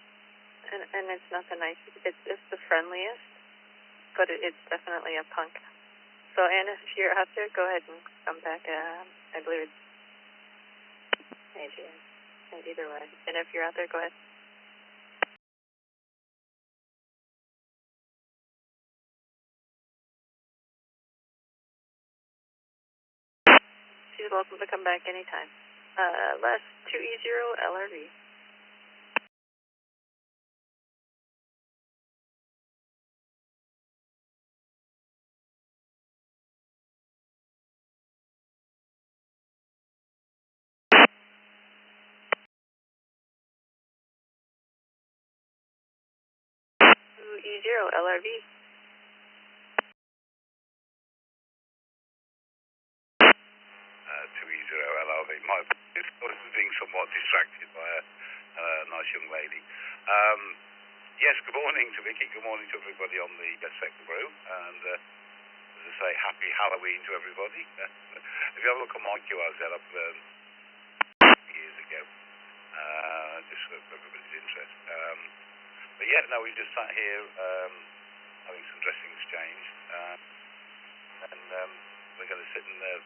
and it's not the nicest. It's the friendliest, but it's definitely a punk. So, Anna, if you're out there, go ahead and come back. I believe it's AGN. Either way. And if you're out there, go ahead. She's welcome to come back anytime. Last 2E0 LRV. E0 LRV. 2E0 LRV. My was being somewhat distracted by a nice young lady. Yes, good morning to Vicky. Good morning to everybody on the second brew. And as I say, happy Halloween to everybody. If you have a look at my QR set up years ago, just for everybody's interest. But yeah, no, we just sat here having some dressing exchange, and we're going to sit and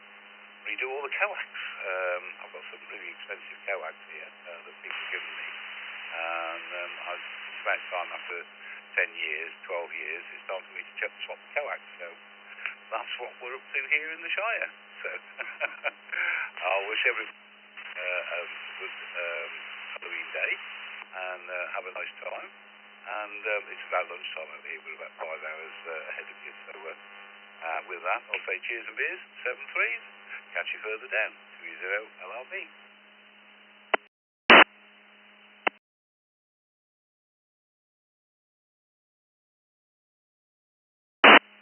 redo all the coax. I've got some really expensive coax here that people have given me, and it's about time after 10 years, 12 years, it's time for me to swap the coax. So that's what we're up to here in the Shire. So I wish everyone a good Halloween day and have a nice time. And it's about lunchtime over here. We're about 5 hours ahead of you. So with that, I'll say cheers and beers, 7 threes. Catch you further down, 2E0 LRB.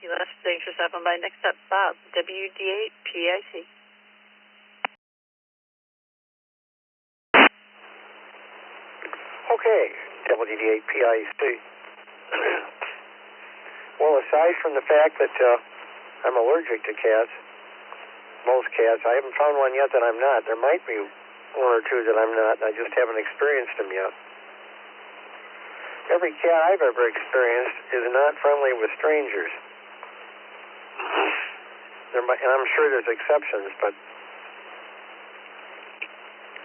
You left thanks for stopping by. Next up, Bob, WD8PIC. Okay, WD8PIC. Well, aside from the fact that I'm allergic to cats, most cats, I haven't found one yet that I'm not. There might be one or two that I'm not, and I just haven't experienced them yet. Every cat I've ever experienced is not friendly with strangers. And I'm sure there's exceptions, but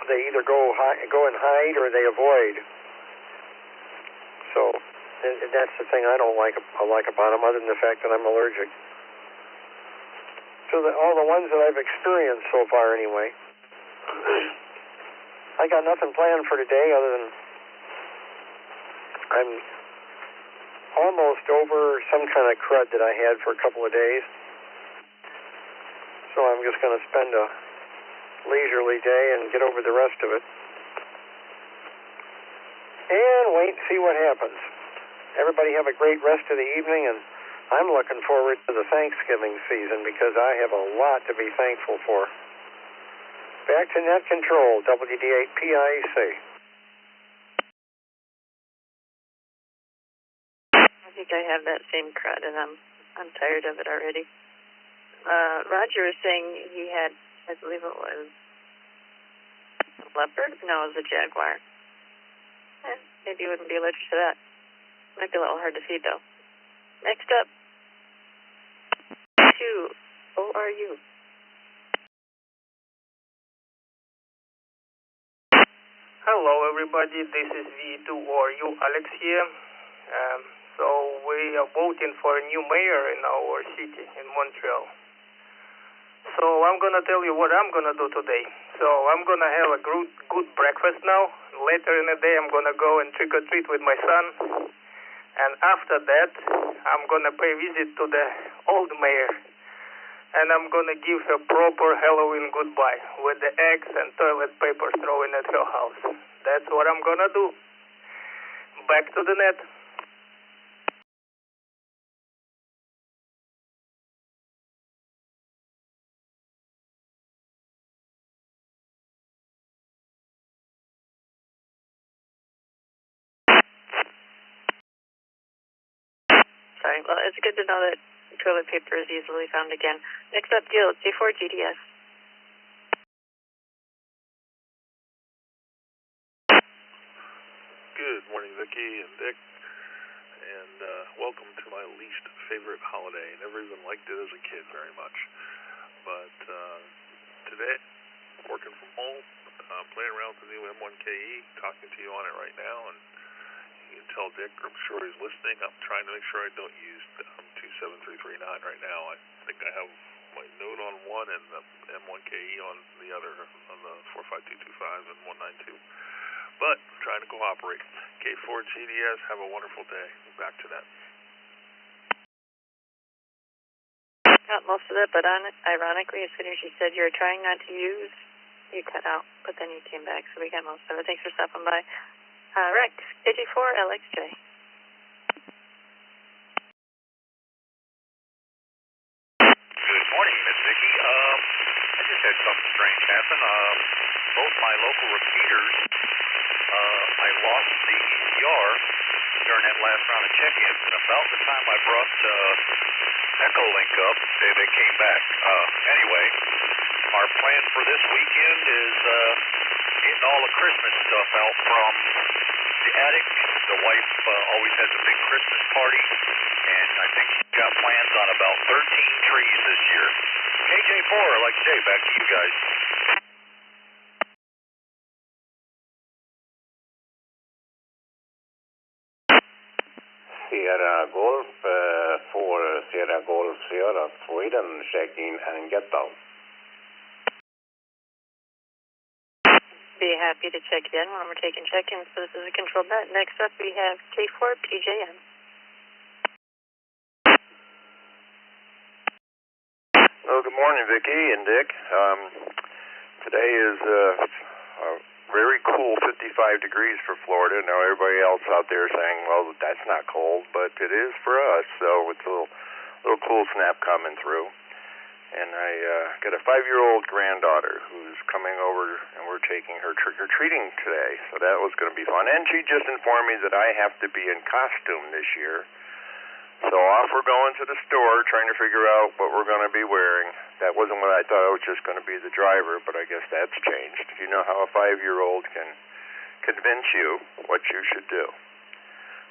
they either go and hide or they avoid. So that's the thing I don't like about them, other than the fact that I'm allergic. So all the ones that I've experienced so far, anyway. I got nothing planned for today, other than I'm almost over some kind of crud that I had for a couple of days. So I'm just going to spend a leisurely day and get over the rest of it. And wait and see what happens. Everybody have a great rest of the evening, and I'm looking forward to the Thanksgiving season because I have a lot to be thankful for. Back to net control, WD8PIC. I think I have that same crud, and I'm tired of it already. Roger was saying he had, I believe it was a leopard? No, it was a jaguar. Maybe you wouldn't be allergic to that. Might be a little hard to feed, though. Next up, 2 ORU. Hello, everybody. This is V2ORU, Alex here. So we are voting for a new mayor in our city, in Montreal. So I'm going to tell you what I'm going to do today. So I'm going to have a good breakfast now. Later in the day, I'm going to go and trick-or-treat with my son. And after that, I'm going to pay visit to the old mayor. And I'm going to give her proper Halloween goodbye with the eggs and toilet paper thrown at her house. That's what I'm going to do. Back to the net. Sorry. Well, it's good to know that toilet paper is easily found again. Next up, deal J4 GDS. Good morning, Vicki and Dick, and welcome to my least favorite holiday. Never even liked it as a kid very much, but today, working from home, playing around with the new M1KE, talking to you on it right now, and you can tell Dick, I'm sure he's listening. I'm trying to make sure I don't use 27339 right now. I think I have my note on one and the M1KE on the other, on the 45225 and 192. But I'm trying to cooperate. K4 GDS, have a wonderful day. Back to that. Got most of it, but ironically, as soon as you said you were trying not to use, you cut out, but then you came back, so we got most of it. Thanks for stopping by. Rex, AJ4 LXJ. Good morning, Miss Vicki. I just had something strange happen. Both my local repeaters, I lost the ECR during that last round of check-ins, and about the time I brought Echo Link up, they came back. Anyway, our plan for this weekend is getting all the Christmas stuff out from the attic. The wife always has a big Christmas party, and I think she's got plans on about 13 trees this year. KJ4, like Jay, back to you guys. Sierra Golf for Sierra Golf Sierra Sweden, check in and get down. Be happy to check in when we're taking check-ins, so this is a controlled net. Next up, we have K4 PJM. Well, good morning, Vicki and Dick. Today is a very cool 55 degrees for Florida. Now everybody else out there saying, well, that's not cold, but it is for us. So it's a little cool snap coming through. And I got a 5-year-old granddaughter who's coming over, and we're taking her trick-or-treating today, so that was going to be fun. And she just informed me that I have to be in costume this year. So off we're going to the store, trying to figure out what we're going to be wearing. That wasn't what I thought. I was just going to be the driver, but I guess that's changed. You know how a 5-year-old can convince you what you should do.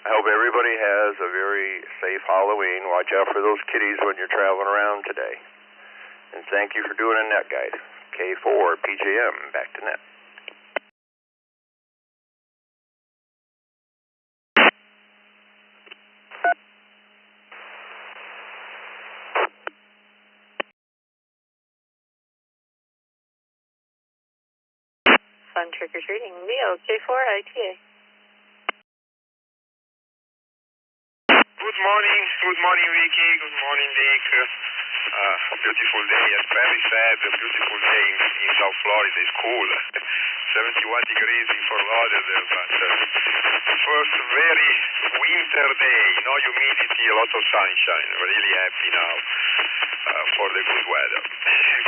I hope everybody has a very safe Halloween. Watch out for those kitties when you're traveling around today. And thank you for doing a net guide. K4 PJM, back to net. Fun trick-or-treating. Leo, K4 ITA. Good morning Vicky, good morning Dick. Beautiful day, a very sad, beautiful day in South Florida. It's cool. 71 degrees in Fort Lauderdale, but first very winter day, no humidity, a lot of sunshine. Really happy now for the good weather.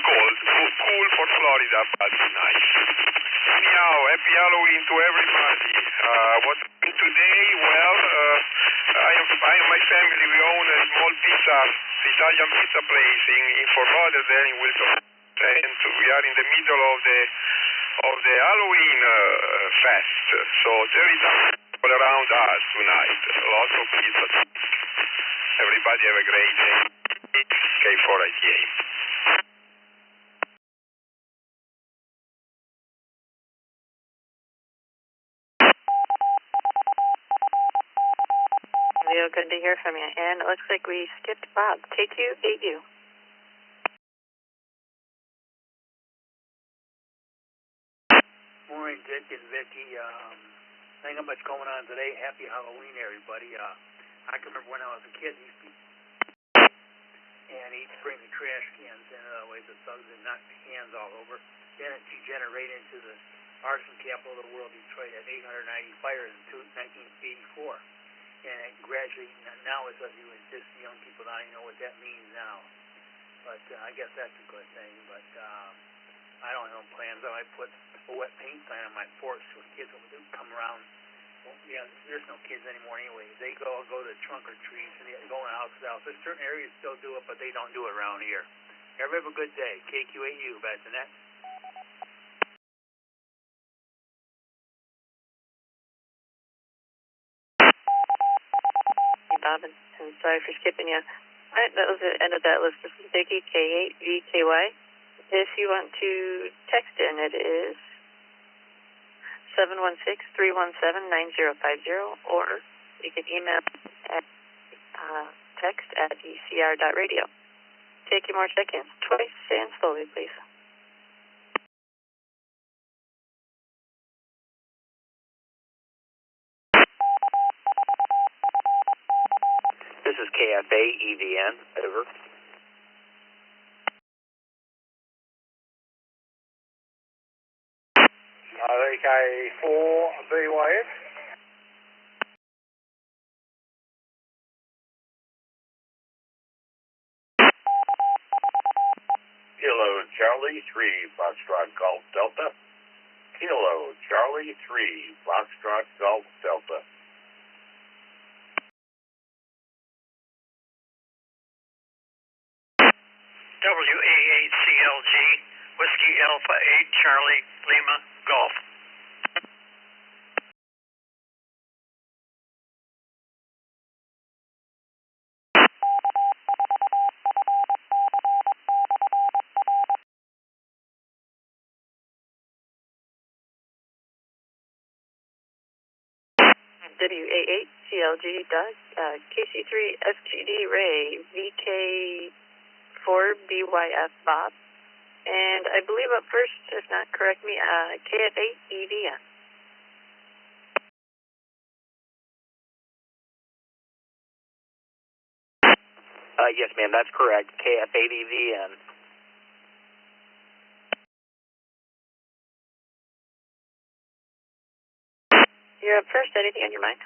Cool for Florida, but nice. Anyhow, happy Halloween to everybody. What today? Well, I and my family, we own a small Italian pizza place in Fort Lauderdale in Wilton, and we are in the middle of the Halloween fest. So there is people around us tonight. Lots of pizza. Everybody have a great day. K4 ITA. Leo, good to hear from you. And it looks like we skipped Bob. KQ, 8U. Morning, Dick and Vicky. Ain't got much going on today. Happy Halloween, everybody. I can remember when I was a kid, and he'd bring the trash cans in with the thugs and knock the cans all over. Then it degenerated into the arson capital of the world, Detroit, at 890 fires in 1984. And it gradually, now it's just young people, I don't know what that means now. But I guess that's a good thing. But I don't have plans. I might put a wet paint sign on my porch so the kids will come around. Well, yeah, there's no kids anymore anyway. They go to trunk or treats and they go in house to house. There's certain areas still do it, but they don't do it around here. Everybody have a good day. KQ8U, back to net. Bob, and sorry for skipping you. All right, that was the end of that list. This is Vicky, K8VKY. If you want to text in, it is 716-317-9050, or you can email at text at ecr.radio. Take more check-ins twice and slowly, please. This is KFA EVN. Over. K4BYF. Kilo Charlie 3 Foxtrot Golf Delta. Kilo Charlie 3 Foxtrot Golf Delta. WA8CLG, Whiskey Alpha 8, Charlie, Lima, Golf. WA8CLG, Doug, KC3FGD, Ray, VK4BYF, Bob. And I believe up first, if not correct me, KF8EVN. Yes, ma'am, that's correct. KF8EVN. You're up first. Anything on your mind?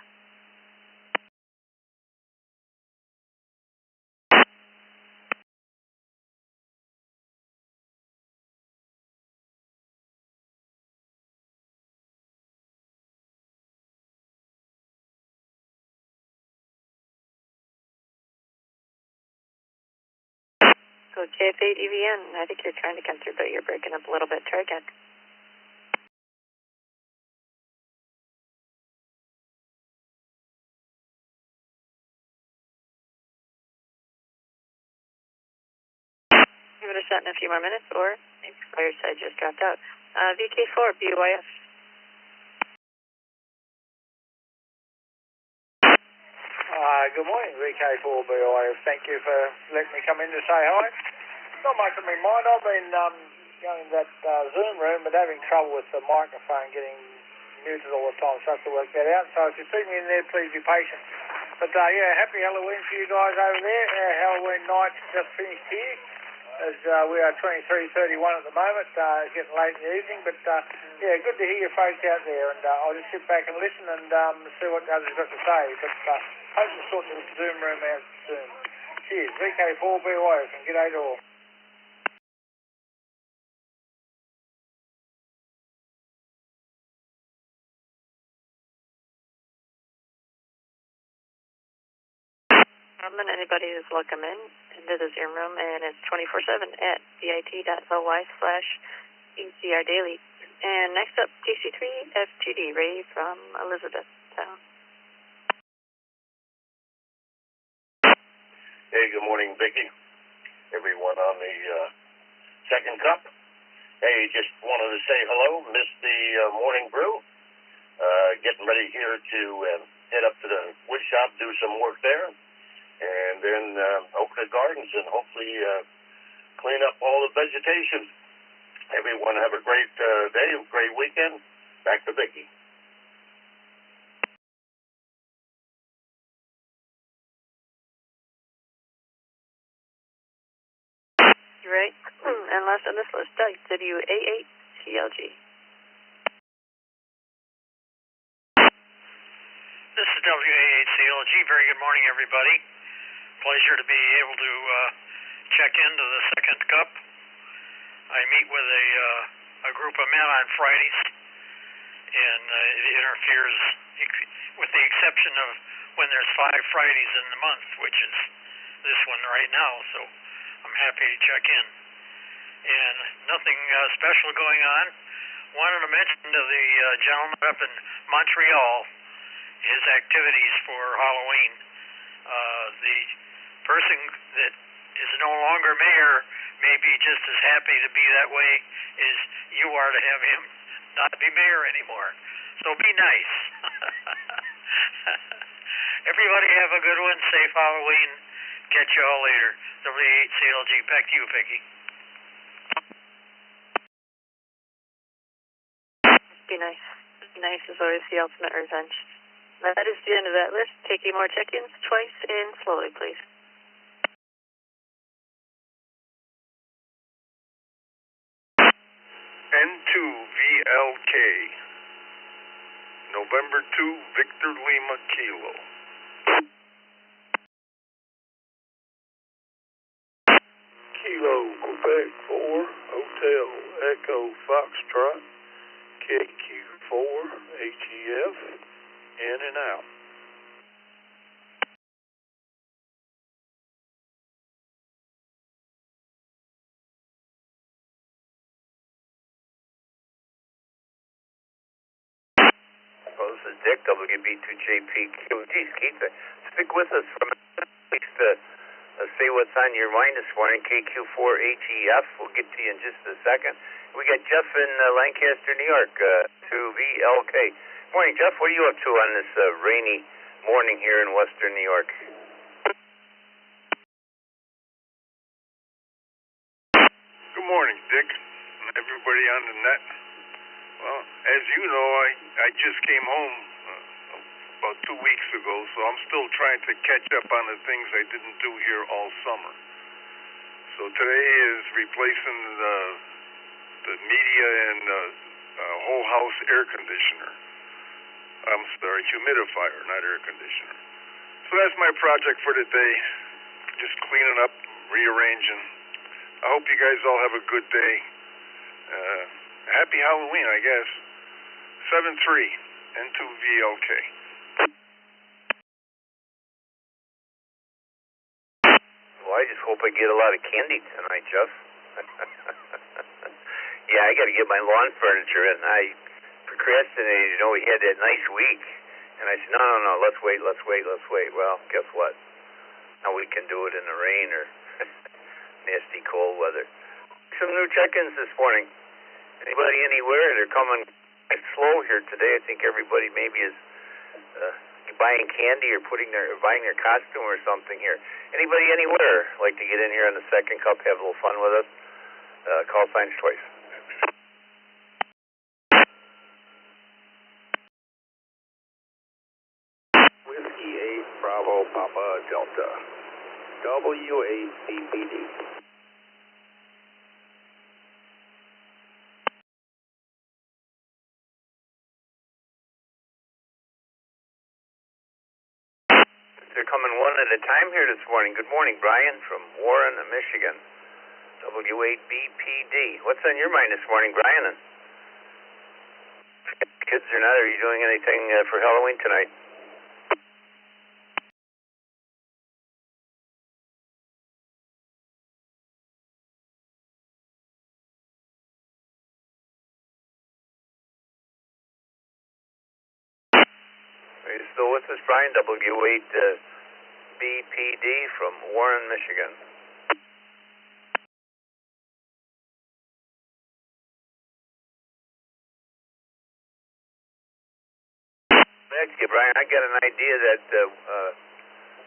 Go KF8EVN. I think you're trying to come through, but you're breaking up a little bit. Try again. Give it a shot in a few more minutes, or maybe Fireside just dropped out. VK4, BYF. Good morning, VK4 BYF. Thank you for letting me come in to say hi. Not much on my mind. I've been going in that Zoom room, but having trouble with the microphone getting muted all the time, so I have to work that out. So if you see me in there, please be patient. But yeah, happy Halloween for you guys over there. Halloween night's just finished here, as we are 23:31 at the moment. It's getting late in the evening, but yeah, good to hear you folks out there. And I'll just sit back and listen and see what others got to say. But hope to sort the Zoom room out soon. Cheers, VK4 BYF, and g'day to all. And anybody is welcome into the Zoom room, and it's 24/7 at bit.ly/ECR Daily. And next up, DC3F2D, Ray from Elizabethtown. Hey, good morning, Vicki. Everyone on the second cup. Hey, just wanted to say hello. Missed the morning brew. Getting ready here to head up to the wood shop, do some work there, and then open the gardens and hopefully clean up all the vegetation. Everyone have a great day, a great weekend. Back to Vicki. Right. And last on this list, Doug, WA8CLG. This is WA8CLG. Very good morning, everybody. Pleasure to be able to check into the second cup. I meet with a group of men on Fridays, and it interferes with the exception of when there's 5 Fridays in the month, which is this one right now, so I'm happy to check in. And nothing special going on. Wanted to mention to the gentleman up in Montreal his activities for Halloween. The person that is no longer mayor may be just as happy to be that way as you are to have him not be mayor anymore. So be nice. Everybody have a good one. Safe Halloween. Catch you all later. W8CLG. Back to you, Peggy. Be nice. Be nice is always the ultimate revenge. That is the end of that list. Taking more check-ins twice and slowly, please. N2VLK. November 2, Victor Lima Kilo. Kilo, Quebec 4, Hotel Echo Foxtrot, KQ4, HEF, in and out. Well, this is Dick, WB2JPQ. Geez, Keith, stick with us for at least say what's on your mind this morning. KQ4HEF, we'll get to you in just a second. We got Jeff in Lancaster, New York, 2VLK. Morning, Jeff. What are you up to on this rainy morning here in Western New York? Good morning, Dick, and everybody on the net. Well, as you know, I just came home about 2 weeks ago, so I'm still trying to catch up on the things I didn't do here all summer. So today is replacing the media and whole house air conditioner. I'm sorry, humidifier, not air conditioner. So that's my project for today. Just cleaning up, rearranging. I hope you guys all have a good day. Happy Halloween, I guess. 7-3, N2VLK. Well, I I just hope I get a lot of candy tonight, Jeff. Yeah, I got to get my lawn furniture in. I procrastinated. We had that nice week. And I said, no, let's wait. Well, guess what? Now we can do it in the rain or nasty cold weather. Some new check-ins this morning. Anybody anywhere? They're coming slow here today. I think everybody maybe is buying candy or buying their costume or something here. Anybody anywhere like to get in here on the second cup, have a little fun with us? Call signs twice. Whiskey 8 Bravo Papa Delta. W8BPD. They're coming one at a time here this morning. Good morning, Brian from Warren, Michigan. W8BPD. What's on your mind this morning, Brian? Kids or not, are you doing anything for Halloween tonight? Are you still with us, Brian? W8BPD from Warren, Michigan. Actually, Brian, I got an idea that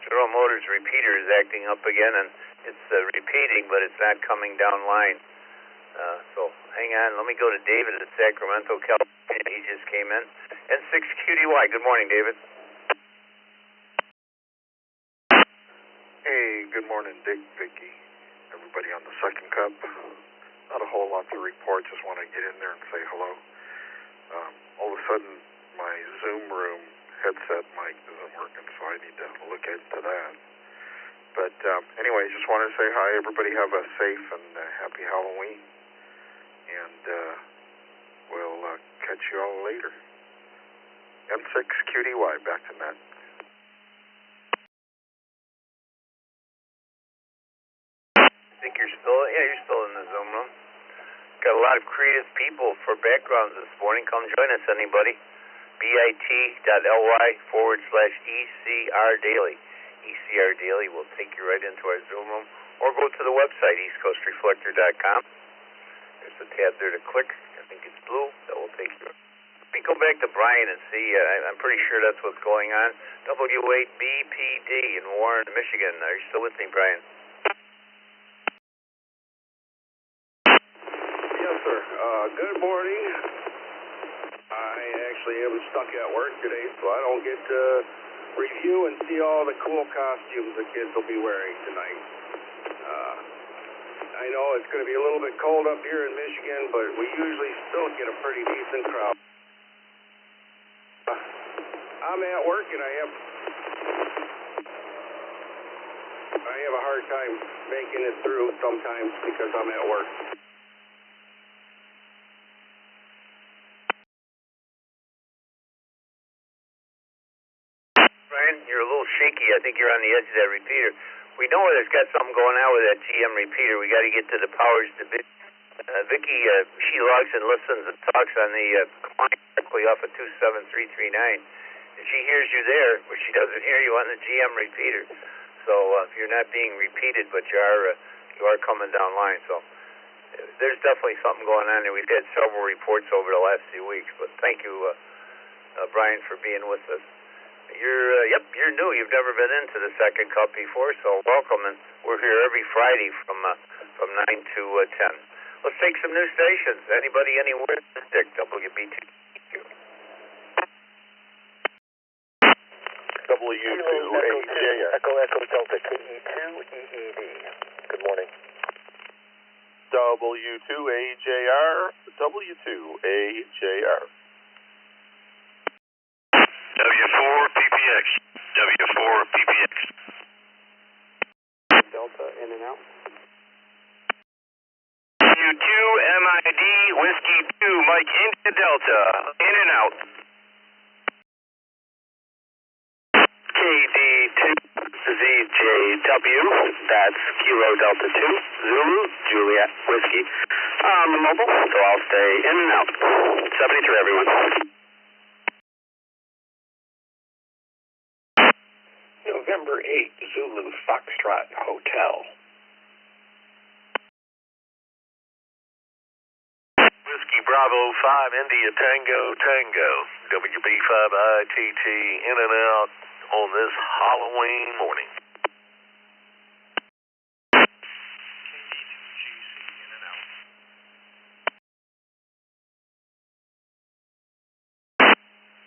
General Motors repeater is acting up again, and it's repeating, but it's not coming down line. So hang on, let me go to David at Sacramento, California. He just came in. N6QDY, good morning, David. Hey, good morning, Dick, Vicky, everybody on the second cup. Not a whole lot to report, just want to get in there and say hello. All of a sudden, my Zoom room headset mic isn't working, so I need to look into that. But anyway, just wanted to say hi. Everybody have a safe and happy Halloween. And we'll catch you all later. M6QDY, back to net. I think you're still in the Zoom room. Got a lot of creative people for backgrounds this morning. Come join us, anybody. bit.ly/ECR Daily. ECR Daily will take you right into our Zoom room, or go to the website, eastcoastreflector.com. There's a tab there to click. I think it's blue. That will take you. Let me go back to Brian and see. I'm pretty sure that's what's going on. W8BPD in Warren, Michigan. Are you still with me, Brian? Yes, sir. Good morning. I actually am stuck at work today, so I don't get to review and see all the cool costumes the kids will be wearing tonight. I know it's going to be a little bit cold up here in Michigan, but we usually still get a pretty decent crowd. I'm at work and I have a hard time making it through sometimes because I'm at work. Brian, you're a little shaky. I think you're on the edge of that repeater. We know there's got something going on with that GM repeater. We got to get to the powers to be. Vicky, she logs and listens and talks on the client directly off of 27339. And she hears you there, but she doesn't hear you on the GM repeater. So you're not being repeated, but you are coming down line. So there's definitely something going on there. We've had several reports over the last few weeks. But thank you, Brian, for being with us. You're new. You've never been into the second cup before, so welcome. And we're here every Friday from 9 to 10. Let's take some new stations. Anybody anywhere? Dick, WBT. W2AJR. Echo Delta KE2EED. Good morning. W2AJR. W2AJR. W4PPX. W4PPX. Delta in and out. W2MID Whiskey 2 Mike into Delta. In and out. KD2. ZJW, that's Kilo Delta 2, Zulu, Juliet, Whiskey. I'm mobile, so I'll stay in and out. 73, everyone. November 8, Zulu Foxtrot Hotel. Whiskey Bravo 5, India Tango Tango, WB5ITT, in and out on this Halloween morning.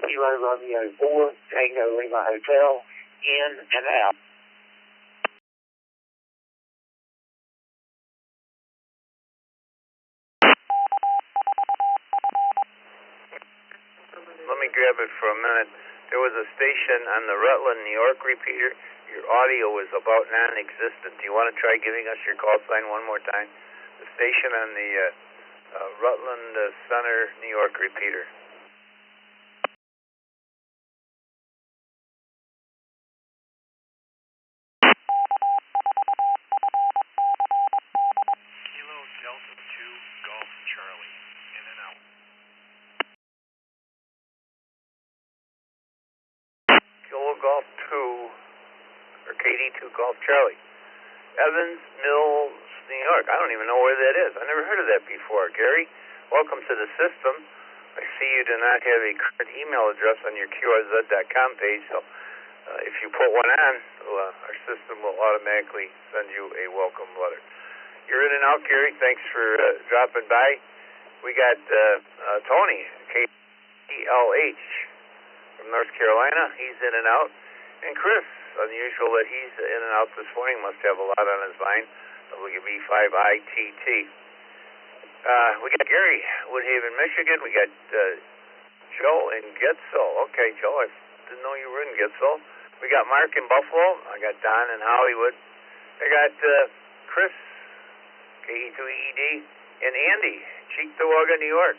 Kilo Romeo 4, Tango Lima Hotel, in and out. Let me grab it for a minute. There was a station on the Rutland, New York repeater. Your audio was about non-existent. Do you want to try giving us your call sign one more time? The station on the Rutland Center, New York repeater. Kilo Delta 2, Golf Charlie, in and out. Kilo Golf 2, or KD2 Golf Charlie. Evans Mills, New York. I don't even know where that is. I never heard of that before. Gary, welcome to the system. I see you do not have a current email address on your QRZ.com page, so if you put one on, our system will automatically send you a welcome letter. You're in and out, Gary. Thanks for dropping by. We got Tony, KLH, from North Carolina. He's in and out. And Chris, unusual that he's in and out this morning, must have a lot on his mind. WB5ITT. We got Gary, Woodhaven, Michigan. We got Joe in Getzel. Okay, Joe, I didn't know you were in Getzel. We got Mark in Buffalo. I got Don in Hollywood. I got Chris, KE2EED, and Andy, Cheektowaga, New York.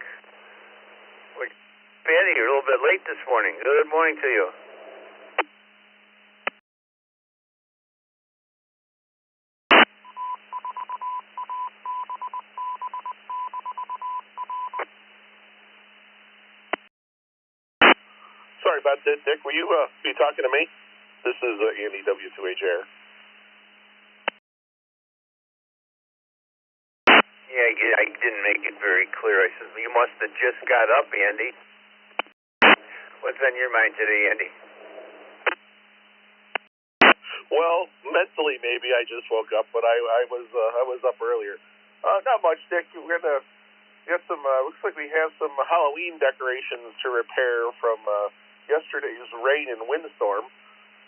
Andy, you're a little bit late this morning. Good morning to you. Sorry about that, Dick. Were you talking to me? This is Andy W2HR. Yeah, I didn't make it very clear. I said, you must have just got up, Andy. What's on your mind today, Andy? Well, mentally maybe I just woke up, but I was up earlier. Not much, Dick. We're gonna get some. Looks like we have some Halloween decorations to repair from yesterday's rain and windstorm.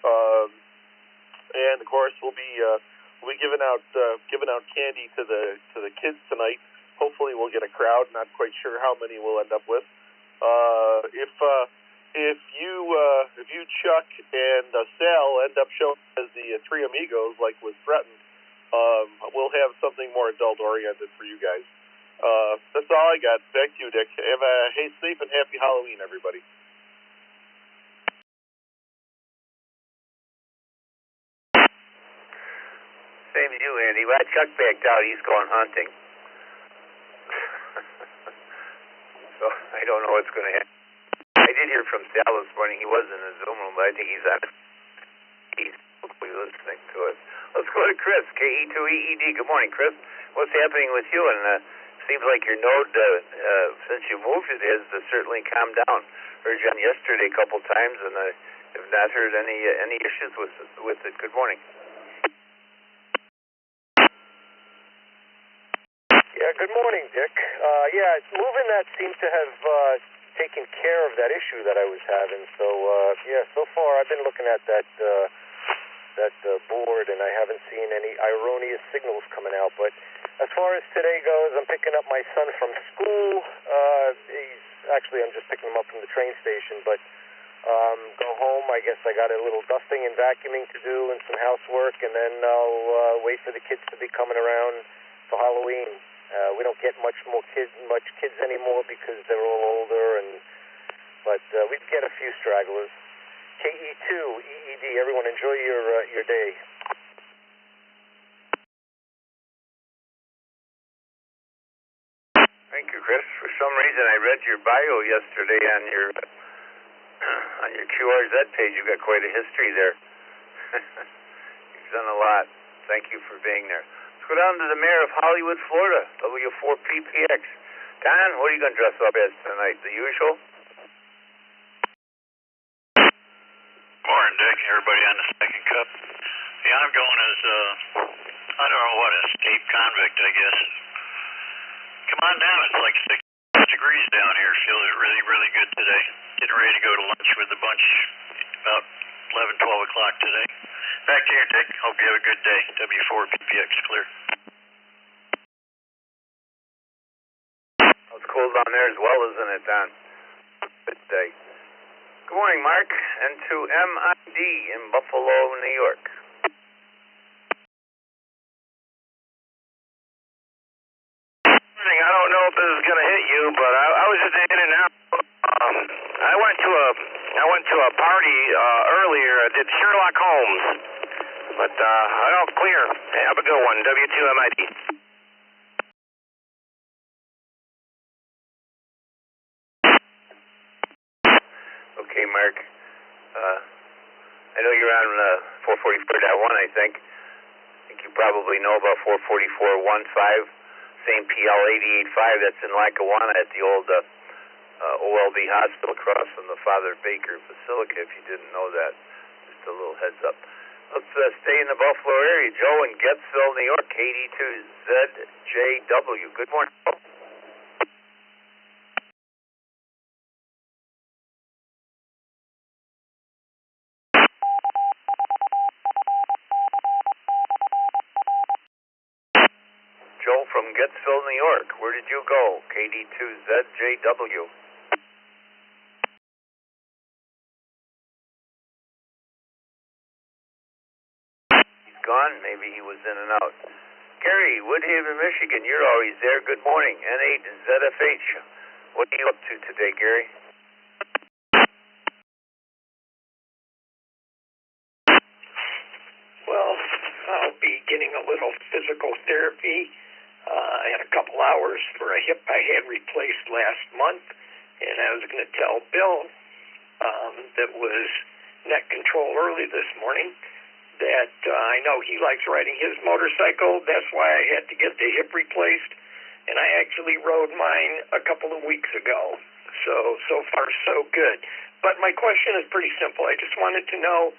And of course we'll be giving out candy to the kids tonight. Hopefully we'll get a crowd. Not quite sure how many we'll end up with. If you Chuck and Sal end up showing as the Three Amigos like was threatened, we'll have something more adult oriented for you guys. That's all I got. Back to you, Dick. Have a safe and happy Halloween, everybody. Same as you, Andy. Well, Chuck backed out. He's going hunting. So I don't know what's going to happen. I did hear from Sal this morning. He was in the Zoom room, but I think he's on. He's listening to us. Let's go to Chris, KE2EED. Good morning, Chris. What's happening with you? And seems like your node, since you moved it, has certainly calmed down. Heard you on yesterday a couple times, and I have not heard any issues with it. Good morning. Yeah, good morning, Dick. It's moving that seemed to have taken care of that issue that I was having. So, so far I've been looking at that board, and I haven't seen any erroneous signals coming out. But as far as today goes, I'm picking up my son from school. I'm just picking him up from the train station, but go home. I guess I got a little dusting and vacuuming to do and some housework, and then I'll wait for the kids to be coming around for Halloween. We don't get much kids anymore because they're all older, but we get a few stragglers. KE2 EED. Everyone enjoy your day. Thank you, Chris. For some reason, I read your bio yesterday on your QRZ page. You've got quite a history there. You've done a lot. Thank you for being there. Let's go down to the mayor of Hollywood, Florida, W4PPX. Don, what are you going to dress up as tonight? The usual? Morning, Dick. Everybody on the second cup. Yeah, I'm going as, I don't know what, escape convict, I guess. Come on down. It's like 6 degrees down here. Feels really, really good today. Getting ready to go to lunch with the bunch about 11, 12 o'clock today. Back to you, Dick. Hope you have a good day. W4PPX clear. It's cold down there as well, isn't it, Don? Good day. Good morning, Mark. And to MID in Buffalo, New York. I don't know if this is gonna hit you, but I was just in and out. I went to a party earlier. I did Sherlock Holmes, but I don't clear. Hey, have a good one. W2MID. Okay, Mark. I know you're on 444.1, I think. I think you probably know about 444.15. Same PL 88.5 that's in Lackawanna at the old OLB hospital across from the Father Baker Basilica, if you didn't know that. Just a little heads up. Let's stay in the Buffalo area. Joe in Gettsville, New York, KD2ZJW. Good morning, Joe. Joe from Gettsville, New York. Where did you go? KD2ZJW. He's gone. Maybe he was in and out. Gary, Woodhaven, Michigan. You're always there. Good morning. N8ZFH. What are you up to today, Gary? Well, I'll be getting a little physical therapy. I had a couple hours for a hip I had replaced last month, and I was going to tell Bill that was net control early this morning that I know he likes riding his motorcycle. That's why I had to get the hip replaced, and I actually rode mine a couple of weeks ago. So far, so good. But my question is pretty simple. I just wanted to know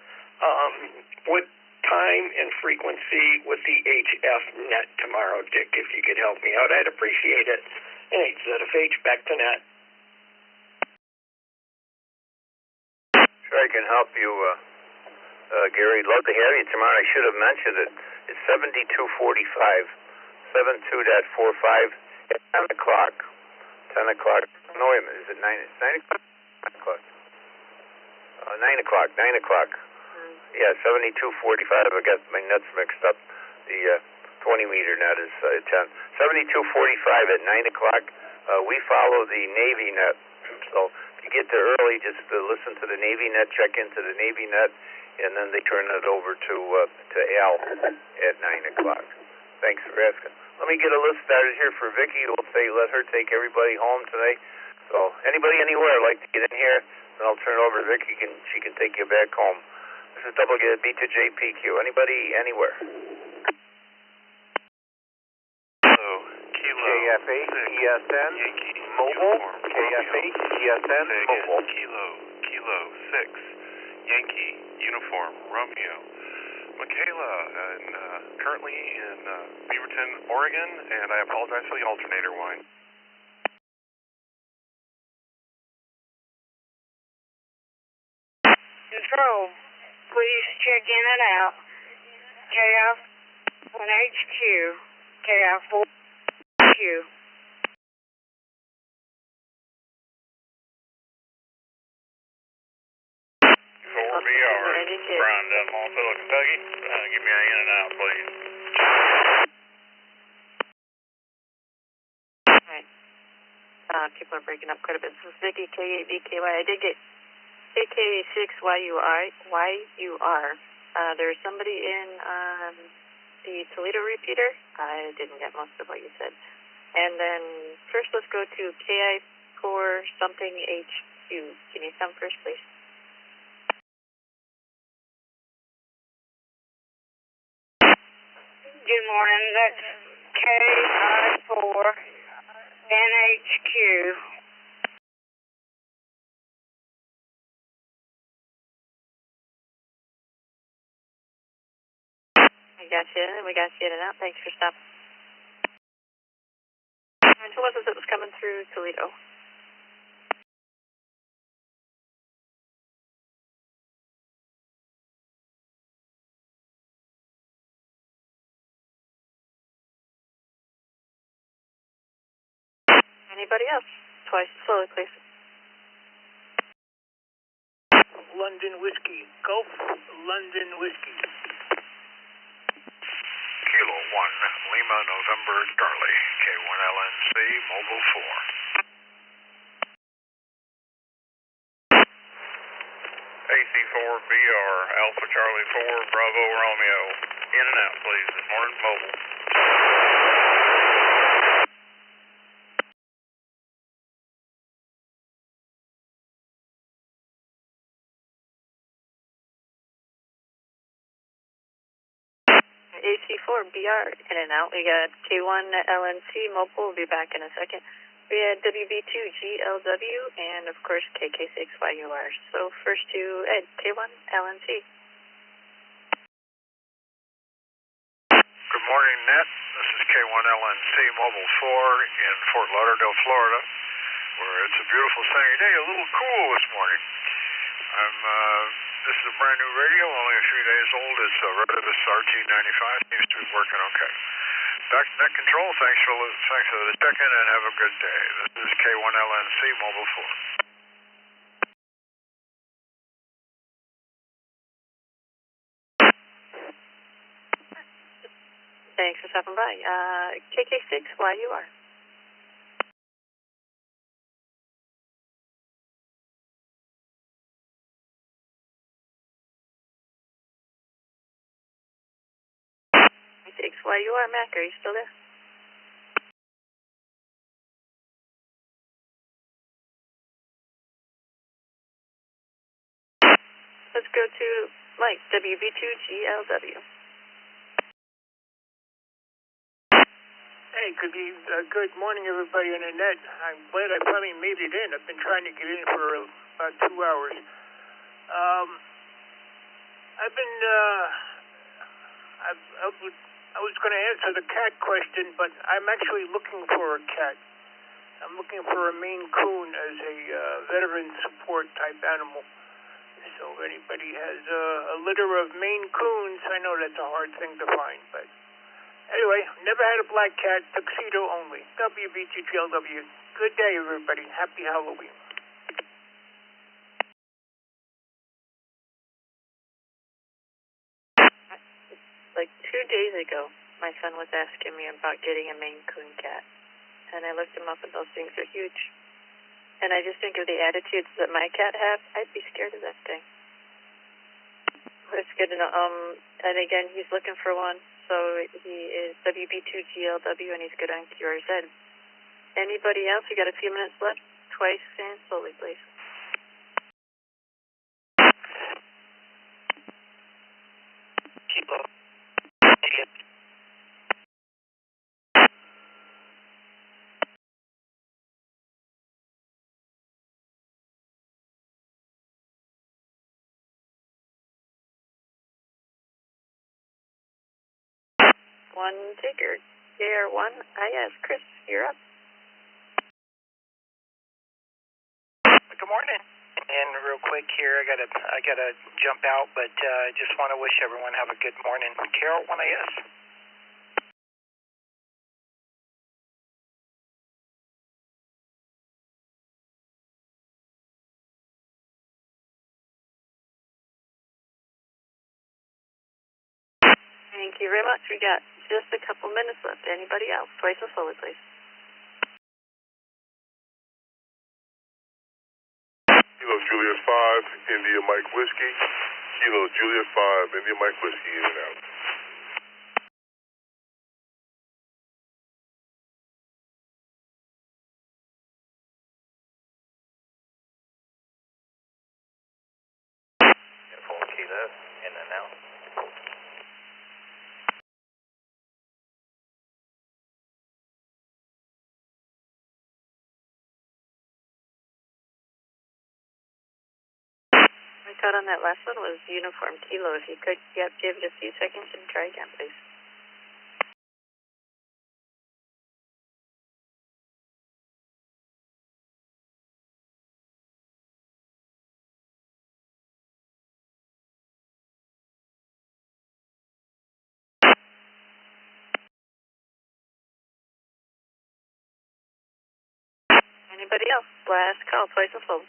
what time and frequency with the HF net tomorrow, Dick, if you could help me out. I'd appreciate it. N8ZFH, back to net. Sure, I can help you, Gary. Love to have you tomorrow. I should have mentioned it. It's 7245, 72.45 at 10 o'clock. 10 o'clock. No, wait a minute. Is it 9? It's 9 o'clock? 9 o'clock. 9 o'clock. 9 o'clock. Yeah, 7245. I got my nets mixed up. The 20-meter net is 10. 7245 at 9 o'clock. We follow the Navy net. So if you get there early, just listen to the Navy net, check into the Navy net, and then they turn it over to Al at 9 o'clock. Thanks for asking. Let me get a list started here for Vicki. We'll say let her take everybody home today. So anybody anywhere like to get in here, then I'll turn it over to Vicki. She can take you back home. This is WB2JPQ. Anybody, anywhere? Hello, Kilo. KF8 ESN Mobile. KF8 ESN Mobile. Kilo 6. Yankee Uniform Romeo. Michaela, currently in Beaverton, Oregon, and I apologize for the alternator whine. Control. Please check in and out. KF 1HQ, KF 4Q. Four BR, Brian Dunmore, Kentucky. Give me an in and out, please. Alright. People are breaking up quite a bit. This is Vicky, K8VKY. I did get KK6YUR. There's somebody in the Toledo repeater. I didn't get most of what you said. And then first let's go to KI4 something HQ. Can you come first, please? Good morning. That's KI4 NHQ. I got you in, and we got you in and out. Thanks for stopping. And who was it that was coming through Toledo? Anybody else? Twice slowly, please. London Whiskey. Gulf London Whiskey. Kilo 1, Lima, November, Charlie, K1LNC, Mobile 4. AC4BR, Alpha Charlie 4, Bravo Romeo. In and out, please. This morning, Mobile. AC4BR, in and out. We got K1LNC, Mobile. We'll be back in a second. We had WB2GLW and, of course, KK6YUR. So first to Ed, K1LNC. Good morning, Net. This is K1LNC Mobile 4 in Fort Lauderdale, Florida, where it's a beautiful sunny day, a little cool this morning. This is a brand new radio, only a few days old. It's a Redibus RT95. Seems to be working okay. Back to net control. Thanks for the check-in and have a good day. This is K1LNC Mobile 4. Thanks for stopping by. KK6YUR. KK6YUR, Mac, are you still there? Let's go to Mike, WB2GLW. Hey, good morning, everybody on the net. I'm glad I finally made it in. I've been trying to get in for about 2 hours. I was going to answer the cat question, but I'm actually looking for a cat. I'm looking for a Maine Coon as a veteran support type animal. So if anybody has a litter of Maine Coons, I know that's a hard thing to find, but anyway, never had a black cat, tuxedo only. WB2GLW. Good day, everybody. Happy Halloween. Like 2 days ago, my son was asking me about getting a Maine Coon cat, and I looked him up, and those things are huge. And I just think of the attitudes that my cat has, I'd be scared of that thing. But it's good to know. And again, he's looking for one. So he is WB2GLW, and he's good on QRZ. Anybody else? We got a few minutes left. Twice and slowly, please. Kilo. 1 taker. KR1 IS. Chris, you're up. Good morning. And real quick here, I gotta jump out, but I just want to wish everyone have a good morning. Carol, 1 IS. Thank you very much. We got just a couple minutes left. Anybody else? Twice and slowly, please. Kilo 3 Juliet 5, India Mike Whiskey. Kilo Juliet 5, India Mike Whiskey, in and out. Uniform Kilo, in and out. My thought on that last one was uniform kilo. If you could give it a few seconds and try again, please. Anybody else? Last call, twice and fold.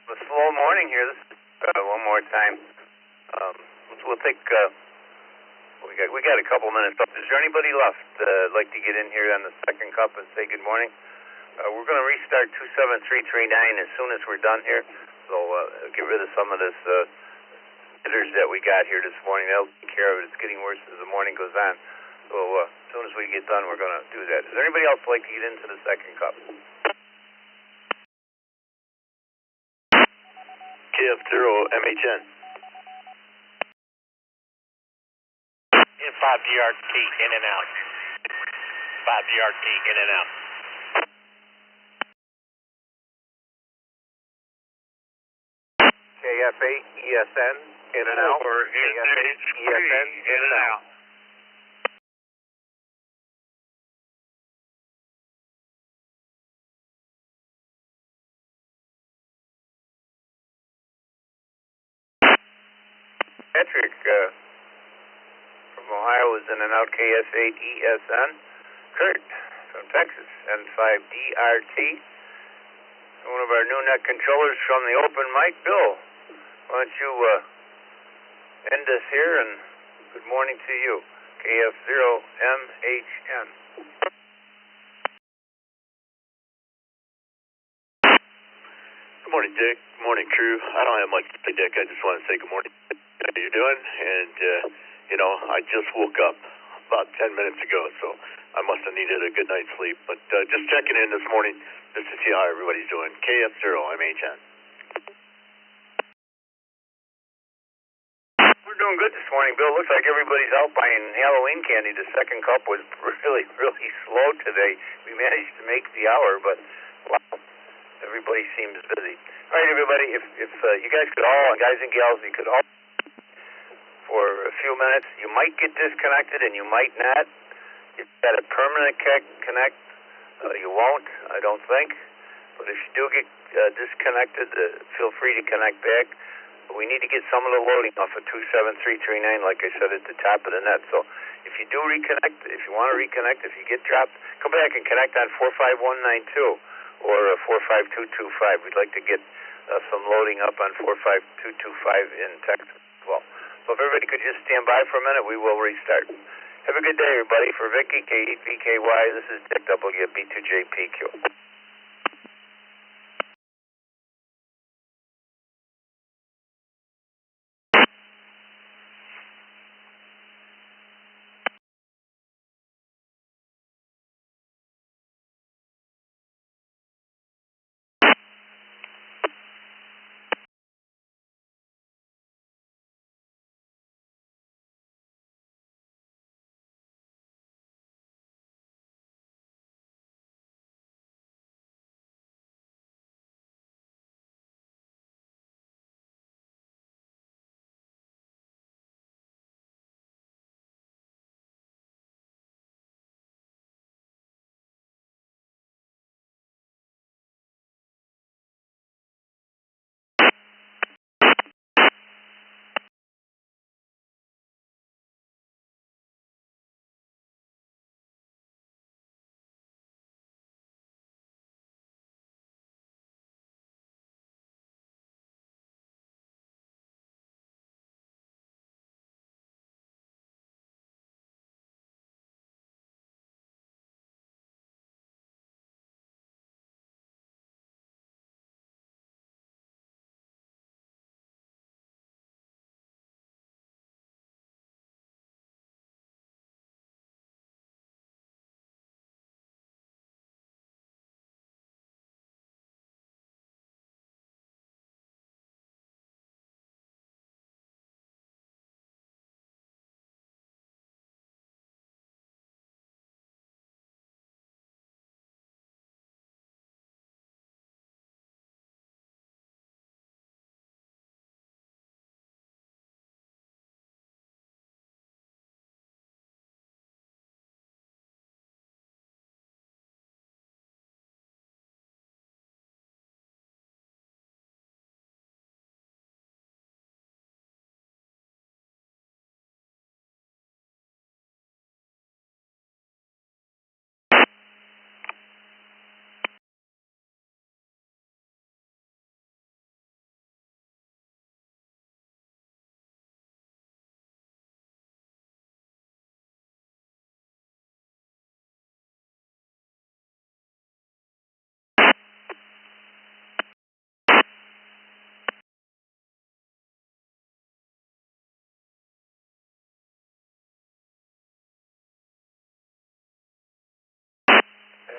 A slow morning here. This is one more time. We'll take. We got a couple minutes left. Is there anybody left like to get in here on the second cup and say good morning? We're going to restart 27339 as soon as we're done here. So get rid of some of this jitters that we got here this morning. That'll take care of it. It's getting worse as the morning goes on. So as soon as we get done, we're going to do that. Is there anybody else like to get into the second cup? KF0 MHN. In 5DRT, in and out. 5DRT, in and out. KF8, ESN, in and out. KF8, ESN, in and out. Patrick from Ohio is in and out, KS8 ESN. Kurt from Texas, N5DRT. One of our new net controllers from the open mic, Bill. Why don't you end us here, and good morning to you, KF0MHN. Good morning, Dick. Good morning, crew. I don't have much to say, Dick. I just want to say good morning. How you doing? And, I just woke up about 10 minutes ago, so I must have needed a good night's sleep. But just checking in this morning just to see how everybody's doing. KF0MHN. We're doing good this morning, Bill. Looks like everybody's out buying Halloween candy. The second cup was really, really slow today. We managed to make the hour, but wow, everybody seems busy. All right, everybody, if you guys could all, guys and gals, you could all, for a few minutes, you might get disconnected and you might not. If you got a permanent connect, you won't, I don't think. But if you do get disconnected, feel free to connect back. We need to get some of the loading off of 27339, like I said, at the top of the net. So if you do reconnect, if you want to reconnect, if you get dropped, come back and connect on 45192 or 45225. We'd like to get some loading up on 45225 in Texas as well. So if everybody could just stand by for a minute, we will restart. Have a good day, everybody. For Vicky, KVKY, this is Dick WB2JPQ.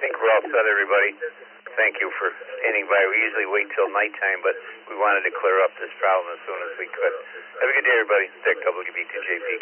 think we're all set, everybody. Thank you for standing by. We usually wait till nighttime, but we wanted to clear up this problem as soon as we could. Have a good day, everybody. Dick, WB2JP.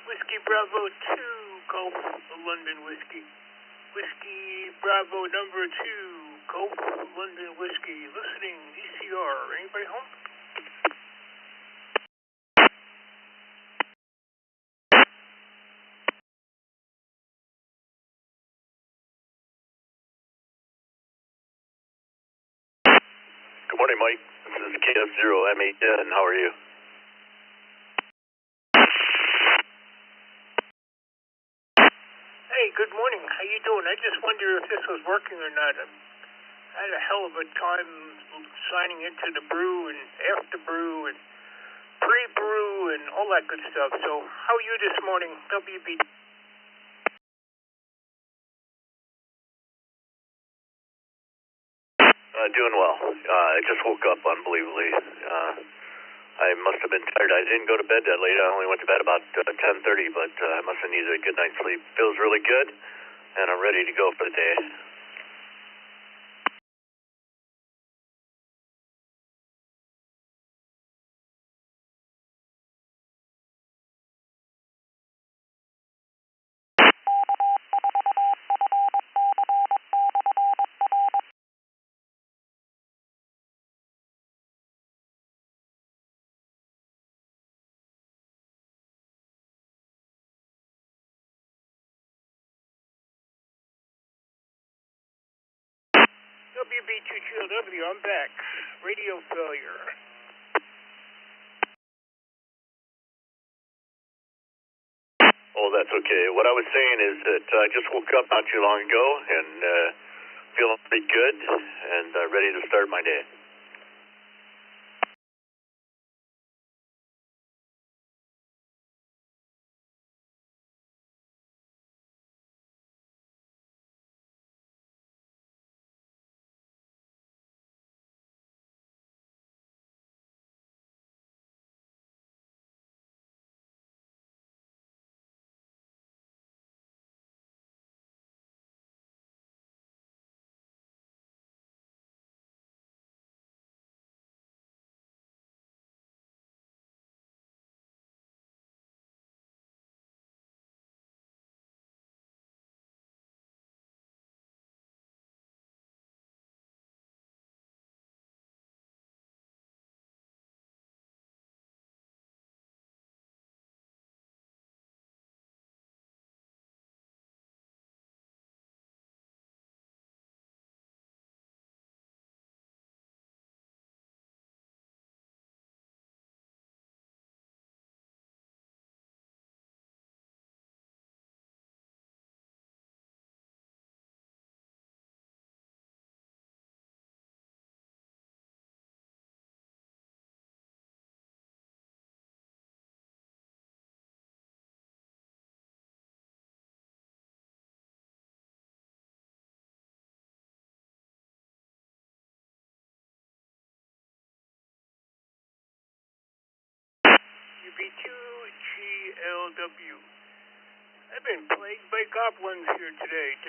Whiskey Bravo 2, Golf London Whiskey. Whiskey Bravo number 2, Golf London Whiskey. Listening, ECR. Anybody home? Good morning, Mike. This is KF0M8N. How are you? Hey, good morning. How you doing? I just wonder if this was working or not. I had a hell of a time signing into the brew and after brew and pre-brew and all that good stuff. So, how are you this morning, WB? Doing well. I just woke up unbelievably. I must have been tired. I didn't go to bed that late. I only went to bed about 10:30, but I must have needed a good night's sleep. Feels really good, and I'm ready to go for the day. WB2GLW, I'm back. Radio failure. Oh, that's okay. What I was saying is that I just woke up not too long ago and feeling pretty good and ready to start my day. WP2GLW. I've been plagued by goblins here today.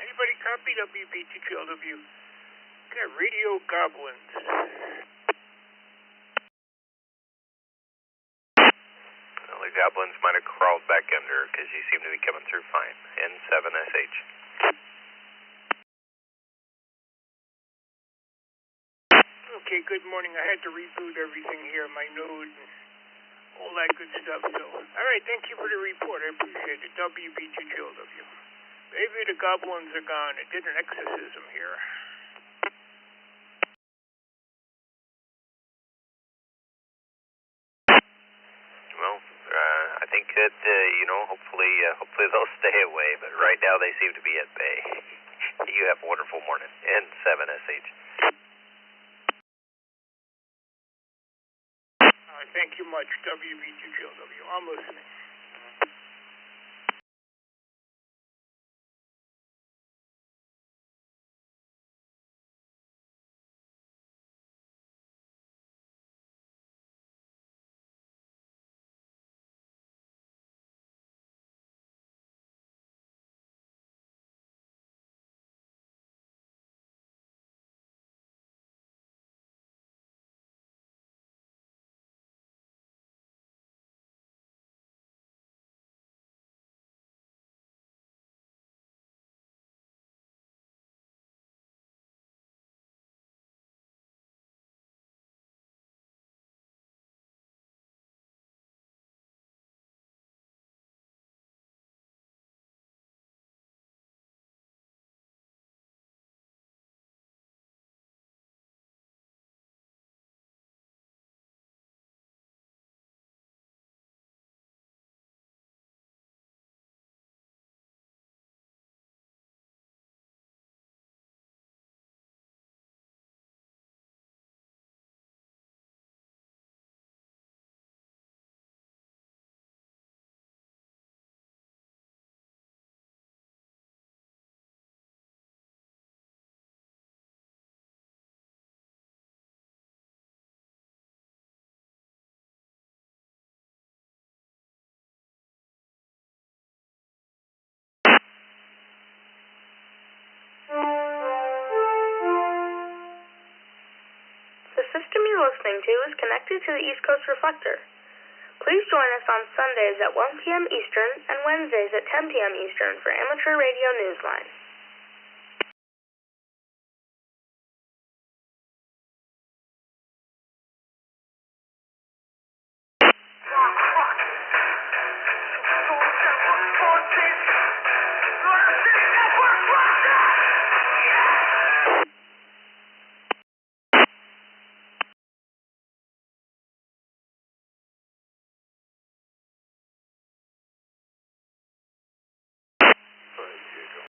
Anybody copy WP2GLW? Got radio goblins. Well, the goblins might have crawled back under because you seem to be coming through fine. N7SH. Okay, good morning. I had to reboot everything here, my node and all that good stuff. So, all right, thank you for the report. I appreciate it. WB2GLW. Maybe the goblins are gone. I did an exorcism here. Well, I think that, hopefully they'll stay away, but right now they seem to be at bay. You have a wonderful morning. N7SH. Thank you much, WB2GLW. I'm listening. The system you're listening to is connected to the East Coast Reflector. Please join us on Sundays at 1 p.m. Eastern and Wednesdays at 10 p.m. Eastern for Amateur Radio Newsline.